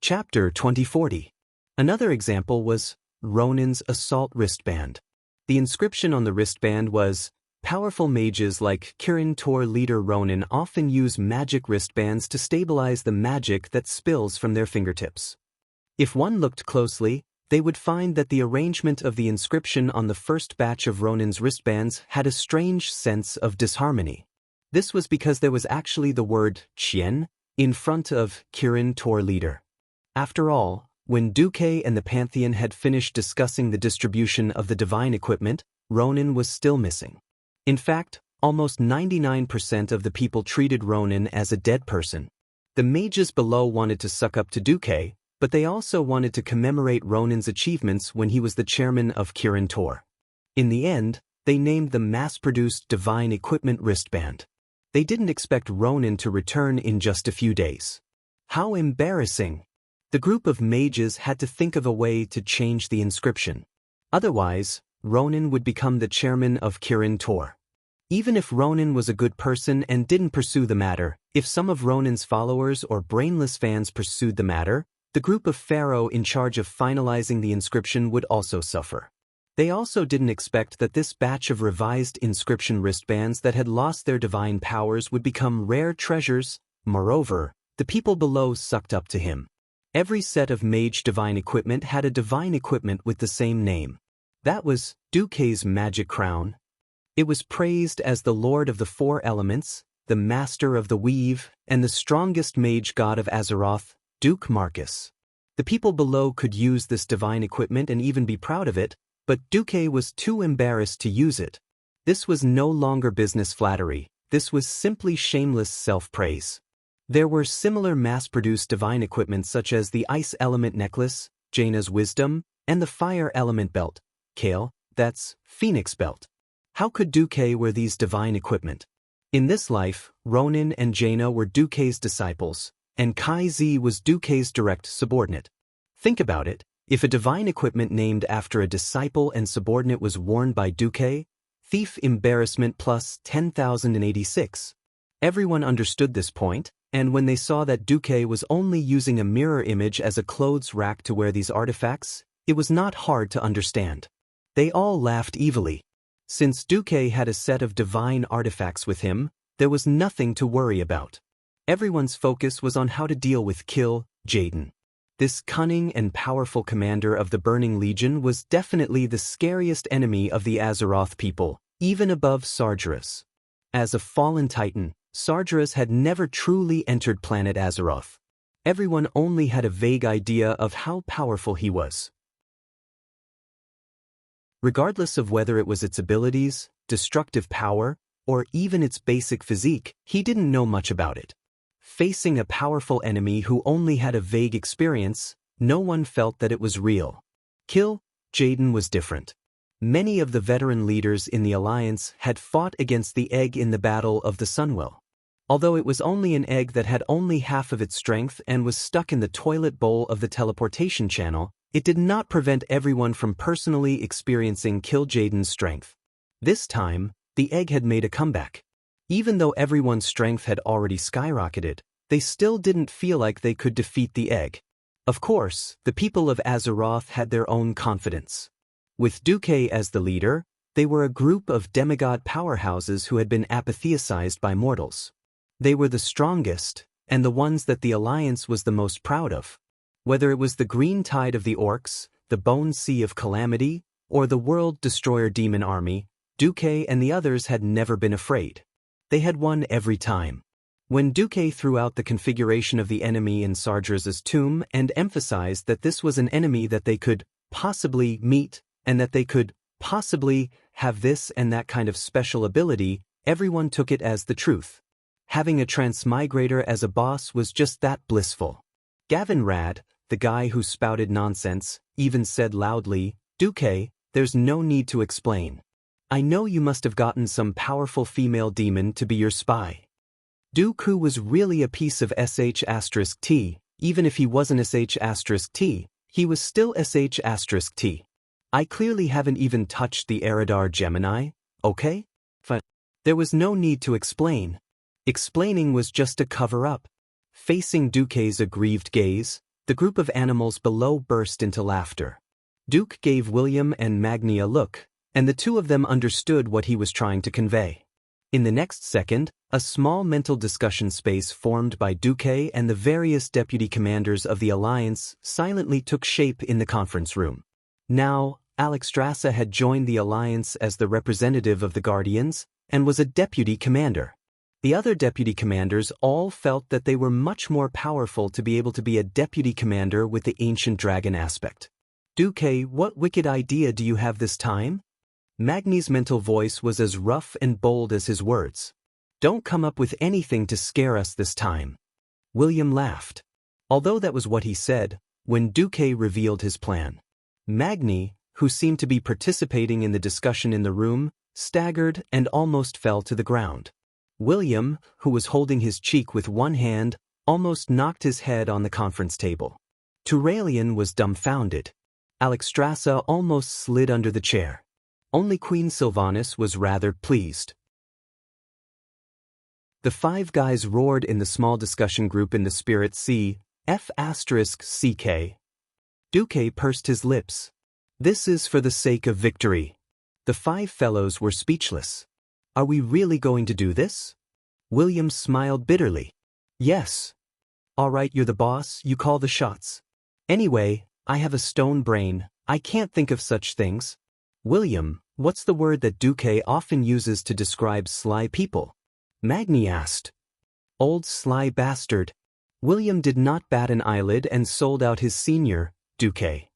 Chapter 2040. Another example was Ronin's Assault Wristband. The inscription on the wristband was, "Powerful mages like Kirin Tor leader Ronin often use magic wristbands to stabilize the magic that spills from their fingertips." If one looked closely, they would find that the arrangement of the inscription on the first batch of Ronin's wristbands had a strange sense of disharmony. This was because there was actually the word Chien in front of Kirin Tor leader. After all, when Duque and the Pantheon had finished discussing the distribution of the divine equipment, Ronin was still missing. In fact, almost 99% of the people treated Ronin as a dead person. The mages below wanted to suck up to Duque, but they also wanted to commemorate Ronin's achievements when he was the chairman of Kirin Tor. In the end, they named the mass-produced Divine Equipment wristband. They didn't expect Ronin to return in just a few days. How embarrassing! The group of mages had to think of a way to change the inscription. Otherwise, Ronin would become the chairman of Kirin Tor. Even if Ronin was a good person and didn't pursue the matter, if some of Ronin's followers or brainless fans pursued the matter, the group of Pharaoh in charge of finalizing the inscription would also suffer. They also didn't expect that this batch of revised inscription wristbands that had lost their divine powers would become rare treasures. Moreover, the people below sucked up to him. Every set of mage divine equipment had a divine equipment with the same name. That was Duque's magic crown. It was praised as the Lord of the Four Elements, the Master of the Weave, and the strongest mage god of Azeroth, Duke Marcus. The people below could use this divine equipment and even be proud of it, but Duque was too embarrassed to use it. This was no longer business flattery, this was simply shameless self-praise. There were similar mass-produced divine equipment such as the Ice Element Necklace, Jaina's Wisdom, and the Fire Element Belt, Kale, that's Phoenix Belt. How could Duque wear these divine equipment? In this life, Ronin and Jaina were Duque's disciples, and Kai Z was Duque's direct subordinate. Think about it, if a divine equipment named after a disciple and subordinate was worn by Duque, thief embarrassment plus 10,086. Everyone understood this point, and when they saw that Duque was only using a mirror image as a clothes rack to wear these artifacts, it was not hard to understand. They all laughed evilly. Since Duque had a set of divine artifacts with him, there was nothing to worry about. Everyone's focus was on how to deal with Kill Jaden. This cunning and powerful commander of the Burning Legion was definitely the scariest enemy of the Azeroth people, even above Sargeras. As a fallen titan, Sargeras had never truly entered planet Azeroth. Everyone only had a vague idea of how powerful he was. Regardless of whether it was its abilities, destructive power, or even its basic physique, he didn't know much about it. Facing a powerful enemy who only had a vague experience, no one felt that it was real. Kill Jaden was different. Many of the veteran leaders in the Alliance had fought against the egg in the Battle of the Sunwell. Although it was only an egg that had only half of its strength and was stuck in the toilet bowl of the teleportation channel, it did not prevent everyone from personally experiencing Kill Jaden's strength. This time, the egg had made a comeback. Even though everyone's strength had already skyrocketed, they still didn't feel like they could defeat the egg. Of course, the people of Azeroth had their own confidence. With Duque as the leader, they were a group of demigod powerhouses who had been apatheized by mortals. They were the strongest, and the ones that the Alliance was the most proud of. Whether it was the Green Tide of the Orcs, the Bone Sea of Calamity, or the World Destroyer Demon Army, Duque and the others had never been afraid. They had won every time. When Duque threw out the configuration of the enemy in Sargeras' tomb and emphasized that this was an enemy that they could possibly meet, and that they could possibly have this and that kind of special ability, everyone took it as the truth. Having a transmigrator as a boss was just that blissful. Gavin Rad, the guy who spouted nonsense, even said loudly, "Duque, there's no need to explain. I know you must have gotten some powerful female demon to be your spy." Duque was really a piece of sh*t, even if he wasn't sh*t, he was still sh*t. I clearly haven't even touched the Eridar Gemini, okay? Fine. There was no need to explain. Explaining was just a cover-up. Facing Duque's aggrieved gaze, the group of animals below burst into laughter. Duque gave William and Magni a look, and the two of them understood what he was trying to convey. In the next second, a small mental discussion space formed by Duque and the various deputy commanders of the Alliance silently took shape in the conference room. Now, Alexstrasza had joined the Alliance as the representative of the Guardians and was a deputy commander. The other deputy commanders all felt that they were much more powerful to be able to be a deputy commander with the ancient dragon aspect. "Duque, what wicked idea do you have this time?" Magni's mental voice was as rough and bold as his words. "Don't come up with anything to scare us this time. William laughed. Although that was what he said, when Duque revealed his plan. Magni, who seemed to be participating in the discussion in the room, staggered and almost fell to the ground. William, who was holding his cheek with one hand, almost knocked his head on the conference table. Turalian was dumbfounded. Alexstrasza almost slid under the chair. Only Queen Sylvanas was rather pleased. The five guys roared in the small discussion group in the spirit F***CK. Duque pursed his lips. This is for the sake of victory. The five fellows were speechless. Are we really going to do this? William smiled bitterly. Yes. All right, you're the boss, you call the shots. Anyway, I have a stone brain, I can't think of such things. William, what's the word that Duque often uses to describe sly people? Magni asked. Old sly bastard. William did not bat an eyelid and sold out his senior, Duque.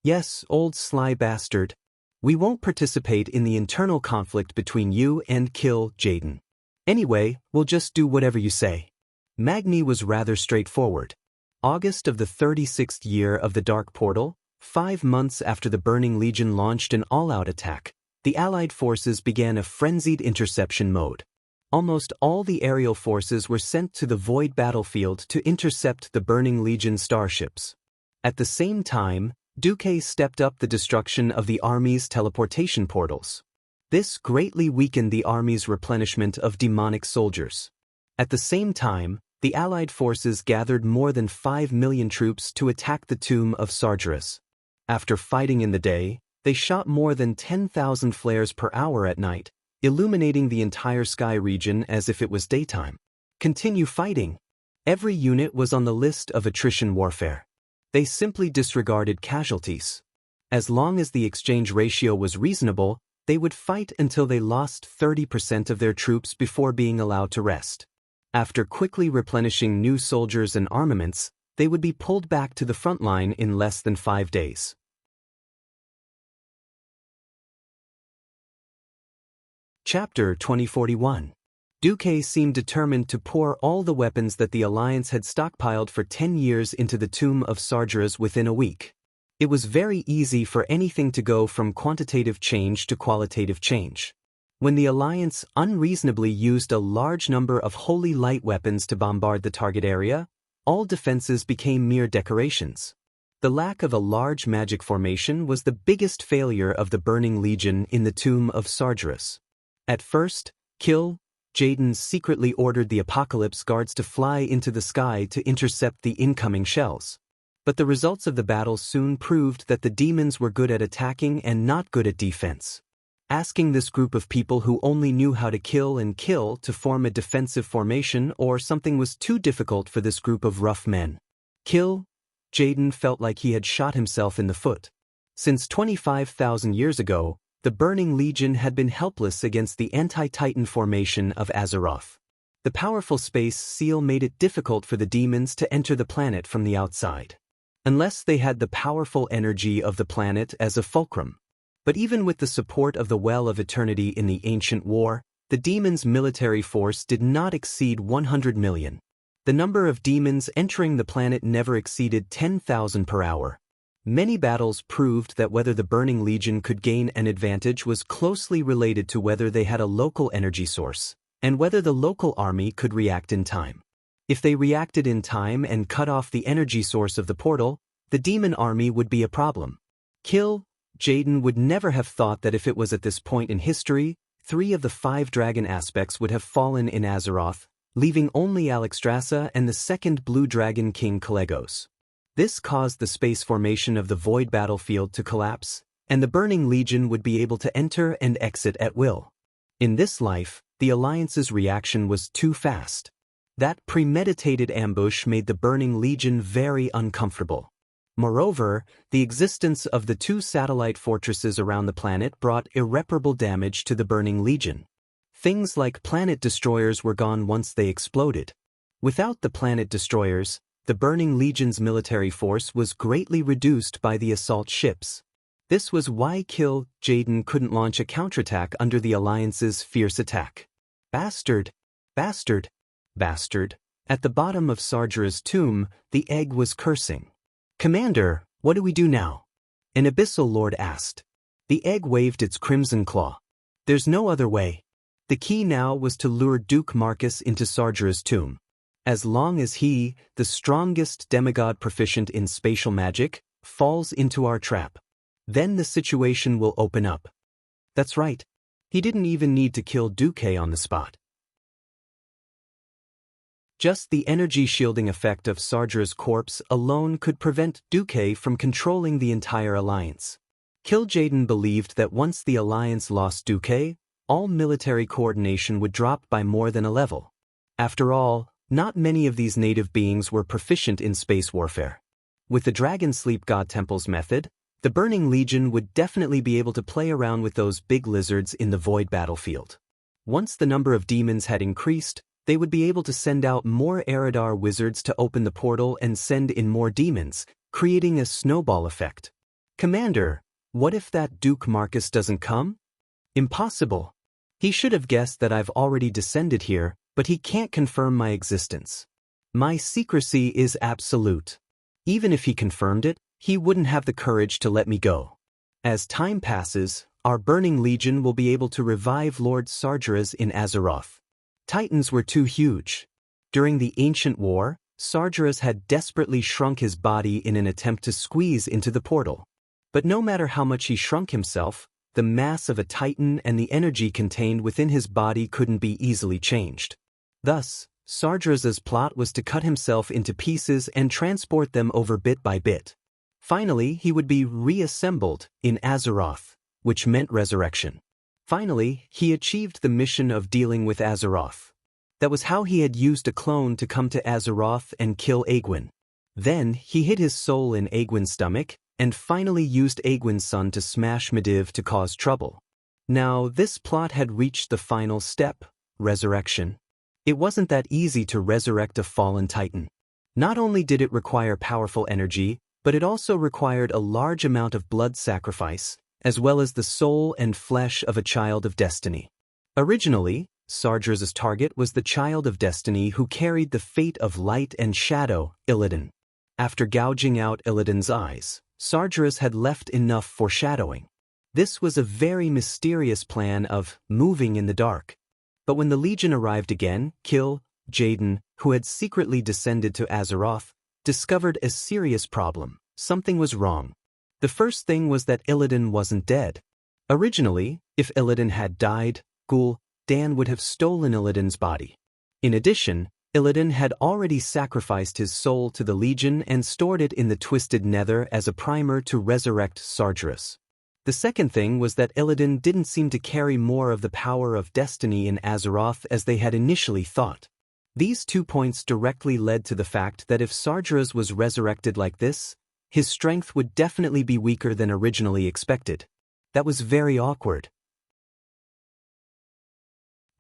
Yes, old sly bastard. We won't participate in the internal conflict between you and kill Jaden. Anyway, we'll just do whatever you say. Magni was rather straightforward. August of the 36th year of the Dark Portal, 5 months after the Burning Legion launched an all-out attack, the Allied forces began a frenzied interception mode. Almost all the aerial forces were sent to the Void battlefield to intercept the Burning Legion starships. At the same time, Duque stepped up the destruction of the army's teleportation portals. This greatly weakened the army's replenishment of demonic soldiers. At the same time, the Allied forces gathered more than 5 million troops to attack the tomb of Sargeras. After fighting in the day, they shot more than 10,000 flares per hour at night, illuminating the entire sky region as if it was daytime. Continue fighting. Every unit was on the list of attrition warfare. They simply disregarded casualties. As long as the exchange ratio was reasonable, they would fight until they lost 30% of their troops before being allowed to rest. After quickly replenishing new soldiers and armaments, they would be pulled back to the front line in less than 5 days. Chapter 2041. Duque seemed determined to pour all the weapons that the Alliance had stockpiled for 10 years into the tomb of Sargeras within a week. It was very easy for anything to go from quantitative change to qualitative change. When the Alliance unreasonably used a large number of holy light weapons to bombard the target area, all defenses became mere decorations. The lack of a large magic formation was the biggest failure of the Burning Legion in the tomb of Sargeras. At first, Jaden secretly ordered the Apocalypse Guards to fly into the sky to intercept the incoming shells. But the results of the battle soon proved that the demons were good at attacking and not good at defense. Asking this group of people who only knew how to kill to form a defensive formation or something was too difficult for this group of rough men. Jaden felt like he had shot himself in the foot. Since 25,000 years ago, the Burning Legion had been helpless against the anti-Titan formation of Azeroth. The powerful space seal made it difficult for the demons to enter the planet from the outside. Unless they had the powerful energy of the planet as a fulcrum. But even with the support of the Well of Eternity in the Ancient War, the demons' military force did not exceed 100 million. The number of demons entering the planet never exceeded 10,000 per hour. Many battles proved that whether the Burning Legion could gain an advantage was closely related to whether they had a local energy source, and whether the local army could react in time. If they reacted in time and cut off the energy source of the portal, the demon army would be a problem. Jaden would never have thought that if it was at this point in history, 3 of the 5 dragon aspects would have fallen in Azeroth, leaving only Alexstrasza and the second blue dragon king Kalegos. This caused the space formation of the Void battlefield to collapse, and the Burning Legion would be able to enter and exit at will. In this life, the Alliance's reaction was too fast. That premeditated ambush made the Burning Legion very uncomfortable. Moreover, the existence of the 2 satellite fortresses around the planet brought irreparable damage to the Burning Legion. Things like planet destroyers were gone once they exploded. Without the planet destroyers, the Burning Legion's military force was greatly reduced by the assault ships. This was why Jaden couldn't launch a counterattack under the Alliance's fierce attack. Bastard! Bastard! Bastard! At the bottom of Sargera's tomb, the egg was cursing. "Commander, what do we do now?" an abyssal lord asked. The egg waved its crimson claw. "There's no other way. The key now was to lure Duke Marcus into Sargera's tomb. As long as he, the strongest demigod proficient in spatial magic, falls into our trap, then the situation will open up." That's right. He didn't even need to kill Duque on the spot. Just the energy shielding effect of Sargera's corpse alone could prevent Duque from controlling the entire alliance. Kil'jaeden believed that once the alliance lost Duque, all military coordination would drop by more than a level. After all, not many of these native beings were proficient in space warfare. With the Dragon Sleep God Temple's method, the Burning Legion would definitely be able to play around with those big lizards in the void battlefield. Once the number of demons had increased, they would be able to send out more Eridar wizards to open the portal and send in more demons, creating a snowball effect. "Commander, what if that Duke Marcus doesn't come?" "Impossible. He should have guessed that I've already descended here, but he can't confirm my existence. My secrecy is absolute. Even if he confirmed it, he wouldn't have the courage to let me go. As time passes, our Burning Legion will be able to revive Lord Sargeras in Azeroth. Titans were too huge. During the Ancient War, Sargeras had desperately shrunk his body in an attempt to squeeze into the portal. But no matter how much he shrunk himself, the mass of a Titan and the energy contained within his body couldn't be easily changed. Thus, Sargeras's plot was to cut himself into pieces and transport them over bit by bit. Finally, he would be reassembled in Azeroth, which meant resurrection. Finally, he achieved the mission of dealing with Azeroth. That was how he had used a clone to come to Azeroth and kill Aegwynn. Then, he hid his soul in Aegwynn's stomach, and finally used Aegwynn's son to smash Medivh to cause trouble. Now, this plot had reached the final step, resurrection. It wasn't that easy to resurrect a fallen Titan. Not only did it require powerful energy, but it also required a large amount of blood sacrifice, as well as the soul and flesh of a Child of Destiny. Originally, Sargeras's target was the Child of Destiny who carried the fate of light and shadow, Illidan. After gouging out Illidan's eyes, Sargeras had left enough foreshadowing. This was a very mysterious plan of moving in the dark. But when the Legion arrived again, Kil'jaeden, who had secretly descended to Azeroth, discovered a serious problem. Something was wrong. The first thing was that Illidan wasn't dead. Originally, if Illidan had died, Gul'dan would have stolen Illidan's body. In addition, Illidan had already sacrificed his soul to the Legion and stored it in the Twisted Nether as a primer to resurrect Sargeras. The second thing was that Illidan didn't seem to carry more of the power of destiny in Azeroth as they had initially thought. These 2 points directly led to the fact that if Sargeras was resurrected like this, his strength would definitely be weaker than originally expected. That was very awkward.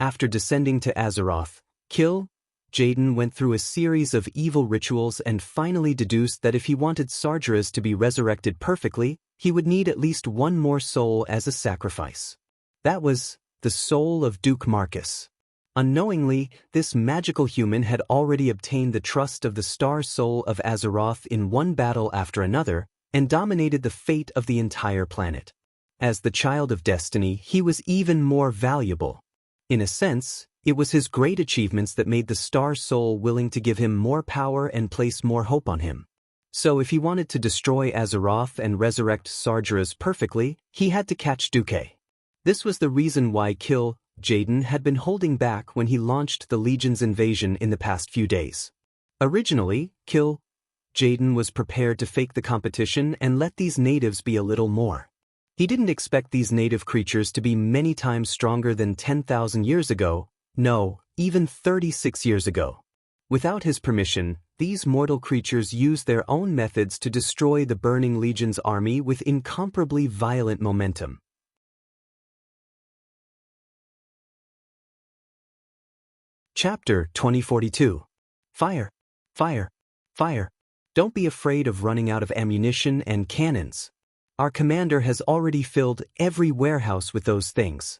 After descending to Azeroth, Kil'jaeden went through a series of evil rituals and finally deduced that if he wanted Sargeras to be resurrected perfectly, he would need at least one more soul as a sacrifice. That was the soul of Duke Marcus. Unknowingly, this magical human had already obtained the trust of the Star Soul of Azeroth in one battle after another, and dominated the fate of the entire planet. As the Child of Destiny, he was even more valuable. In a sense, it was his great achievements that made the Star Soul willing to give him more power and place more hope on him. So if he wanted to destroy Azeroth and resurrect Sargeras perfectly, he had to catch Duque. This was the reason why Kil'jaeden had been holding back when he launched the Legion's invasion in the past few days. Originally, Kil'jaeden was prepared to fake the competition and let these natives be a little more. He didn't expect these native creatures to be many times stronger than 10,000 years ago, no, even 36 years ago. Without his permission, these mortal creatures used their own methods to destroy the Burning Legion's army with incomparably violent momentum. Chapter 2042. Fire, fire, fire. Don't be afraid of running out of ammunition and cannons. Our commander has already filled every warehouse with those things.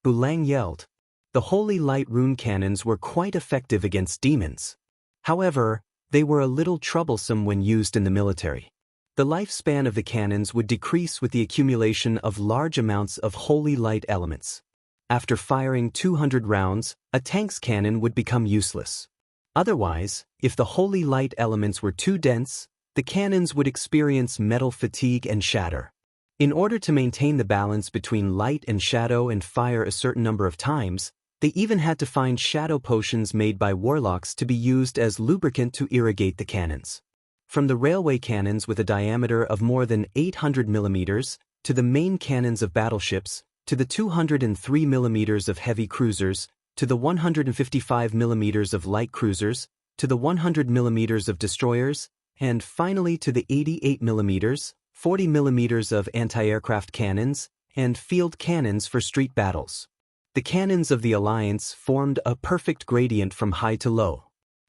Bulang yelled. The Holy Light rune cannons were quite effective against demons. However, they were a little troublesome when used in the military. The lifespan of the cannons would decrease with the accumulation of large amounts of holy light elements. After firing 200 rounds, a tank's cannon would become useless. Otherwise, if the holy light elements were too dense, the cannons would experience metal fatigue and shatter. In order to maintain the balance between light and shadow and fire a certain number of times, they even had to find shadow potions made by warlocks to be used as lubricant to irrigate the cannons. From the railway cannons with a diameter of more than 800 millimeters, to the main cannons of battleships, to the 203 millimeters of heavy cruisers, to the 155 millimeters of light cruisers, to the 100 millimeters of destroyers, and finally to the 88 millimeters, 40 millimeters of anti-aircraft cannons, and field cannons for street battles. The cannons of the Alliance formed a perfect gradient from high to low.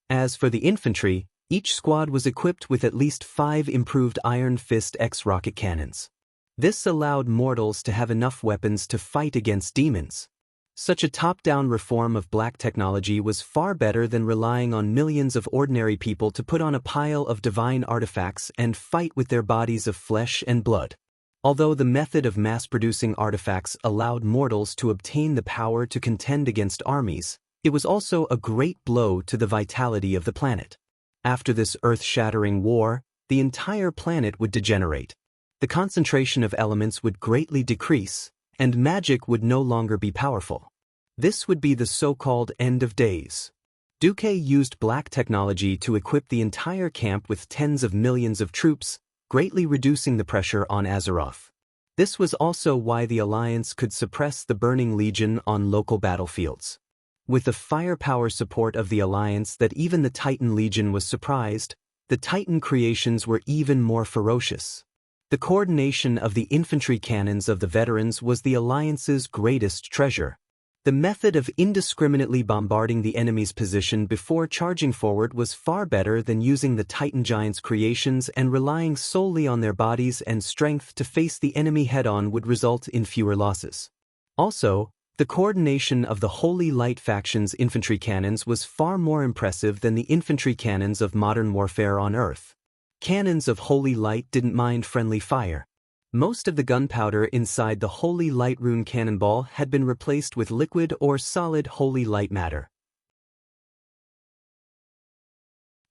As for the infantry, each squad was equipped with at least 5 improved Iron Fist X rocket cannons. This allowed mortals to have enough weapons to fight against demons. Such a top-down reform of black technology was far better than relying on millions of ordinary people to put on a pile of divine artifacts and fight with their bodies of flesh and blood. Although the method of mass-producing artifacts allowed mortals to obtain the power to contend against armies, it was also a great blow to the vitality of the planet. After this earth-shattering war, the entire planet would degenerate. The concentration of elements would greatly decrease, and magic would no longer be powerful. This would be the so-called end of days. Deity used black technology to equip the entire camp with tens of millions of troops, greatly reducing the pressure on Azeroth. This was also why the Alliance could suppress the Burning Legion on local battlefields. With the firepower support of the Alliance that even the Titan Legion was surprised, the Titan creations were even more ferocious. The coordination of the infantry cannons of the veterans was the Alliance's greatest treasure. The method of indiscriminately bombarding the enemy's position before charging forward was far better than using the Titan Giants' creations and relying solely on their bodies and strength to face the enemy head-on would result in fewer losses. Also, the coordination of the Holy Light faction's infantry cannons was far more impressive than the infantry cannons of modern warfare on Earth. Cannons of Holy Light didn't mind friendly fire. Most of the gunpowder inside the Holy Light rune cannonball had been replaced with liquid or solid Holy Light matter.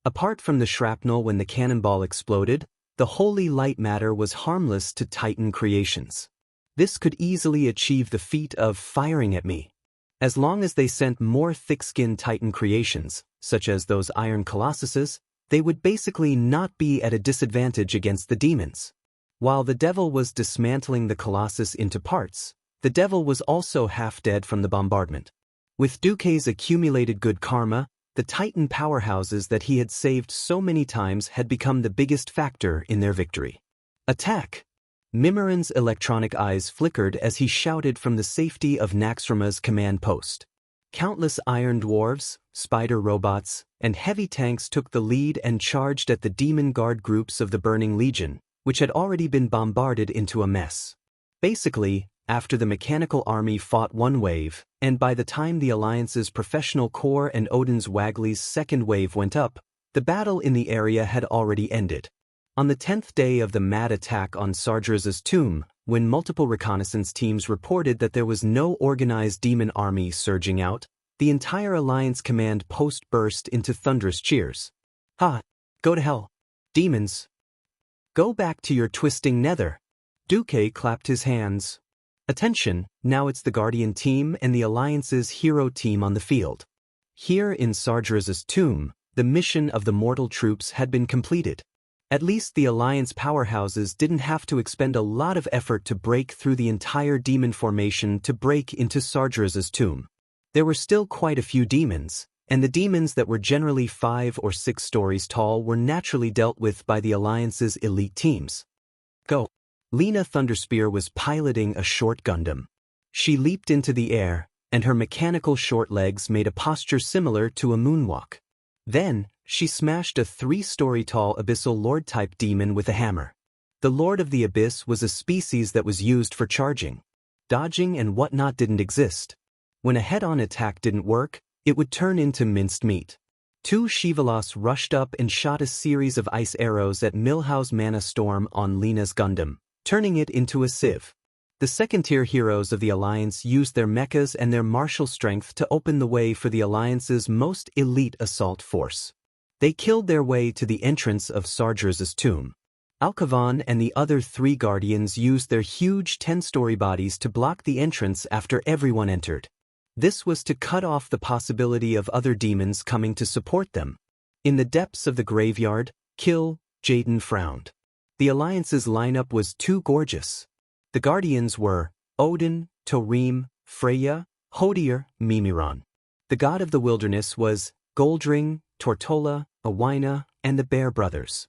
Apart from the shrapnel when the cannonball exploded, the Holy Light matter was harmless to Titan creations. This could easily achieve the feat of firing at me. As long as they sent more thick-skinned Titan creations, such as those Iron Colossuses, they would basically not be at a disadvantage against the demons. While the devil was dismantling the Colossus into parts, the devil was also half dead from the bombardment. With Deity's accumulated good karma, the Titan powerhouses that he had saved so many times had become the biggest factor in their victory. Attack! Mimiran's electronic eyes flickered as he shouted from the safety of Naxxrama's command post. Countless iron dwarves, spider robots, and heavy tanks took the lead and charged at the demon guard groups of the Burning Legion, which had already been bombarded into a mess. Basically, after the mechanical army fought one wave, and by the time the Alliance's professional corps and Odin's Waggly's second wave went up, the battle in the area had already ended. On the 10th day of the mad attack on Sargeras' tomb, when multiple reconnaissance teams reported that there was no organized demon army surging out, the entire Alliance command post burst into thunderous cheers. Ha! Go to hell! Demons! Go back to your twisting nether! Deity clapped his hands. Attention, now it's the Guardian team and the Alliance's hero team on the field. Here in Sargeras' tomb, the mission of the mortal troops had been completed. At least the Alliance powerhouses didn't have to expend a lot of effort to break through the entire demon formation to break into Sargeras' tomb. There were still quite a few demons, and the demons that were generally 5 or 6 stories tall were naturally dealt with by the Alliance's elite teams. Go! Lena Thunderspear was piloting a short Gundam. She leaped into the air, and her mechanical short legs made a posture similar to a moonwalk. Then, she smashed a 3-story-tall Abyssal Lord-type demon with a hammer. The Lord of the Abyss was a species that was used for charging. Dodging and whatnot didn't exist. When a head-on attack didn't work, it would turn into minced meat. Two Shivalas rushed up and shot a series of ice arrows at Milhouse's Mana Storm on Lena's Gundam, turning it into a sieve. The second-tier heroes of the Alliance used their mechas and their martial strength to open the way for the Alliance's most elite assault force. They killed their way to the entrance of Sargeras' tomb. Alcavan and the other 3 Guardians used their huge 10-story bodies to block the entrance after everyone entered. This was to cut off the possibility of other demons coming to support them. In the depths of the graveyard, Kill Jaden frowned. The Alliance's lineup was too gorgeous. The Guardians were Odin, Torim, Freya, Hodier, Mimiron. The god of the wilderness was Goldring, Tortola, Awina, and the Bear Brothers.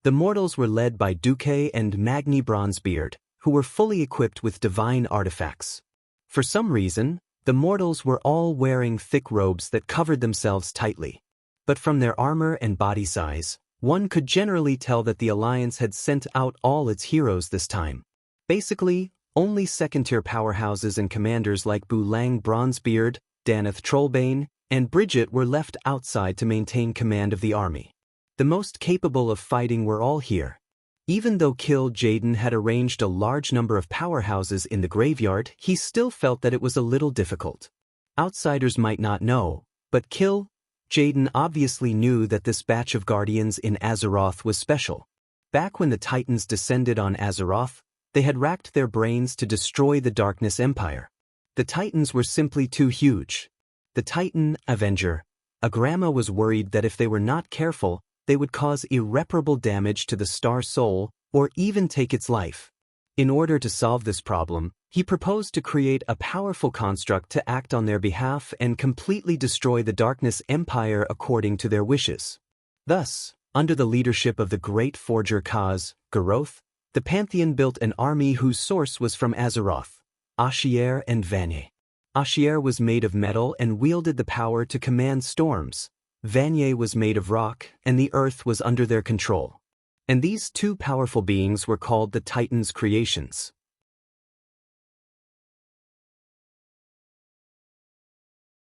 The mortals were led by Duque and Magni Bronzebeard, who were fully equipped with divine artifacts. For some reason, the mortals were all wearing thick robes that covered themselves tightly. But from their armor and body size, one could generally tell that the Alliance had sent out all its heroes this time. Basically, only second-tier powerhouses and commanders like Bulang Bronzebeard, Daneth Trollbane, and Bridget were left outside to maintain command of the army. The most capable of fighting were all here. Even though Kill Jaden had arranged a large number of powerhouses in the graveyard, he still felt that it was a little difficult. Outsiders might not know, but Kill Jaden obviously knew that this batch of Guardians in Azeroth was special. Back when the Titans descended on Azeroth, they had racked their brains to destroy the Darkness Empire. The Titans were simply too huge. The Titan Avenger, Agrama, was worried that if they were not careful, they would cause irreparable damage to the Star Soul or even take its life. In order to solve this problem, he proposed to create a powerful construct to act on their behalf and completely destroy the Darkness Empire according to their wishes. Thus, under the leadership of the great forger Kaz, Garoth, the Pantheon built an army whose source was from Azeroth, Ashier and Vanier. Ashier was made of metal and wielded the power to command storms. Vanier was made of rock, and the earth was under their control. And these 2 powerful beings were called the Titans' creations.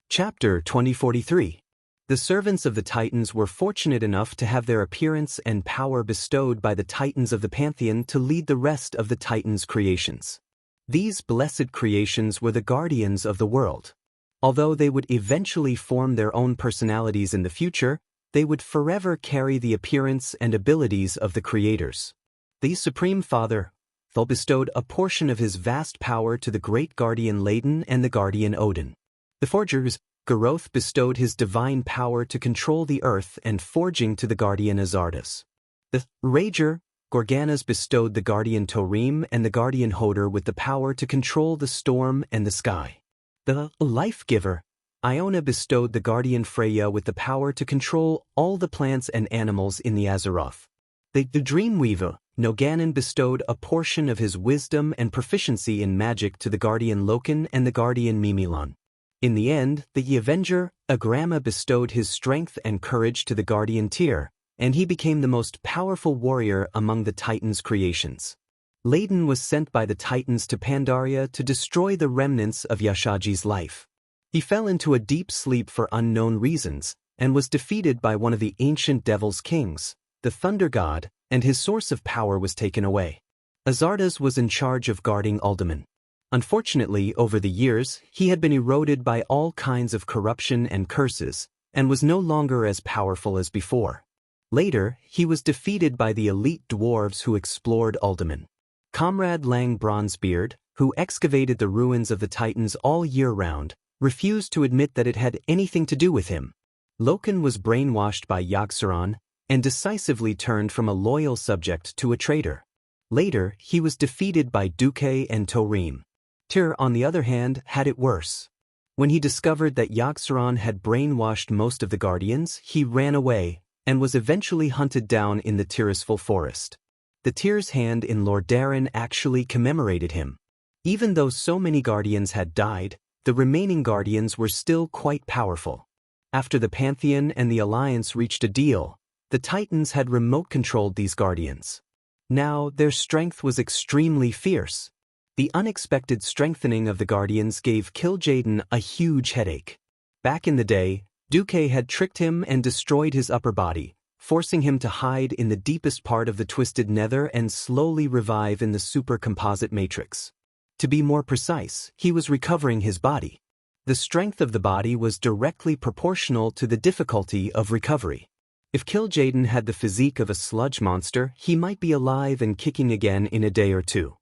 Chapter 2043. The servants of the Titans were fortunate enough to have their appearance and power bestowed by the Titans of the Pantheon to lead the rest of the Titans' creations. These blessed creations were the guardians of the world. Although they would eventually form their own personalities in the future, they would forever carry the appearance and abilities of the creators. The Supreme Father, Thul, bestowed a portion of his vast power to the great guardian Ladin and the guardian Odin. The forgers, Garoth, bestowed his divine power to control the earth and forging to the guardian Azardas. The Rager, Gorganas, bestowed the guardian Torim and the guardian Hoder with the power to control the storm and the sky. The Life-Giver, Iona, bestowed the guardian Freya with the power to control all the plants and animals in the Azeroth. The Dreamweaver, Noganon, bestowed a portion of his wisdom and proficiency in magic to the guardian Loken and the guardian Mimilon. In the end, the Avenger, Agrama, bestowed his strength and courage to the guardian Tyr, and he became the most powerful warrior among the Titans' creations. Ladin was sent by the Titans to Pandaria to destroy the remnants of Yashaji's life. He fell into a deep sleep for unknown reasons, and was defeated by one of the ancient Devil's Kings, the Thunder God, and his source of power was taken away. Azardas was in charge of guarding Uldaman. Unfortunately, over the years, he had been eroded by all kinds of corruption and curses, and was no longer as powerful as before. Later, he was defeated by the elite dwarves who explored Uldaman. Comrade Lang Bronzebeard, who excavated the ruins of the Titans all year round, refused to admit that it had anything to do with him. Loken was brainwashed by Yogg-Saron and decisively turned from a loyal subject to a traitor. Later, he was defeated by Duque and Torim. Tyr, on the other hand, had it worse. When he discovered that Yogg-Saron had brainwashed most of the Guardians, he ran away and was eventually hunted down in the Tirisful forest. The Tyr's hand in Lordaeron actually commemorated him. Even though so many Guardians had died, the remaining Guardians were still quite powerful. After the Pantheon and the Alliance reached a deal, the Titans had remote-controlled these Guardians. Now, their strength was extremely fierce. The unexpected strengthening of the Guardians gave Kil'jaeden a huge headache. Back in the day, Duque had tricked him and destroyed his upper body, forcing him to hide in the deepest part of the twisted nether and slowly revive in the supercomposite matrix. To be more precise, he was recovering his body. The strength of the body was directly proportional to the difficulty of recovery. If Kil'jaeden had the physique of a sludge monster, he might be alive and kicking again in a day or two.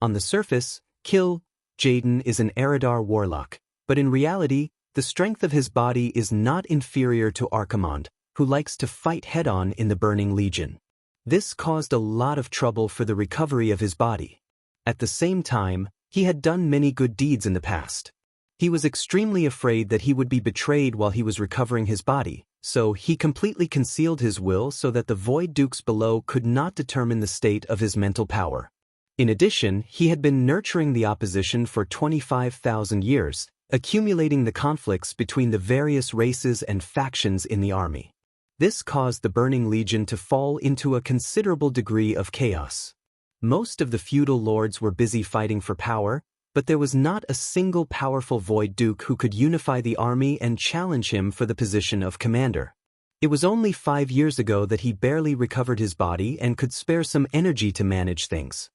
On the surface, Kil'jaeden is an Eridar warlock, but in reality, the strength of his body is not inferior to Archimonde, who likes to fight head-on in the Burning Legion. This caused a lot of trouble for the recovery of his body. At the same time, he had done many good deeds in the past. He was extremely afraid that he would be betrayed while he was recovering his body, so he completely concealed his will so that the Void Dukes below could not determine the state of his mental power. In addition, he had been nurturing the opposition for 25,000 years, accumulating the conflicts between the various races and factions in the army. This caused the Burning Legion to fall into a considerable degree of chaos. Most of the feudal lords were busy fighting for power, but there was not a single powerful Void Duke who could unify the army and challenge him for the position of commander. It was only 5 years ago that he barely recovered his body and could spare some energy to manage things.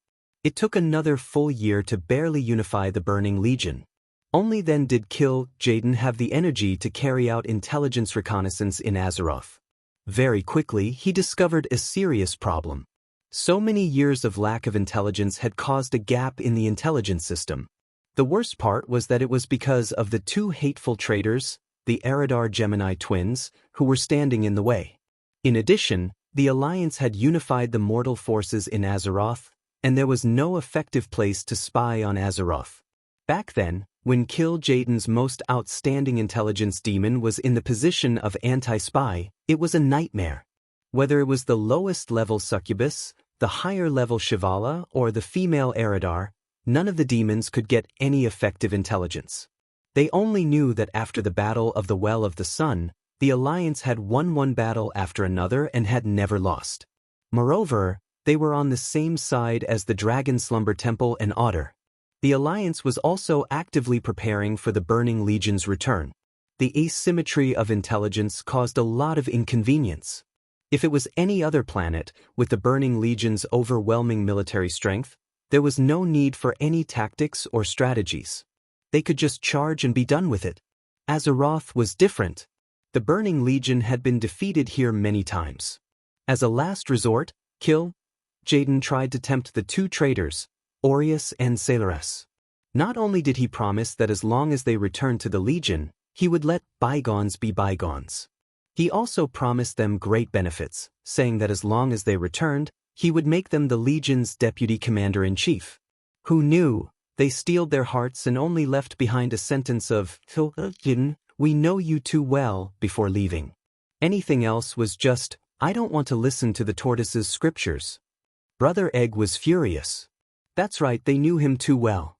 It took another full year to barely unify the Burning Legion. Only then did Kil'jaeden have the energy to carry out intelligence reconnaissance in Azeroth. Very quickly, he discovered a serious problem. So many years of lack of intelligence had caused a gap in the intelligence system. The worst part was that it was because of the two hateful traitors, the Eridar Gemini twins, who were standing in the way. In addition, the Alliance had unified the mortal forces in Azeroth, and there was no effective place to spy on Azeroth. Back then, when Kil'jaeden's most outstanding intelligence demon was in the position of anti-spy, it was a nightmare. Whether it was the lowest level succubus, the higher level Shivala, or the female Eridar, none of the demons could get any effective intelligence. They only knew that after the Battle of the Well of the Sun, the Alliance had won one battle after another and had never lost. Moreover, they were on the same side as the Dragon Slumber Temple and Otter. The Alliance was also actively preparing for the Burning Legion's return. The asymmetry of intelligence caused a lot of inconvenience. If it was any other planet, with the Burning Legion's overwhelming military strength, there was no need for any tactics or strategies. They could just charge and be done with it. Azeroth was different. The Burning Legion had been defeated here many times. As a last resort, Kil'jaeden tried to tempt the two traitors, Aureus and Caelorus. Not only did he promise that as long as they returned to the Legion, he would let bygones be bygones. He also promised them great benefits, saying that as long as they returned, he would make them the Legion's deputy commander-in-chief. Who knew? They steeled their hearts and only left behind a sentence of, "Kil'jaeden, we know you too well," before leaving. Anything else was just, "I don't want to listen to the tortoise's scriptures." Brother Egg was furious. That's right, they knew him too well.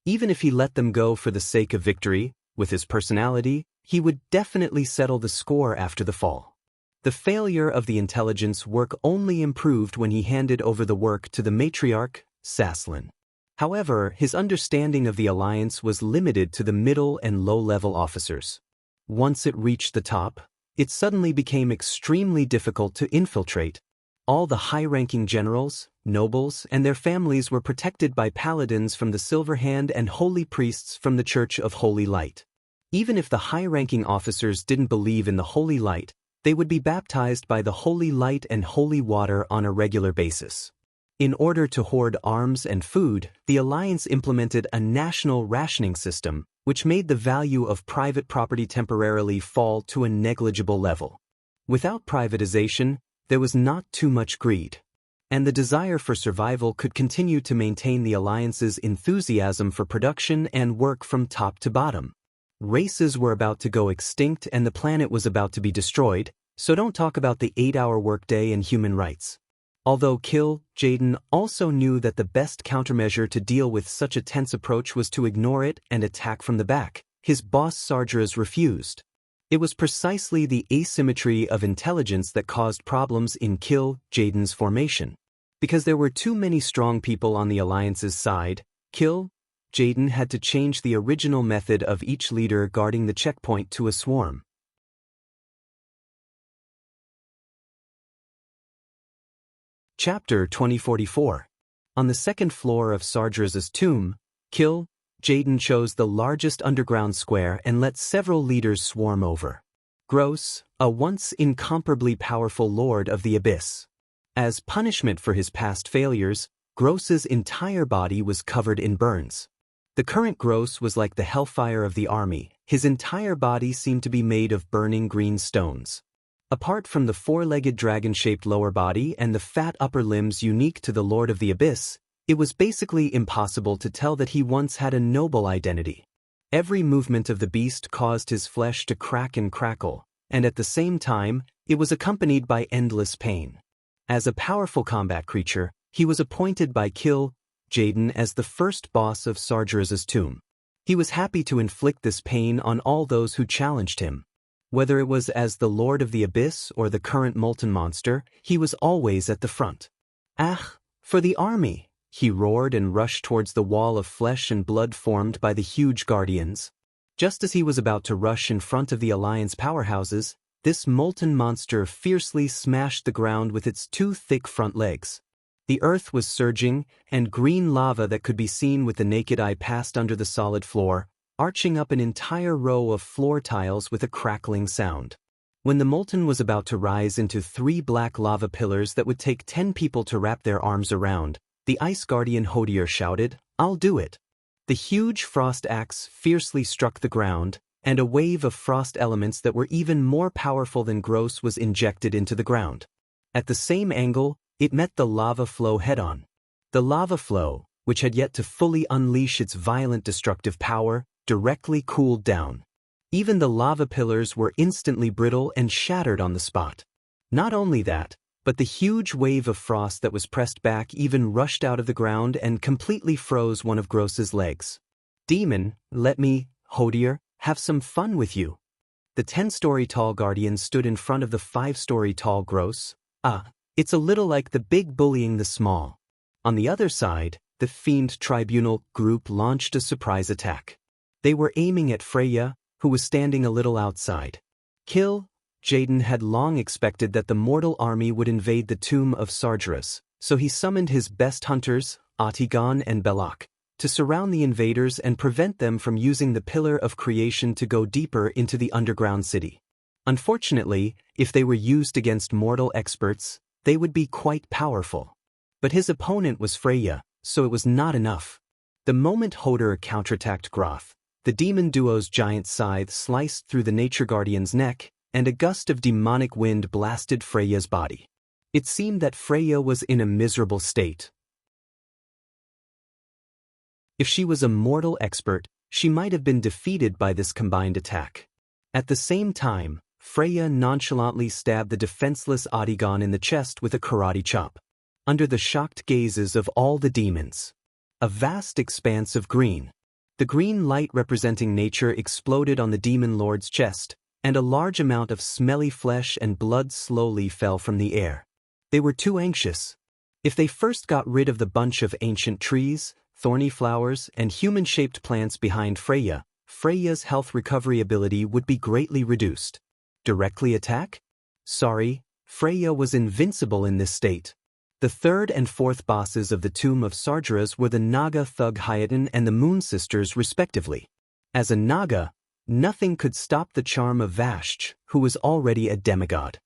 Even if he let them go for the sake of victory, with his personality, he would definitely settle the score after the fall. The failure of the intelligence work only improved when he handed over the work to the matriarch, Saslin. However, his understanding of the Alliance was limited to the middle and low-level officers. Once it reached the top, it suddenly became extremely difficult to infiltrate. All the high-ranking generals, nobles, and their families were protected by paladins from the Silver Hand and holy priests from the Church of Holy Light. Even if the high-ranking officers didn't believe in the Holy Light, they would be baptized by the Holy Light and Holy Water on a regular basis. In order to hoard arms and food, the Alliance implemented a national rationing system, which made the value of private property temporarily fall to a negligible level. Without privatization, there was not too much greed. And the desire for survival could continue to maintain the Alliance's enthusiasm for production and work from top to bottom. Races were about to go extinct and the planet was about to be destroyed, so don't talk about the 8-hour workday and human rights. Although Kil'jaeden also knew that the best countermeasure to deal with such a tense approach was to ignore it and attack from the back, his boss Sargeras refused. It was precisely the asymmetry of intelligence that caused problems in Kil'jaeden's formation. Because there were too many strong people on the Alliance's side, Jaden had to change the original method of each leader guarding the checkpoint to a swarm. Chapter 2044. On the second floor of Sardra's tomb, Jaden chose the largest underground square and let several leaders swarm over. Gross, a once incomparably powerful lord of the abyss. As punishment for his past failures, Gross's entire body was covered in burns. The current Gross was like the hellfire of the army. His entire body seemed to be made of burning green stones. Apart from the four-legged dragon-shaped lower body and the fat upper limbs unique to the Lord of the Abyss, it was basically impossible to tell that he once had a noble identity. Every movement of the beast caused his flesh to crack and crackle, and at the same time, it was accompanied by endless pain. As a powerful combat creature, he was appointed by Jaden as the first boss of Sardra's tomb. He was happy to inflict this pain on all those who challenged him. Whether it was as the Lord of the Abyss or the current molten monster, he was always at the front. "Ah, for the army!" he roared and rushed towards the wall of flesh and blood formed by the huge guardians. Just as he was about to rush in front of the Alliance powerhouses, this molten monster fiercely smashed the ground with its two thick front legs. The earth was surging, and green lava that could be seen with the naked eye passed under the solid floor, arching up an entire row of floor tiles with a crackling sound. When the molten was about to rise into 3 black lava pillars that would take 10 people to wrap their arms around, the Ice Guardian Hodier shouted, "I'll do it." The huge frost axe fiercely struck the ground, and a wave of frost elements that were even more powerful than Gross was injected into the ground. At the same angle, it met the lava flow head-on. The lava flow, which had yet to fully unleash its violent destructive power, directly cooled down. Even the lava pillars were instantly brittle and shattered on the spot. Not only that, but the huge wave of frost that was pressed back even rushed out of the ground and completely froze one of Gross's legs. "Demon, let me, Hodier, have some fun with you." The 10-story tall guardian stood in front of the 5-story tall Gross. It's a little like the big bullying the small. On the other side, the Fiend Tribunal group launched a surprise attack. They were aiming at Freya, who was standing a little outside. Jaden had long expected that the mortal army would invade the tomb of Sargeras, so he summoned his best hunters, Atigon and Belloc, to surround the invaders and prevent them from using the Pillar of Creation to go deeper into the underground city. Unfortunately, if they were used against mortal experts, they would be quite powerful. But his opponent was Freya, so it was not enough. The moment Hodor counterattacked Groth, the demon duo's giant scythe sliced through the Nature Guardian's neck, and a gust of demonic wind blasted Freya's body. It seemed that Freya was in a miserable state. If she was a mortal expert, she might have been defeated by this combined attack. At the same time, Freya nonchalantly stabbed the defenseless Atigon in the chest with a karate chop. Under the shocked gazes of all the demons, a vast expanse of green. The green light representing nature exploded on the demon lord's chest, and a large amount of smelly flesh and blood slowly fell from the air. They were too anxious. If they first got rid of the bunch of ancient trees, thorny flowers, and human-shaped plants behind Freya, Freya's health recovery ability would be greatly reduced. Directly attack? Sorry, Freya was invincible in this state. The third and fourth bosses of the Tomb of Sargeras were the Naga thug Hayatan and the Moon Sisters respectively. As a Naga, nothing could stop the charm of Vashj, who was already a demigod.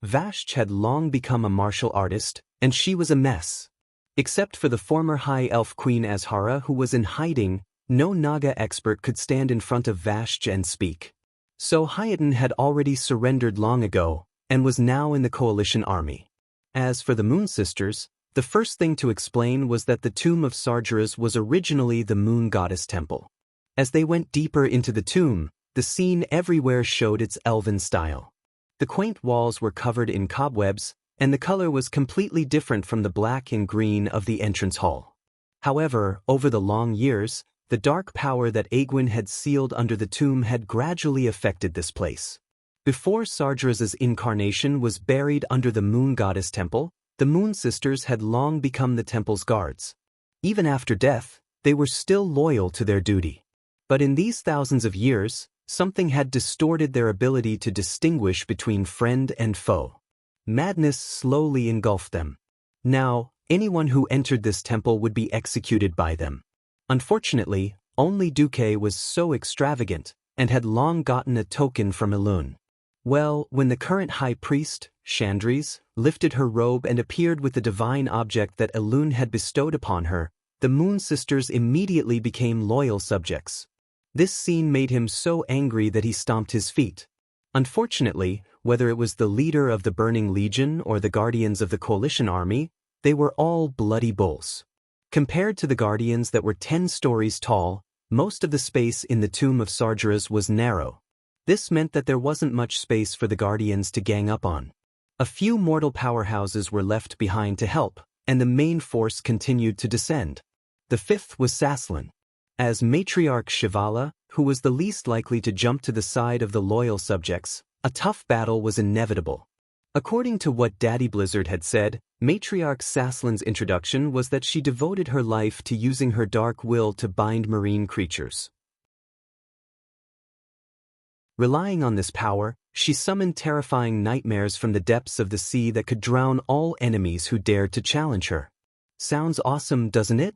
Vashj had long become a martial artist, and she was a mess. Except for the former High Elf Queen Azhara, who was in hiding, no Naga expert could stand in front of Vashj and speak. So Hayatan had already surrendered long ago, and was now in the coalition army. As for the Moon Sisters, the first thing to explain was that the Tomb of Sargeras was originally the Moon Goddess Temple. As they went deeper into the tomb, the scene everywhere showed its elven style. The quaint walls were covered in cobwebs, and the color was completely different from the black and green of the entrance hall. However, over the long years, the dark power that Egwene had sealed under the tomb had gradually affected this place. Before Sargeras' incarnation was buried under the Moon Goddess Temple, the Moon Sisters had long become the temple's guards. Even after death, they were still loyal to their duty. But in these thousands of years, something had distorted their ability to distinguish between friend and foe. Madness slowly engulfed them. Now, anyone who entered this temple would be executed by them. Unfortunately, only Duque was so extravagant, and had long gotten a token from Elune. Well, when the current high priest, Chandris, lifted her robe and appeared with the divine object that Elune had bestowed upon her, the Moon Sisters immediately became loyal subjects. This scene made him so angry that he stomped his feet. Unfortunately, whether it was the leader of the Burning Legion or the guardians of the coalition army, they were all bloody bulls. Compared to the guardians that were 10 stories tall, most of the space in the tomb of Sargeras was narrow. This meant that there wasn't much space for the guardians to gang up on. A few mortal powerhouses were left behind to help, and the main force continued to descend. The fifth was Saslan. As matriarch Shivala, who was the least likely to jump to the side of the loyal subjects, a tough battle was inevitable. According to what Daddy Blizzard had said, matriarch Saslan's introduction was that she devoted her life to using her dark will to bind marine creatures. Relying on this power, she summoned terrifying nightmares from the depths of the sea that could drown all enemies who dared to challenge her. Sounds awesome, doesn't it?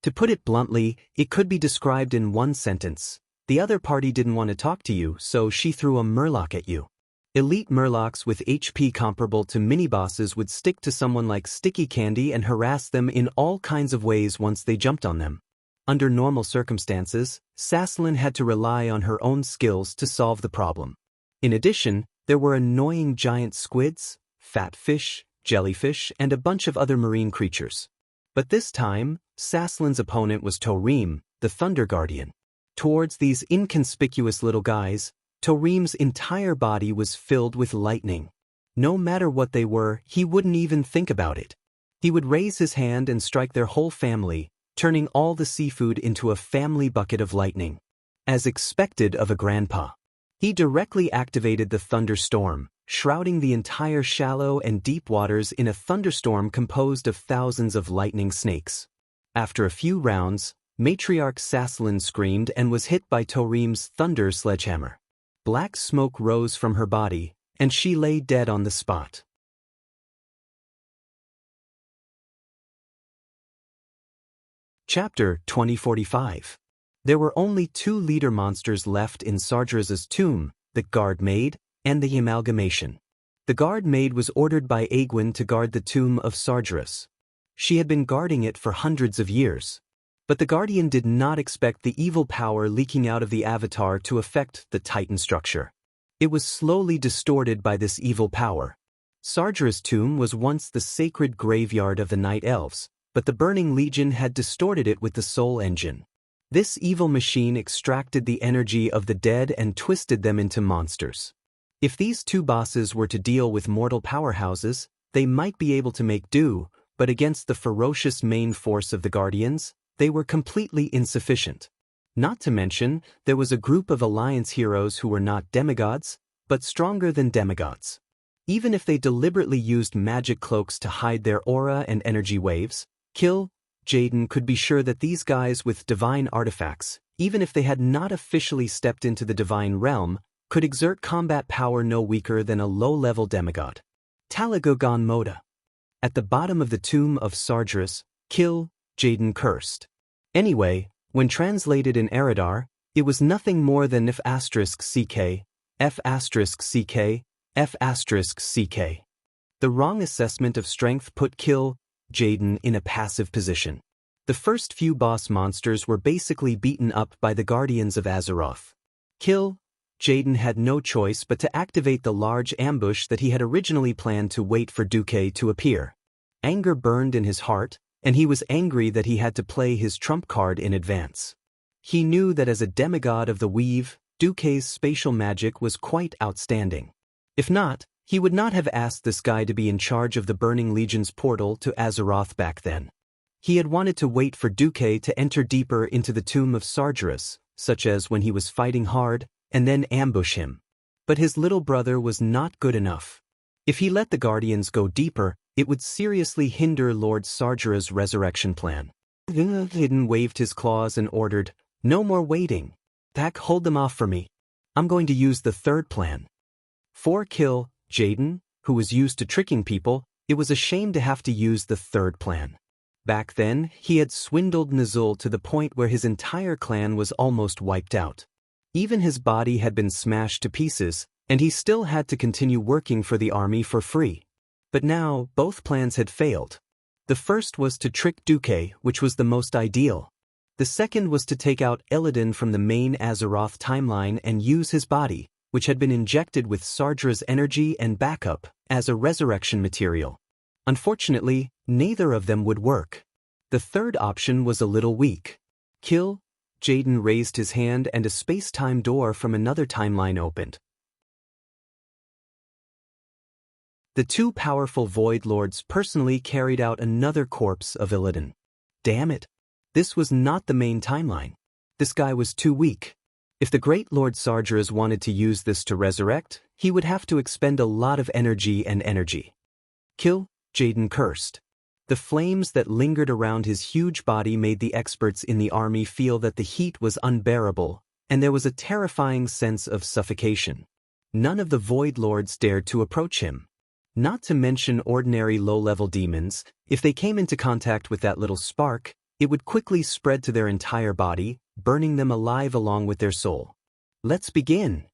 To put it bluntly, it could be described in one sentence. The other party didn't want to talk to you, so she threw a murloc at you. Elite murlocs with HP comparable to mini-bosses would stick to someone like sticky candy and harass them in all kinds of ways once they jumped on them. Under normal circumstances, Saslan had to rely on her own skills to solve the problem. In addition, there were annoying giant squids, fat fish, jellyfish, and a bunch of other marine creatures. But this time, Saslan's opponent was Torim, the Thunder Guardian. Towards these inconspicuous little guys, Torim's entire body was filled with lightning. No matter what they were, he wouldn't even think about it. He would raise his hand and strike their whole family, turning all the seafood into a family bucket of lightning. As expected of a grandpa. He directly activated the thunderstorm, shrouding the entire shallow and deep waters in a thunderstorm composed of thousands of lightning snakes. After a few rounds, matriarch Saslan screamed and was hit by Torim's thunder sledgehammer. Black smoke rose from her body, and she lay dead on the spot. Chapter 2045. There were only 2 leader monsters left in Sargeras' tomb, the Guard Maid and the Amalgamation. The Guard Maid was ordered by Aegwin to guard the tomb of Sargeras. She had been guarding it for hundreds of years. But the Guardian did not expect the evil power leaking out of the Avatar to affect the Titan structure. It was slowly distorted by this evil power. Sargeras' tomb was once the sacred graveyard of the Night Elves, but the Burning Legion had distorted it with the Soul Engine. This evil machine extracted the energy of the dead and twisted them into monsters. If these 2 bosses were to deal with mortal powerhouses, they might be able to make do, but against the ferocious main force of the Guardians, they were completely insufficient. Not to mention, there was a group of Alliance heroes who were not demigods, but stronger than demigods. Even if they deliberately used magic cloaks to hide their aura and energy waves, Jaden could be sure that these guys with divine artifacts, even if they had not officially stepped into the divine realm, could exert combat power no weaker than a low-level demigod. Talagogon Moda. At the bottom of the tomb of Sargeras, Jaden cursed. Anyway, when translated in Eridar, it was nothing more than F***ck, F***ck, F***ck. The wrong assessment of strength put Jaden in a passive position. The first few boss monsters were basically beaten up by the Guardians of Azeroth. Jaden had no choice but to activate the large ambush that he had originally planned to wait for Duque to appear. Anger burned in his heart, and he was angry that he had to play his trump card in advance. He knew that as a demigod of the Weave, Duque's spatial magic was quite outstanding. If not, he would not have asked this guy to be in charge of the Burning Legion's portal to Azeroth back then. He had wanted to wait for Duque to enter deeper into the tomb of Sargeras, such as when he was fighting hard, and then ambush him. But his little brother was not good enough. If he let the Guardians go deeper, it would seriously hinder Lord Sargeras' resurrection plan. Odin waved his claws and ordered, "No more waiting. Pack, hold them off for me. I'm going to use the third plan." For kill Jaden, who was used to tricking people, it was a shame to have to use the third plan. Back then, he had swindled Nazul to the point where his entire clan was almost wiped out. Even his body had been smashed to pieces, and he still had to continue working for the army for free. But now, both plans had failed. The first was to trick Duque, which was the most ideal. The second was to take out Illidan from the main Azeroth timeline and use his body, which had been injected with Sardra's energy and backup, as a resurrection material. Unfortunately, neither of them would work. The third option was a little weak. Kill Jaden raised his hand and a space-time door from another timeline opened. The two powerful Void Lords personally carried out another corpse of Illidan. Damn it! This was not the main timeline. This guy was too weak. If the Great Lord Sardras wanted to use this to resurrect, he would have to expend a lot of energy. Kill Jaden cursed. The flames that lingered around his huge body made the experts in the army feel that the heat was unbearable, and there was a terrifying sense of suffocation. None of the Void Lords dared to approach him. Not to mention ordinary low-level demons, if they came into contact with that little spark, it would quickly spread to their entire body, burning them alive along with their soul. Let's begin.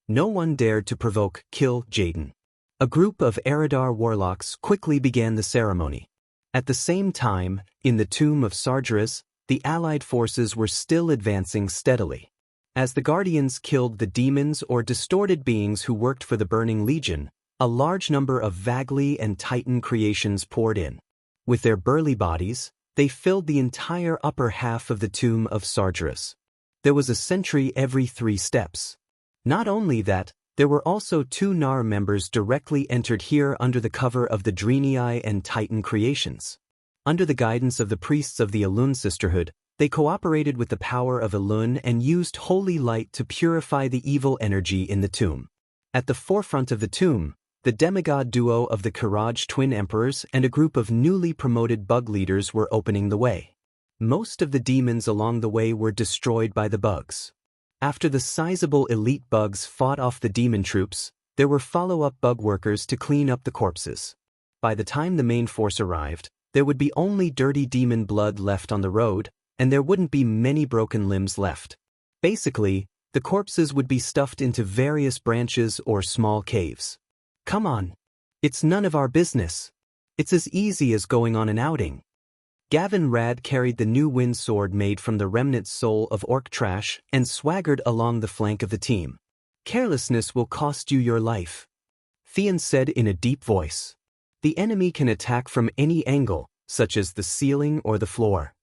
No one dared to provoke Kill Jaden. A group of Eridar warlocks quickly began the ceremony. At the same time, in the tomb of Sardras, the allied forces were still advancing steadily. As the Guardians killed the demons or distorted beings who worked for the Burning Legion, a large number of Vagli and Titan creations poured in. With their burly bodies, they filled the entire upper half of the tomb of Sardras. There was a sentry every 3 steps. Not only that, there were also 2 Nar members directly entered here under the cover of the Drenii and Titan creations. Under the guidance of the priests of the Elun Sisterhood, they cooperated with the power of Elun and used holy light to purify the evil energy in the tomb. At the forefront of the tomb, the demigod duo of the Kiraj twin emperors and a group of newly promoted bug leaders were opening the way. Most of the demons along the way were destroyed by the bugs. After the sizable elite bugs fought off the demon troops, there were follow-up bug workers to clean up the corpses. By the time the main force arrived, there would be only dirty demon blood left on the road, and there wouldn't be many broken limbs left. Basically, the corpses would be stuffed into various branches or small caves. Come on. It's none of our business. It's as easy as going on an outing. Gavin Rad carried the new wind sword made from the remnant soul of orc trash and swaggered along the flank of the team. Carelessness will cost you your life. Theon said in a deep voice. The enemy can attack from any angle, such as the ceiling or the floor.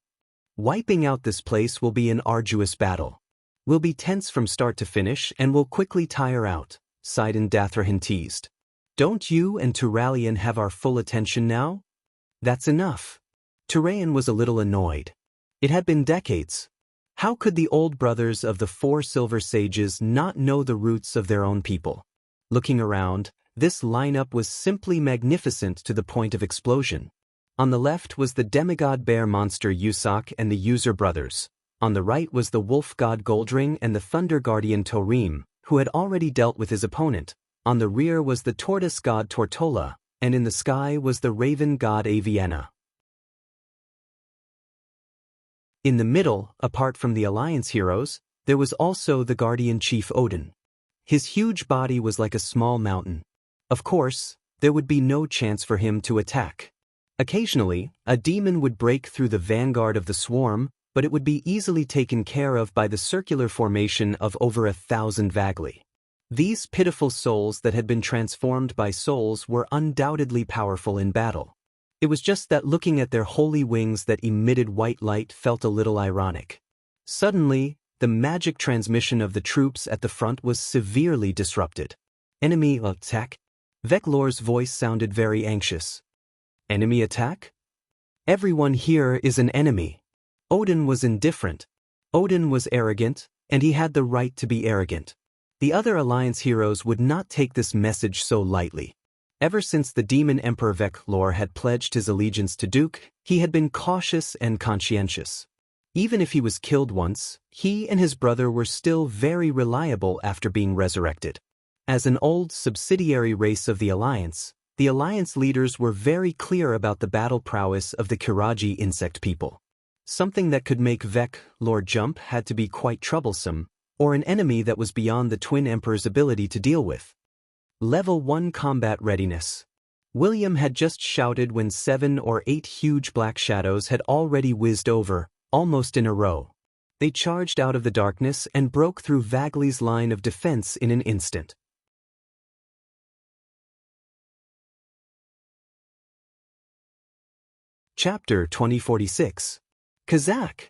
Wiping out this place will be an arduous battle. We'll be tense from start to finish and will quickly tire out, Sidon Dathrahan teased. Don't you and Turalian have our full attention now? That's enough. Turayan was a little annoyed. It had been decades. How could the old brothers of the 4 Silver Sages not know the roots of their own people? Looking around, this lineup was simply magnificent to the point of explosion. On the left was the demigod bear monster Yusak and the User brothers. On the right was the wolf god Goldring and the thunder guardian Torim, who had already dealt with his opponent. On the rear was the tortoise god Tortola, and in the sky was the raven god Avienna. In the middle, apart from the Alliance heroes, there was also the Guardian Chief Odin. His huge body was like a small mountain. Of course, there would be no chance for him to attack. Occasionally, a demon would break through the vanguard of the swarm, but it would be easily taken care of by the circular formation of over 1,000 Vagli. These pitiful souls that had been transformed by souls were undoubtedly powerful in battle. It was just that looking at their holy wings that emitted white light felt a little ironic. Suddenly, the magic transmission of the troops at the front was severely disrupted. Enemy attack? Veclor's voice sounded very anxious. Enemy attack? Everyone here is an enemy. Odin was indifferent. Odin was arrogant, and he had the right to be arrogant. The other Alliance heroes would not take this message so lightly. Ever since the demon Emperor Veclor had pledged his allegiance to Duke, he had been cautious and conscientious. Even if he was killed once, he and his brother were still very reliable after being resurrected. As an old subsidiary race of the Alliance leaders were very clear about the battle prowess of the Kiraji insect people. Something that could make Veclor jump had to be quite troublesome, or an enemy that was beyond the Twin Emperor's ability to deal with. Level 1 Combat Readiness. William had just shouted when 7 or 8 huge black shadows had already whizzed over, almost in a row. They charged out of the darkness and broke through Vagley's line of defense in an instant. Chapter 2046. Kazakh.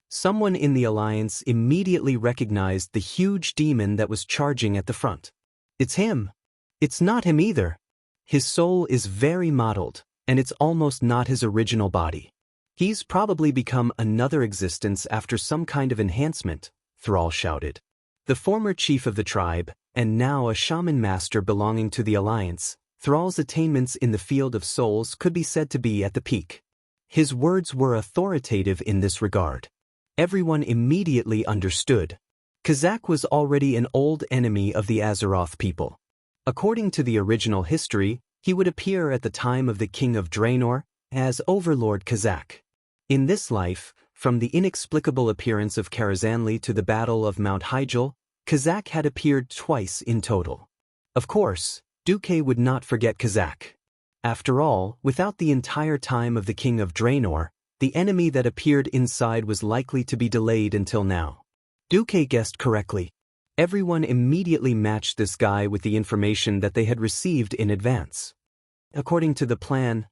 Someone in the Alliance immediately recognized the huge demon that was charging at the front. It's him. It's not him either. His soul is very mottled, and it's almost not his original body. He's probably become another existence after some kind of enhancement, Thrall shouted. The former chief of the tribe, and now a shaman master belonging to the Alliance, Thrall's attainments in the field of souls could be said to be at the peak. His words were authoritative in this regard. Everyone immediately understood. Kazakh was already an old enemy of the Azeroth people. According to the original history, he would appear at the time of the King of Draenor as Overlord Kazakh. In this life, from the inexplicable appearance of Karazhanli to the Battle of Mount Hyjal, Kazakh had appeared twice in total. Of course, Duke would not forget Kazakh. After all, without the entire time of the King of Draenor, the enemy that appeared inside was likely to be delayed until now. Duke guessed correctly. Everyone immediately matched this guy with the information that they had received in advance. According to the plan,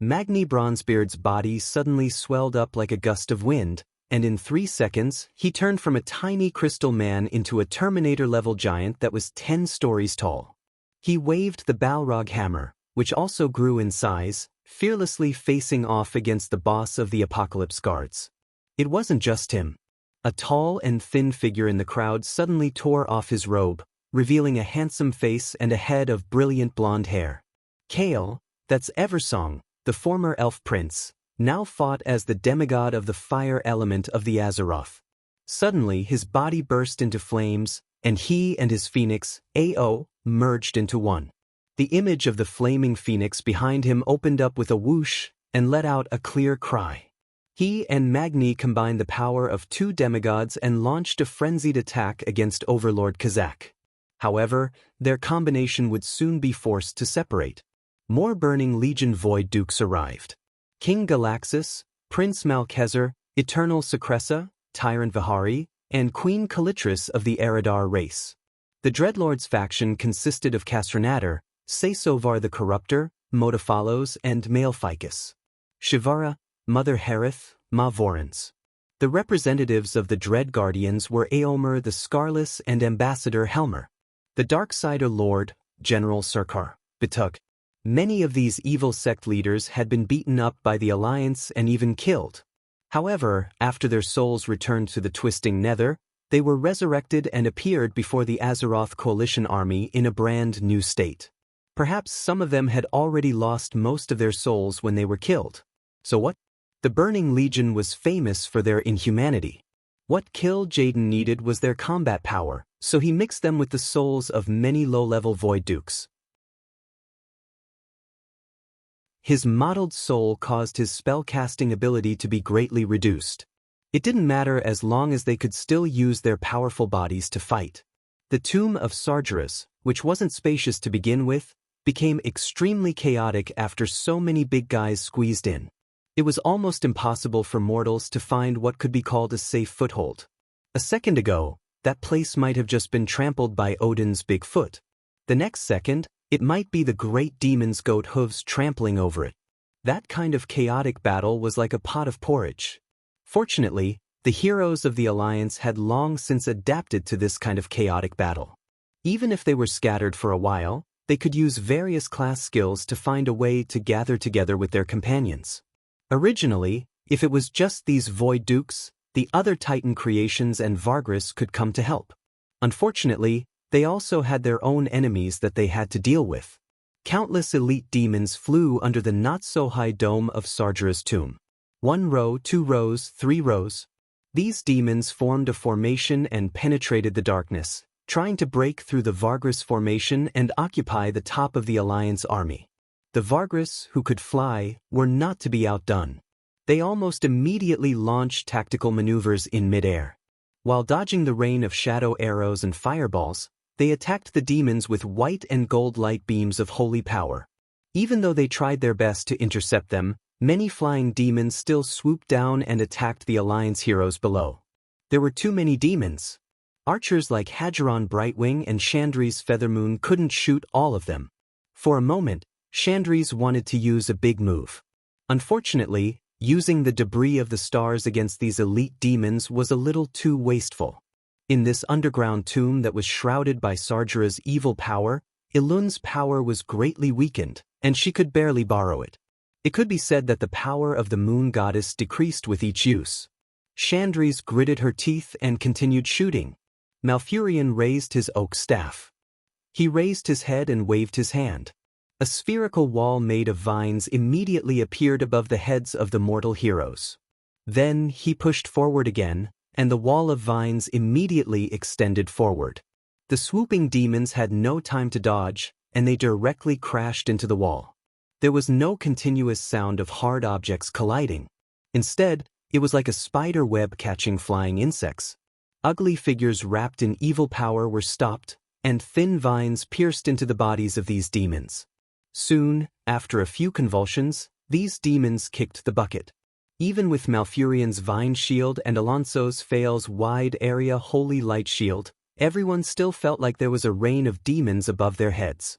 Magni Bronzebeard's body suddenly swelled up like a gust of wind, and in 3 seconds, he turned from a tiny crystal man into a Terminator-level giant that was 10 stories tall. He waved the Balrog hammer, which also grew in size, fearlessly facing off against the boss of the Apocalypse Guards. It wasn't just him. A tall and thin figure in the crowd suddenly tore off his robe, revealing a handsome face and a head of brilliant blonde hair. Kael, that's Eversong, the former elf prince, now fought as the demigod of the fire element of the Azeroth. Suddenly his body burst into flames, and he and his phoenix, Ao, merged into one. The image of the flaming phoenix behind him opened up with a whoosh and let out a clear cry. He and Magni combined the power of 2 demigods and launched a frenzied attack against Overlord Kazakh. However, their combination would soon be forced to separate. More Burning Legion Void Dukes arrived. King Galaxus, Prince Malchezer, Eternal Secressa, Tyrant Vihari, and Queen Kalitris of the Eridar race. The Dreadlords faction consisted of Castronator, Sesovar the Corruptor, Modophalos, and Maleficus. Shivara, Mother Harith, Mavorans. The representatives of the Dread Guardians were Aomer the Scarless and Ambassador Helmer. The Darksider Lord, General Sarkar, Batuk. Many of these evil sect leaders had been beaten up by the Alliance and even killed. However, after their souls returned to the Twisting Nether, they were resurrected and appeared before the Azeroth Coalition army in a brand new state. Perhaps some of them had already lost most of their souls when they were killed. So what? The Burning Legion was famous for their inhumanity. What Kill Jaden needed was their combat power, so he mixed them with the souls of many low-level Void Dukes. His mottled soul caused his spell-casting ability to be greatly reduced. It didn't matter as long as they could still use their powerful bodies to fight. The Tomb of Sargeras, which wasn't spacious to begin with, became extremely chaotic after so many big guys squeezed in. It was almost impossible for mortals to find what could be called a safe foothold. A second ago, that place might have just been trampled by Odin's big foot. The next second, it might be the great demon's goat hooves trampling over it. That kind of chaotic battle was like a pot of porridge. Fortunately, the heroes of the Alliance had long since adapted to this kind of chaotic battle. Even if they were scattered for a while, they could use various class skills to find a way to gather together with their companions. Originally, if it was just these Void Dukes, the other Titan creations and Vargris could come to help. Unfortunately, they also had their own enemies that they had to deal with. Countless elite demons flew under the not-so-high dome of Sargera's tomb. 1 row, 2 rows, 3 rows. These demons formed a formation and penetrated the darkness, trying to break through the Vargris formation and occupy the top of the Alliance army. The Vargris, who could fly, were not to be outdone. They almost immediately launched tactical maneuvers in midair. While dodging the rain of shadow arrows and fireballs, they attacked the demons with white and gold light beams of holy power. Even though they tried their best to intercept them, many flying demons still swooped down and attacked the Alliance heroes below. There were too many demons. Archers like Hadgeron Brightwing and Chandri's Feathermoon couldn't shoot all of them. For a moment, Chandri's wanted to use a big move. Unfortunately, using the debris of the stars against these elite demons was a little too wasteful. In this underground tomb that was shrouded by Sargera's evil power, Ilun's power was greatly weakened, and she could barely borrow it. It could be said that the power of the moon goddess decreased with each use. Chandri's gritted her teeth and continued shooting. Malfurion raised his oak staff. He raised his head and waved his hand. A spherical wall made of vines immediately appeared above the heads of the mortal heroes. Then he pushed forward again, and the wall of vines immediately extended forward. The swooping demons had no time to dodge, and they directly crashed into the wall. There was no continuous sound of hard objects colliding. Instead, it was like a spider web catching flying insects. Ugly figures wrapped in evil power were stopped, and thin vines pierced into the bodies of these demons. Soon, after a few convulsions, these demons kicked the bucket. Even with Malfurion's vine shield and Alonso's Fail's wide area holy light shield, everyone still felt like there was a rain of demons above their heads.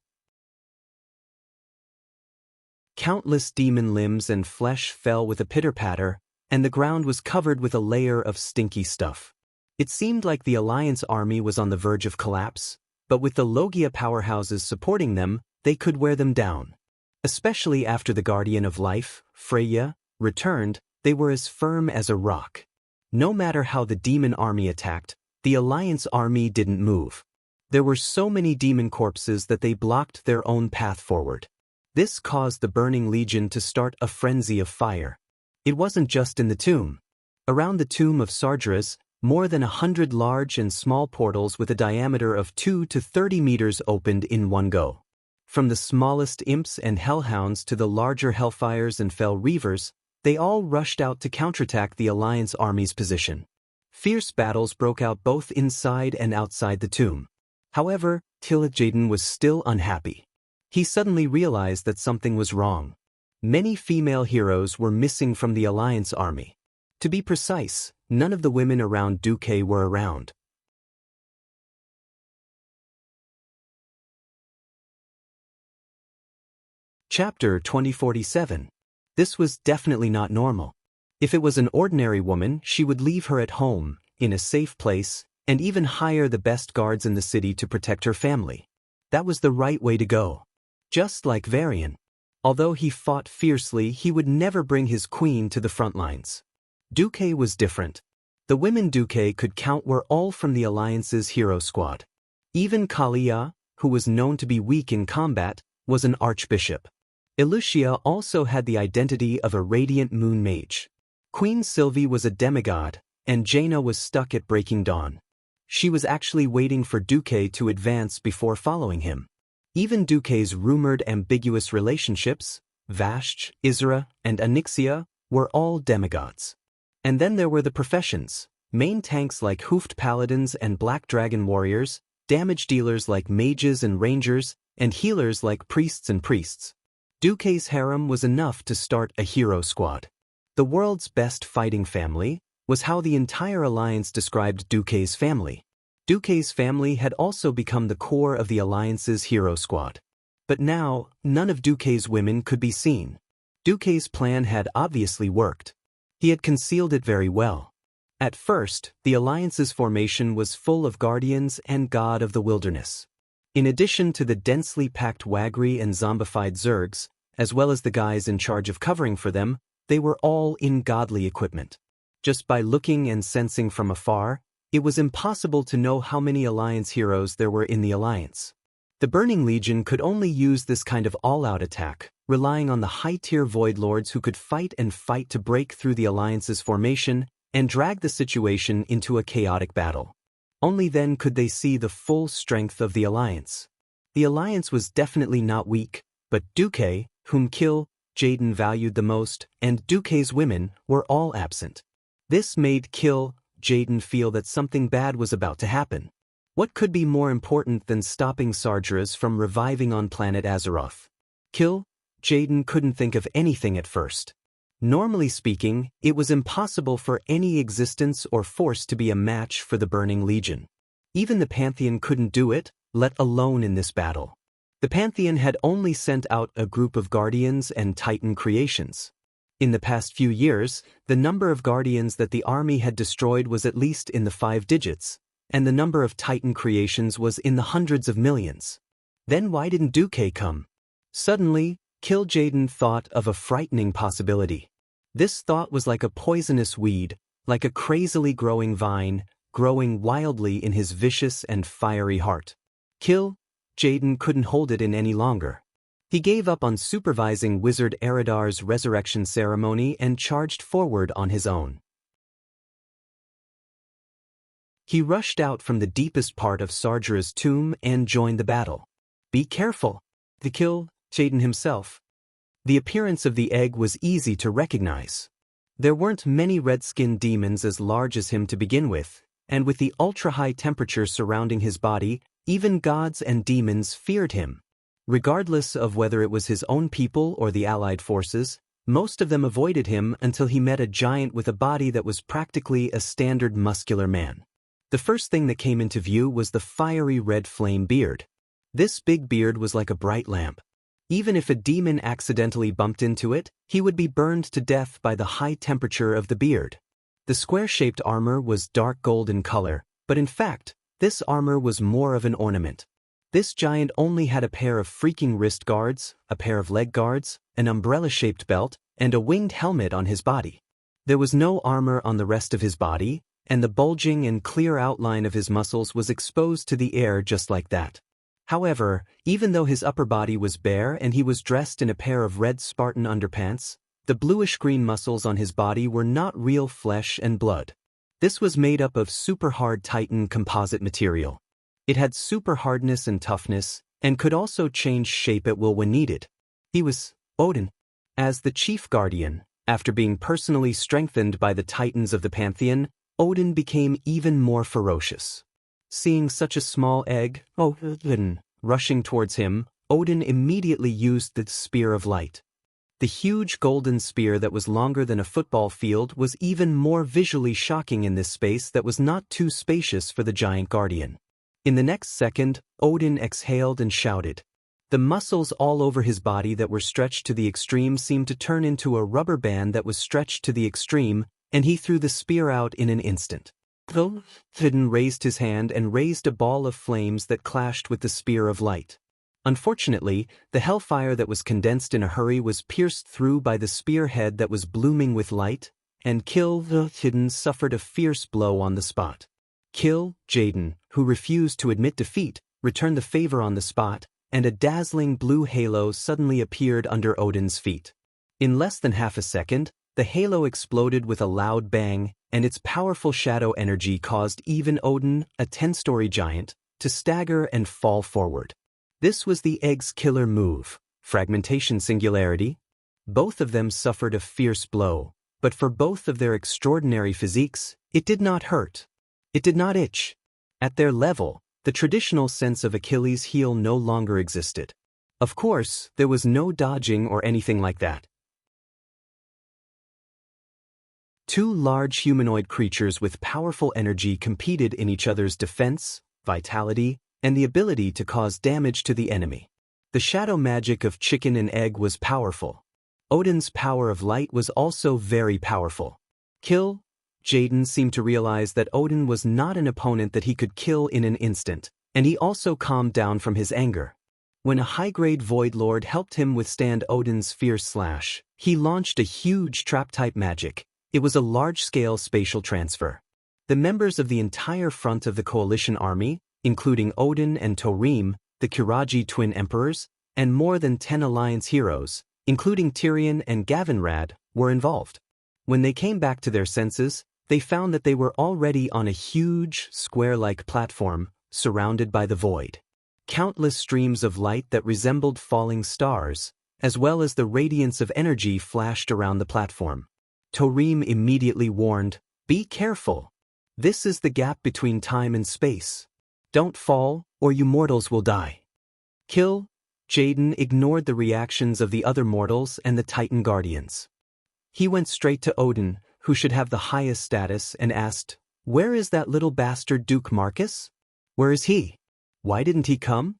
Countless demon limbs and flesh fell with a pitter-patter, and the ground was covered with a layer of stinky stuff. It seemed like the Alliance army was on the verge of collapse, but with the Logia powerhouses supporting them, they could wear them down. Especially after the Guardian of Life, Freya, returned, they were as firm as a rock. No matter how the demon army attacked, the Alliance army didn't move. There were so many demon corpses that they blocked their own path forward. This caused the Burning Legion to start a frenzy of fire. It wasn't just in the tomb. Around the tomb of Sargeras, more than 100 large and small portals with a diameter of 2 to 30 meters opened in one go. From the smallest imps and hellhounds to the larger hellfires and fell reavers, they all rushed out to counterattack the Alliance army's position. Fierce battles broke out both inside and outside the tomb. However, Tilithjaden was still unhappy. He suddenly realized that something was wrong. Many female heroes were missing from the Alliance army. To be precise, none of the women around Duque were around. Chapter 2047. This was definitely not normal. If it was an ordinary woman, she would leave her at home, in a safe place, and even hire the best guards in the city to protect her family. That was the right way to go. Just like Varian. Although he fought fiercely, he would never bring his queen to the front lines. Duque was different. The women Duque could count were all from the Alliance's hero squad. Even Kalia, who was known to be weak in combat, was an archbishop. Elucia also had the identity of a radiant moon mage. Queen Sylvie was a demigod, and Jaina was stuck at Breaking Dawn. She was actually waiting for Duque to advance before following him. Even Duque's rumored ambiguous relationships, Vashj, Isra, and Onyxia, were all demigods. And then there were the professions, main tanks like hoofed paladins and black dragon warriors, damage dealers like mages and rangers, and healers like priests and priests. Duque's harem was enough to start a hero squad. The world's best fighting family was how the entire Alliance described Duque's family. Duque's family had also become the core of the Alliance's hero squad. But now, none of Duque's women could be seen. Duque's plan had obviously worked. He had concealed it very well. At first, the Alliance's formation was full of guardians and god of the wilderness. In addition to the densely packed Wagri and zombified Zergs, as well as the guys in charge of covering for them, they were all in godly equipment. Just by looking and sensing from afar, it was impossible to know how many Alliance heroes there were in the Alliance. The Burning Legion could only use this kind of all-out attack, relying on the high-tier Void Lords who could fight and fight to break through the Alliance's formation and drag the situation into a chaotic battle. Only then could they see the full strength of the Alliance. The Alliance was definitely not weak, but Duque, whom Kill, Jaden valued the most, and Duque's women were all absent. This made Kill, Jaden feel that something bad was about to happen. What could be more important than stopping Sargeras from reviving on planet Azeroth? Kill, Jaden couldn't think of anything at first. Normally speaking, it was impossible for any existence or force to be a match for the Burning Legion. Even the Pantheon couldn't do it, let alone in this battle. The Pantheon had only sent out a group of Guardians and Titan creations. In the past few years, the number of Guardians that the army had destroyed was at least in the 5 digits, and the number of Titan creations was in the hundreds of millions. Then why didn't Duque come? Suddenly, Kill Jaden thought of a frightening possibility. This thought was like a poisonous weed, like a crazily growing vine, growing wildly in his vicious and fiery heart. Kill, Jaden couldn't hold it in any longer. He gave up on supervising Wizard Eridar's resurrection ceremony and charged forward on his own. He rushed out from the deepest part of Sargeras' tomb and joined the battle. Be careful! The Kill, Jaden himself. The appearance of the egg was easy to recognize. There weren't many red-skinned demons as large as him to begin with, and with the ultra-high temperature surrounding his body, even gods and demons feared him. Regardless of whether it was his own people or the allied forces, most of them avoided him until he met a giant with a body that was practically a standard muscular man. The first thing that came into view was the fiery red flame beard. This big beard was like a bright lamp. Even if a demon accidentally bumped into it, he would be burned to death by the high temperature of the beard. The square-shaped armor was dark gold in color, but in fact, this armor was more of an ornament. This giant only had a pair of freaking wrist guards, a pair of leg guards, an umbrella-shaped belt, and a winged helmet on his body. There was no armor on the rest of his body, and the bulging and clear outline of his muscles was exposed to the air just like that. However, even though his upper body was bare and he was dressed in a pair of red Spartan underpants, the bluish-green muscles on his body were not real flesh and blood. This was made up of super-hard Titan composite material. It had super hardness and toughness, and could also change shape at will when needed. He was Odin. As the chief guardian, after being personally strengthened by the Titans of the Pantheon, Odin became even more ferocious. Seeing such a small egg, Odin, rushing towards him, Odin immediately used the Spear of Light. The huge golden spear that was longer than a football field was even more visually shocking in this space that was not too spacious for the giant guardian. In the next second, Odin exhaled and shouted. The muscles all over his body that were stretched to the extreme seemed to turn into a rubber band that was stretched to the extreme, and he threw the spear out in an instant. Odin raised his hand and raised a ball of flames that clashed with the Spear of Light. Unfortunately, the hellfire that was condensed in a hurry was pierced through by the spearhead that was blooming with light, and Kill Jaden suffered a fierce blow on the spot. Kill Jaden, who refused to admit defeat, returned the favor on the spot, and a dazzling blue halo suddenly appeared under Odin's feet. In less than half a second, the halo exploded with a loud bang, and its powerful shadow energy caused even Odin, a 10-story giant, to stagger and fall forward. This was the egg's killer move, fragmentation singularity. Both of them suffered a fierce blow, but for both of their extraordinary physiques, it did not hurt. It did not itch. At their level, the traditional sense of Achilles' heel no longer existed. Of course, there was no dodging or anything like that. Two large humanoid creatures with powerful energy competed in each other's defense, vitality, and the ability to cause damage to the enemy. The shadow magic of chicken and egg was powerful. Odin's power of light was also very powerful. Kill Jaden seemed to realize that Odin was not an opponent that he could kill in an instant, and he also calmed down from his anger. When a high-grade Void Lord helped him withstand Odin's fierce slash, he launched a huge trap-type magic. It was a large-scale spatial transfer. The members of the entire front of the coalition army, including Odin and Torim, the Kiraji twin emperors, and more than 10 Alliance heroes, including Tyrion and Gavinrad, were involved. When they came back to their senses, they found that they were already on a huge, square-like platform, surrounded by the void. Countless streams of light that resembled falling stars, as well as the radiance of energy flashed around the platform. Tarim immediately warned, "Be careful. This is the gap between time and space. Don't fall, or you mortals will die." Jaden ignored the reactions of the other mortals and the Titan Guardians. He went straight to Odin, who should have the highest status, and asked, "Where is that little bastard Duke Marcus? Where is he? Why didn't he come?"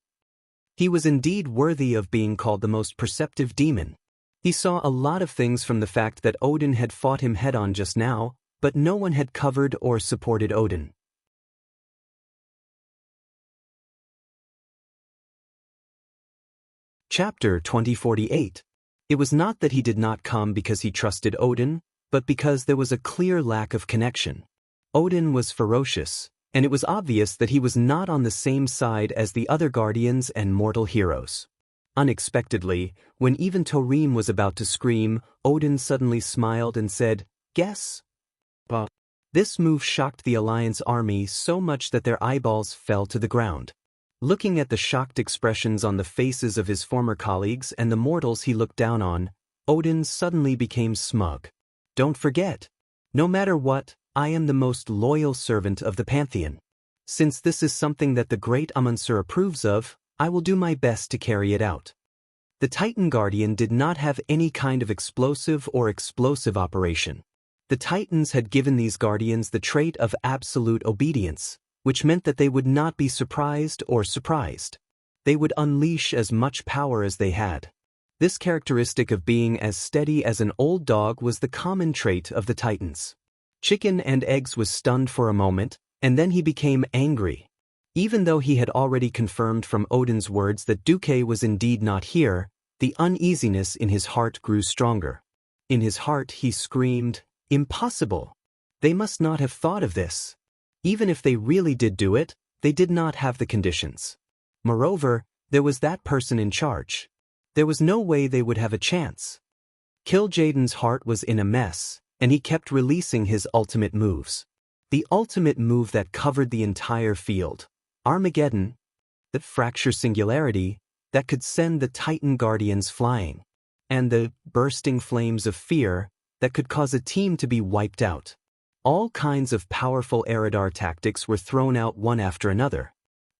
He was indeed worthy of being called the most perceptive demon. He saw a lot of things from the fact that Odin had fought him head-on just now, but no one had covered or supported Odin. Chapter 2048. It was not that he did not come because he trusted Odin, but because there was a clear lack of connection. Odin was ferocious, and it was obvious that he was not on the same side as the other guardians and mortal heroes. Unexpectedly, when even Tarim was about to scream, Odin suddenly smiled and said, "Guess?" This move shocked the Alliance army so much that their eyeballs fell to the ground. Looking at the shocked expressions on the faces of his former colleagues and the mortals he looked down on, Odin suddenly became smug. "Don't forget, no matter what, I am the most loyal servant of the Pantheon. Since this is something that the great Amunsur approves of, I will do my best to carry it out." The Titan Guardian did not have any kind of explosive or explosive operation. The Titans had given these Guardians the trait of absolute obedience, which meant that they would not be surprised or surprised. They would unleash as much power as they had. This characteristic of being as steady as an old dog was the common trait of the Titans. Chicken and Eggs was stunned for a moment, and then he became angry. Even though he had already confirmed from Odin's words that Duque was indeed not here, the uneasiness in his heart grew stronger. In his heart he screamed, "Impossible! They must not have thought of this. Even if they really did do it, they did not have the conditions. Moreover, there was that person in charge. There was no way they would have a chance." Jaden's heart was in a mess, and he kept releasing his ultimate moves. The ultimate move that covered the entire field, Armageddon, that fracture singularity, that could send the Titan Guardians flying, and the bursting flames of fear that could cause a team to be wiped out. All kinds of powerful Eridar tactics were thrown out one after another.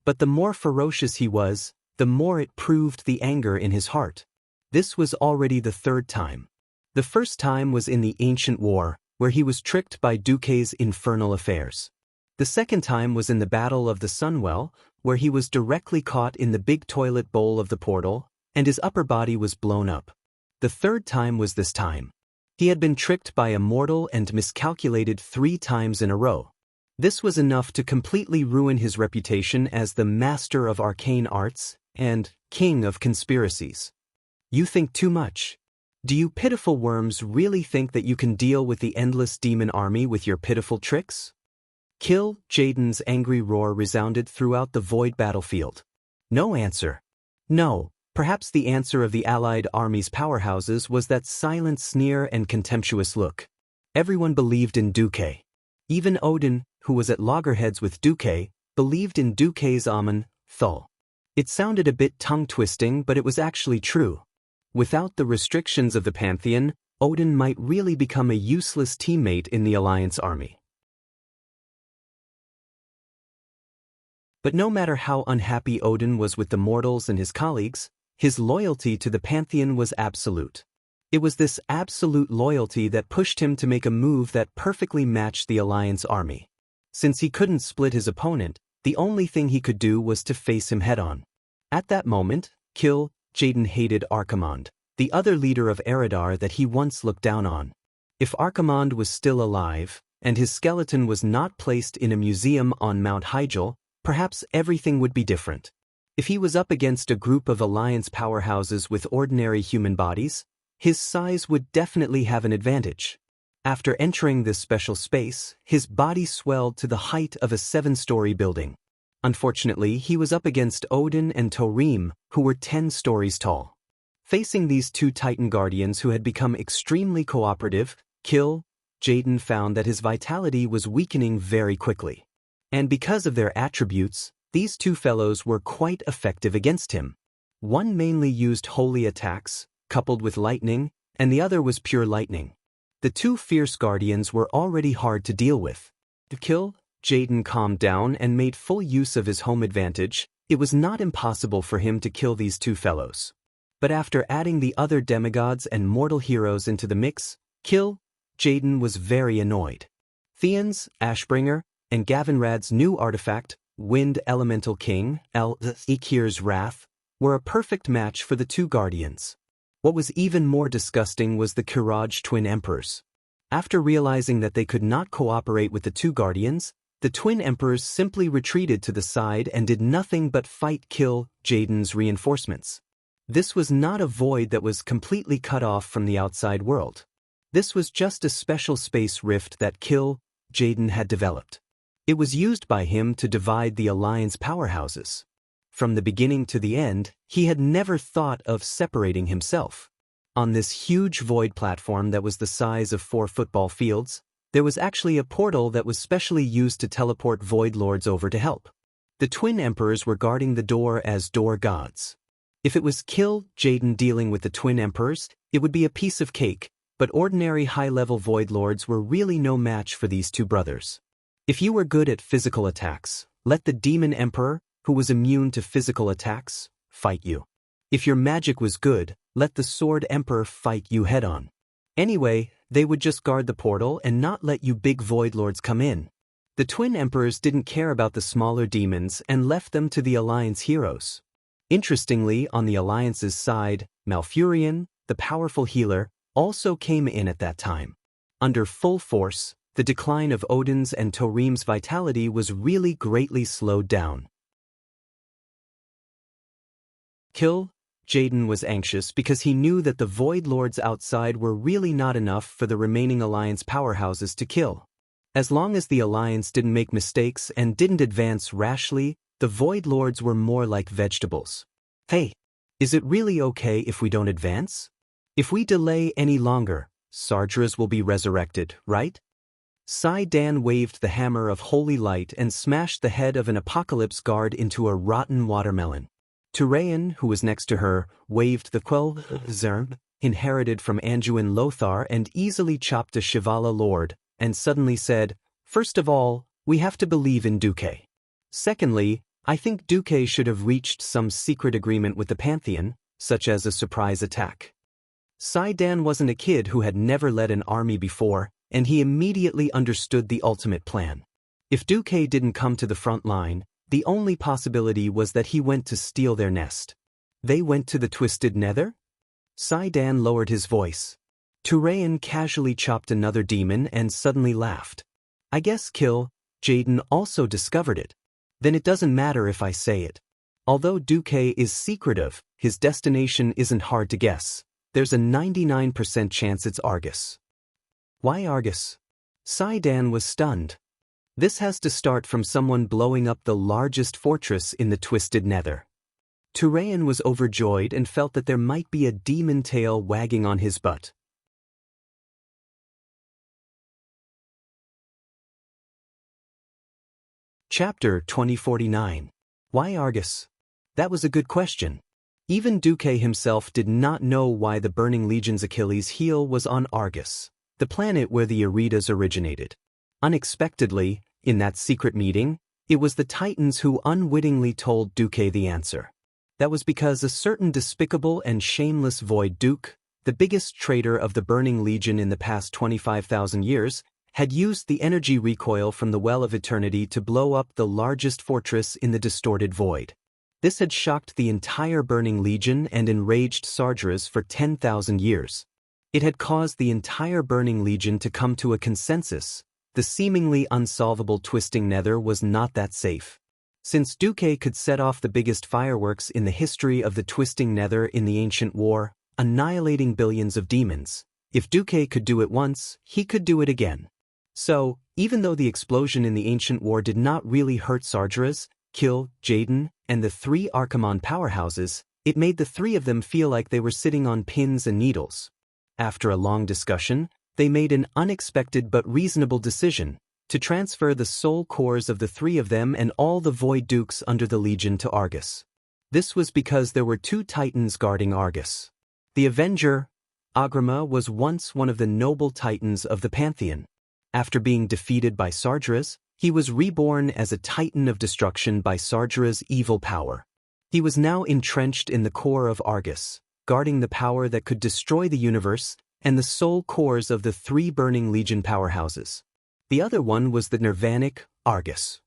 But the more ferocious he was, the more it proved the anger in his heart. This was already the third time. The first time was in the Ancient War, where he was tricked by Duque's infernal affairs. The second time was in the Battle of the Sunwell, where he was directly caught in the big toilet bowl of the portal, and his upper body was blown up. The third time was this time. He had been tricked by a mortal and miscalculated 3 times in a row. This was enough to completely ruin his reputation as the master of arcane arts and king of conspiracies. You think too much. Do you pitiful worms really think that you can deal with the endless demon army with your pitiful tricks? Jaden's angry roar resounded throughout the void battlefield. No answer. No. Perhaps the answer of the allied army's powerhouses was that silent sneer and contemptuous look. Everyone believed in Duque. Even Odin, who was at loggerheads with Duque, believed in Duque's Amun, Thul. It sounded a bit tongue-twisting, but it was actually true. Without the restrictions of the Pantheon, Odin might really become a useless teammate in the Alliance army. But no matter how unhappy Odin was with the mortals and his colleagues, his loyalty to the Pantheon was absolute. It was this absolute loyalty that pushed him to make a move that perfectly matched the Alliance army. Since he couldn't split his opponent, the only thing he could do was to face him head-on. At that moment, Jaden hated Archimonde, the other leader of Eridar that he once looked down on. If Archimonde was still alive, and his skeleton was not placed in a museum on Mount Hyjal, perhaps everything would be different. If he was up against a group of Alliance powerhouses with ordinary human bodies, his size would definitely have an advantage. After entering this special space, his body swelled to the height of a 7-story building. Unfortunately, he was up against Odin and Thorim, who were 10 stories tall. Facing these two Titan guardians who had become extremely cooperative, Jaden found that his vitality was weakening very quickly. And because of their attributes, these two fellows were quite effective against him. One mainly used holy attacks, coupled with lightning, and the other was pure lightning. The two fierce guardians were already hard to deal with. Jaden calmed down and made full use of his home advantage. It was not impossible for him to kill these two fellows. But after adding the other demigods and mortal heroes into the mix, Jaden was very annoyed. Theon's, Ashbringer, and Gavinrad's new artifact, Wind Elemental King, Ikir's Wrath, were a perfect match for the two guardians. What was even more disgusting was the Kiraj twin emperors. After realizing that they could not cooperate with the two guardians, the twin emperors simply retreated to the side and did nothing but fight Jaden's reinforcements. This was not a void that was completely cut off from the outside world. This was just a special space rift that Jaden had developed. It was used by him to divide the Alliance powerhouses. From the beginning to the end, he had never thought of separating himself. On this huge void platform that was the size of 4 football fields, there was actually a portal that was specially used to teleport void lords over to help. The twin emperors were guarding the door as door gods. If it was Jaden dealing with the twin emperors, it would be a piece of cake, but ordinary high-level void lords were really no match for these two brothers. If you were good at physical attacks, let the demon emperor, who was immune to physical attacks, fight you. If your magic was good, let the sword emperor fight you head-on. Anyway, they would just guard the portal and not let you big void lords come in. The twin emperors didn't care about the smaller demons and left them to the Alliance heroes. Interestingly, on the Alliance's side, Malfurion, the powerful healer, also came in at that time. Under full force, the decline of Odin's and Thorim's vitality was really greatly slowed down. Jaden was anxious because he knew that the Void Lords outside were really not enough for the remaining Alliance powerhouses to kill. As long as the Alliance didn't make mistakes and didn't advance rashly, the Void Lords were more like vegetables. Hey, is it really okay if we don't advance? If we delay any longer, Sardras will be resurrected, right? Dan waved the hammer of holy light and smashed the head of an apocalypse guard into a rotten watermelon. Turayan, who was next to her, waved the Quel'Zerm, inherited from Anduin Lothar, and easily chopped a Shivala lord, and suddenly said, "First of all, we have to believe in Duque. Secondly, I think Duque should have reached some secret agreement with the Pantheon, such as a surprise attack." Dan wasn't a kid who had never led an army before, and he immediately understood the ultimate plan. If Duque didn't come to the front line, the only possibility was that he went to steal their nest. They went to the Twisted Nether? Dan lowered his voice. Turayan casually chopped another demon and suddenly laughed. I guess Jaden also discovered it. Then it doesn't matter if I say it. Although Duque is secretive, his destination isn't hard to guess. There's a 99% chance it's Argus. Why Argus? Dan was stunned. This has to start from someone blowing up the largest fortress in the Twisted Nether. Turayan was overjoyed and felt that there might be a demon tail wagging on his butt. Chapter 2049. Why Argus? That was a good question. Even Duque himself did not know why the Burning Legion's Achilles' heel was on Argus, the planet where the Eritas originated. Unexpectedly, in that secret meeting, it was the Titans who unwittingly told Duque the answer. That was because a certain despicable and shameless Void Duke, the biggest traitor of the Burning Legion in the past 25,000 years, had used the energy recoil from the Well of Eternity to blow up the largest fortress in the distorted void. This had shocked the entire Burning Legion and enraged Sardras for 10,000 years. It had caused the entire Burning Legion to come to a consensus. The seemingly unsolvable Twisting Nether was not that safe. Since Duque could set off the biggest fireworks in the history of the Twisting Nether in the Ancient War, annihilating billions of demons, if Duque could do it once, he could do it again. So, even though the explosion in the Ancient War did not really hurt Sardras, kill Jaden, and the three Archimonde powerhouses, it made the three of them feel like they were sitting on pins and needles. After a long discussion, they made an unexpected but reasonable decision to transfer the soul cores of the three of them and all the Void Dukes under the Legion to Argus. This was because there were two titans guarding Argus. The Avenger, Agrima, was once one of the noble titans of the Pantheon. After being defeated by Sargeras, he was reborn as a titan of destruction by Sargeras' evil power. He was now entrenched in the core of Argus, guarding the power that could destroy the universe and the soul cores of the three burning Legion powerhouses. The other one was the Nirvanic Argus.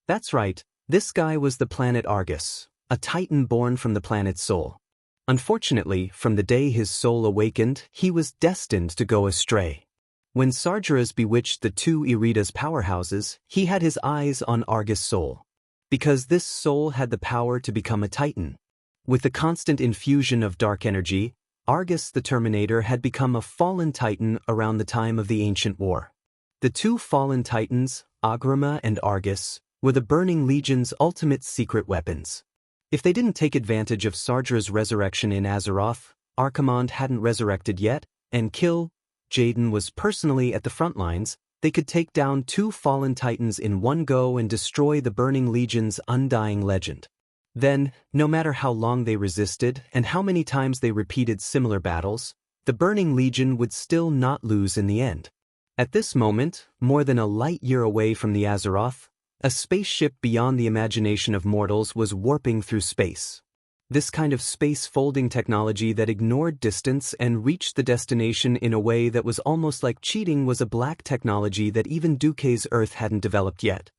That's right, this guy was the planet Argus, a titan born from the planet Sol. Unfortunately, from the day his soul awakened, he was destined to go astray. When Sargeras bewitched the two Irida's powerhouses, he had his eyes on Argus' soul. Because this soul had the power to become a titan. With the constant infusion of dark energy, Argus the Terminator had become a fallen titan around the time of the Ancient War. The two fallen titans, Agrima and Argus, were the Burning Legion's ultimate secret weapons. If they didn't take advantage of Sargeras' resurrection in Azeroth, Archimonde hadn't resurrected yet, and kill Jaden was personally at the front lines, they could take down two fallen titans in one go and destroy the Burning Legion's undying legend. Then, no matter how long they resisted and how many times they repeated similar battles, the Burning Legion would still not lose in the end. At this moment, more than a light year away from the Azeroth, a spaceship beyond the imagination of mortals was warping through space. This kind of space-folding technology that ignored distance and reached the destination in a way that was almost like cheating was a black technology that even Duque's Earth hadn't developed yet.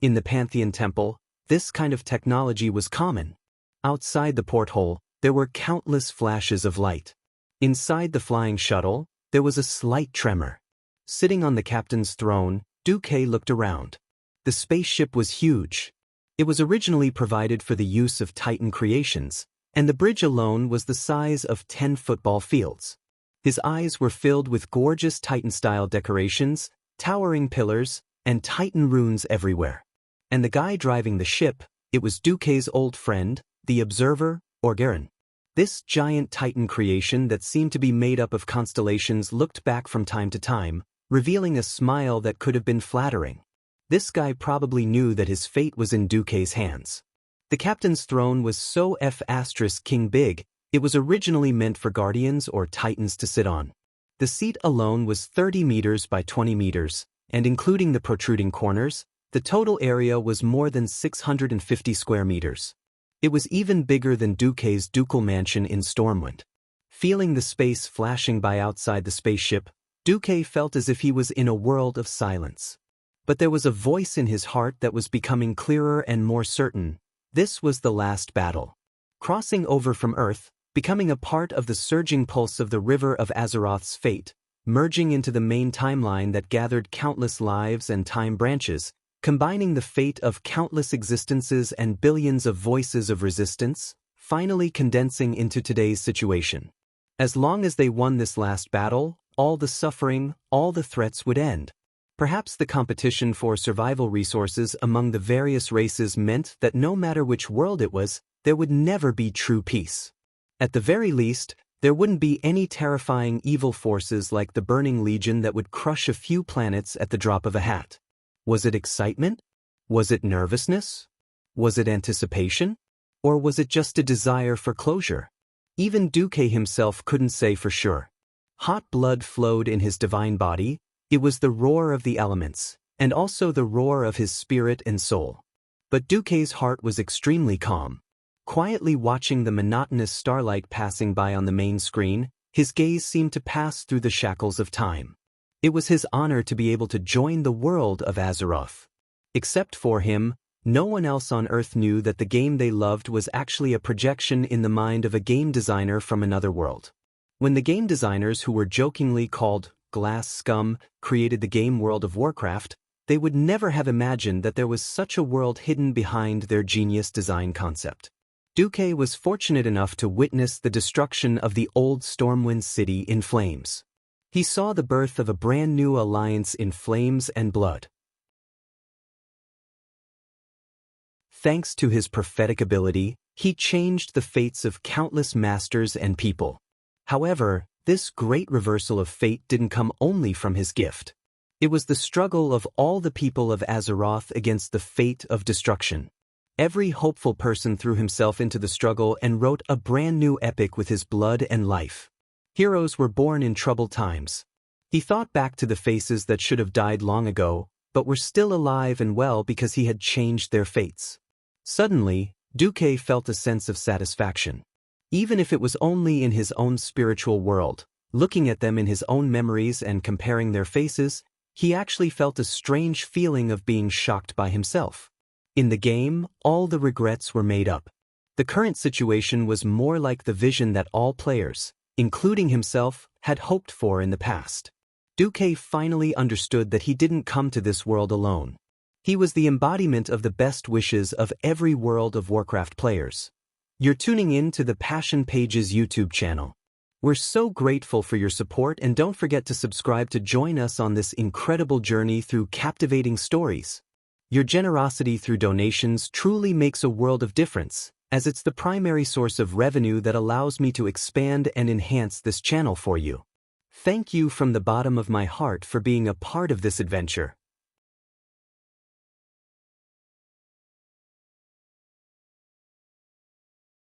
In the Pantheon Temple, this kind of technology was common. Outside the porthole, there were countless flashes of light. Inside the flying shuttle, there was a slight tremor. Sitting on the captain's throne, Duque looked around. The spaceship was huge. It was originally provided for the use of Titan creations, and the bridge alone was the size of 10 football fields. His eyes were filled with gorgeous Titan-style decorations, towering pillars, and Titan runes everywhere. And the guy driving the ship, it was Duque's old friend, the Observer, Orgarin. This giant Titan creation that seemed to be made up of constellations looked back from time to time, revealing a smile that could have been flattering. This guy probably knew that his fate was in Duque's hands. The captain's throne was so F***ing big, it was originally meant for guardians or titans to sit on. The seat alone was 30 meters by 20 meters, and including the protruding corners, the total area was more than 650 square meters. It was even bigger than Duque's ducal mansion in Stormwind. Feeling the space flashing by outside the spaceship, Duque felt as if he was in a world of silence. But there was a voice in his heart that was becoming clearer and more certain. This was the last battle. Crossing over from Earth, becoming a part of the surging pulse of the river of Azeroth's fate, merging into the main timeline that gathered countless lives and time branches, combining the fate of countless existences and billions of voices of resistance, finally condensing into today's situation. As long as they won this last battle, all the suffering, all the threats would end. Perhaps the competition for survival resources among the various races meant that no matter which world it was, there would never be true peace. At the very least, there wouldn't be any terrifying evil forces like the Burning Legion that would crush a few planets at the drop of a hat. Was it excitement? Was it nervousness? Was it anticipation? Or was it just a desire for closure? Even Duque himself couldn't say for sure. Hot blood flowed in his divine body. It was the roar of the elements, and also the roar of his spirit and soul. But Duque's heart was extremely calm. Quietly watching the monotonous starlight passing by on the main screen, his gaze seemed to pass through the shackles of time. It was his honor to be able to join the world of Azeroth. Except for him, no one else on Earth knew that the game they loved was actually a projection in the mind of a game designer from another world. When the game designers who were jokingly called Glass Scum created the game World of Warcraft, they would never have imagined that there was such a world hidden behind their genius design concept. Duque was fortunate enough to witness the destruction of the old Stormwind city in flames. He saw the birth of a brand new alliance in flames and blood. thanks to his prophetic ability, he changed the fates of countless masters and people. However, this great reversal of fate didn't come only from his gift. It was the struggle of all the people of Azeroth against the fate of destruction. Every hopeful person threw himself into the struggle and wrote a brand new epic with his blood and life. Heroes were born in troubled times. He thought back to the faces that should have died long ago, but were still alive and well because he had changed their fates. Suddenly, Duque felt a sense of satisfaction. Even if it was only in his own spiritual world, looking at them in his own memories and comparing their faces, he actually felt a strange feeling of being shocked by himself. In the game, all the regrets were made up. The current situation was more like the vision that all players, including himself, had hoped for in the past. Duque finally understood that he didn't come to this world alone. He was the embodiment of the best wishes of every World of Warcraft players. You're tuning in to the Passion Pages YouTube channel. We're so grateful for your support, and don't forget to subscribe to join us on this incredible journey through captivating stories. Your generosity through donations truly makes a world of difference, as it's the primary source of revenue that allows me to expand and enhance this channel for you. Thank you from the bottom of my heart for being a part of this adventure.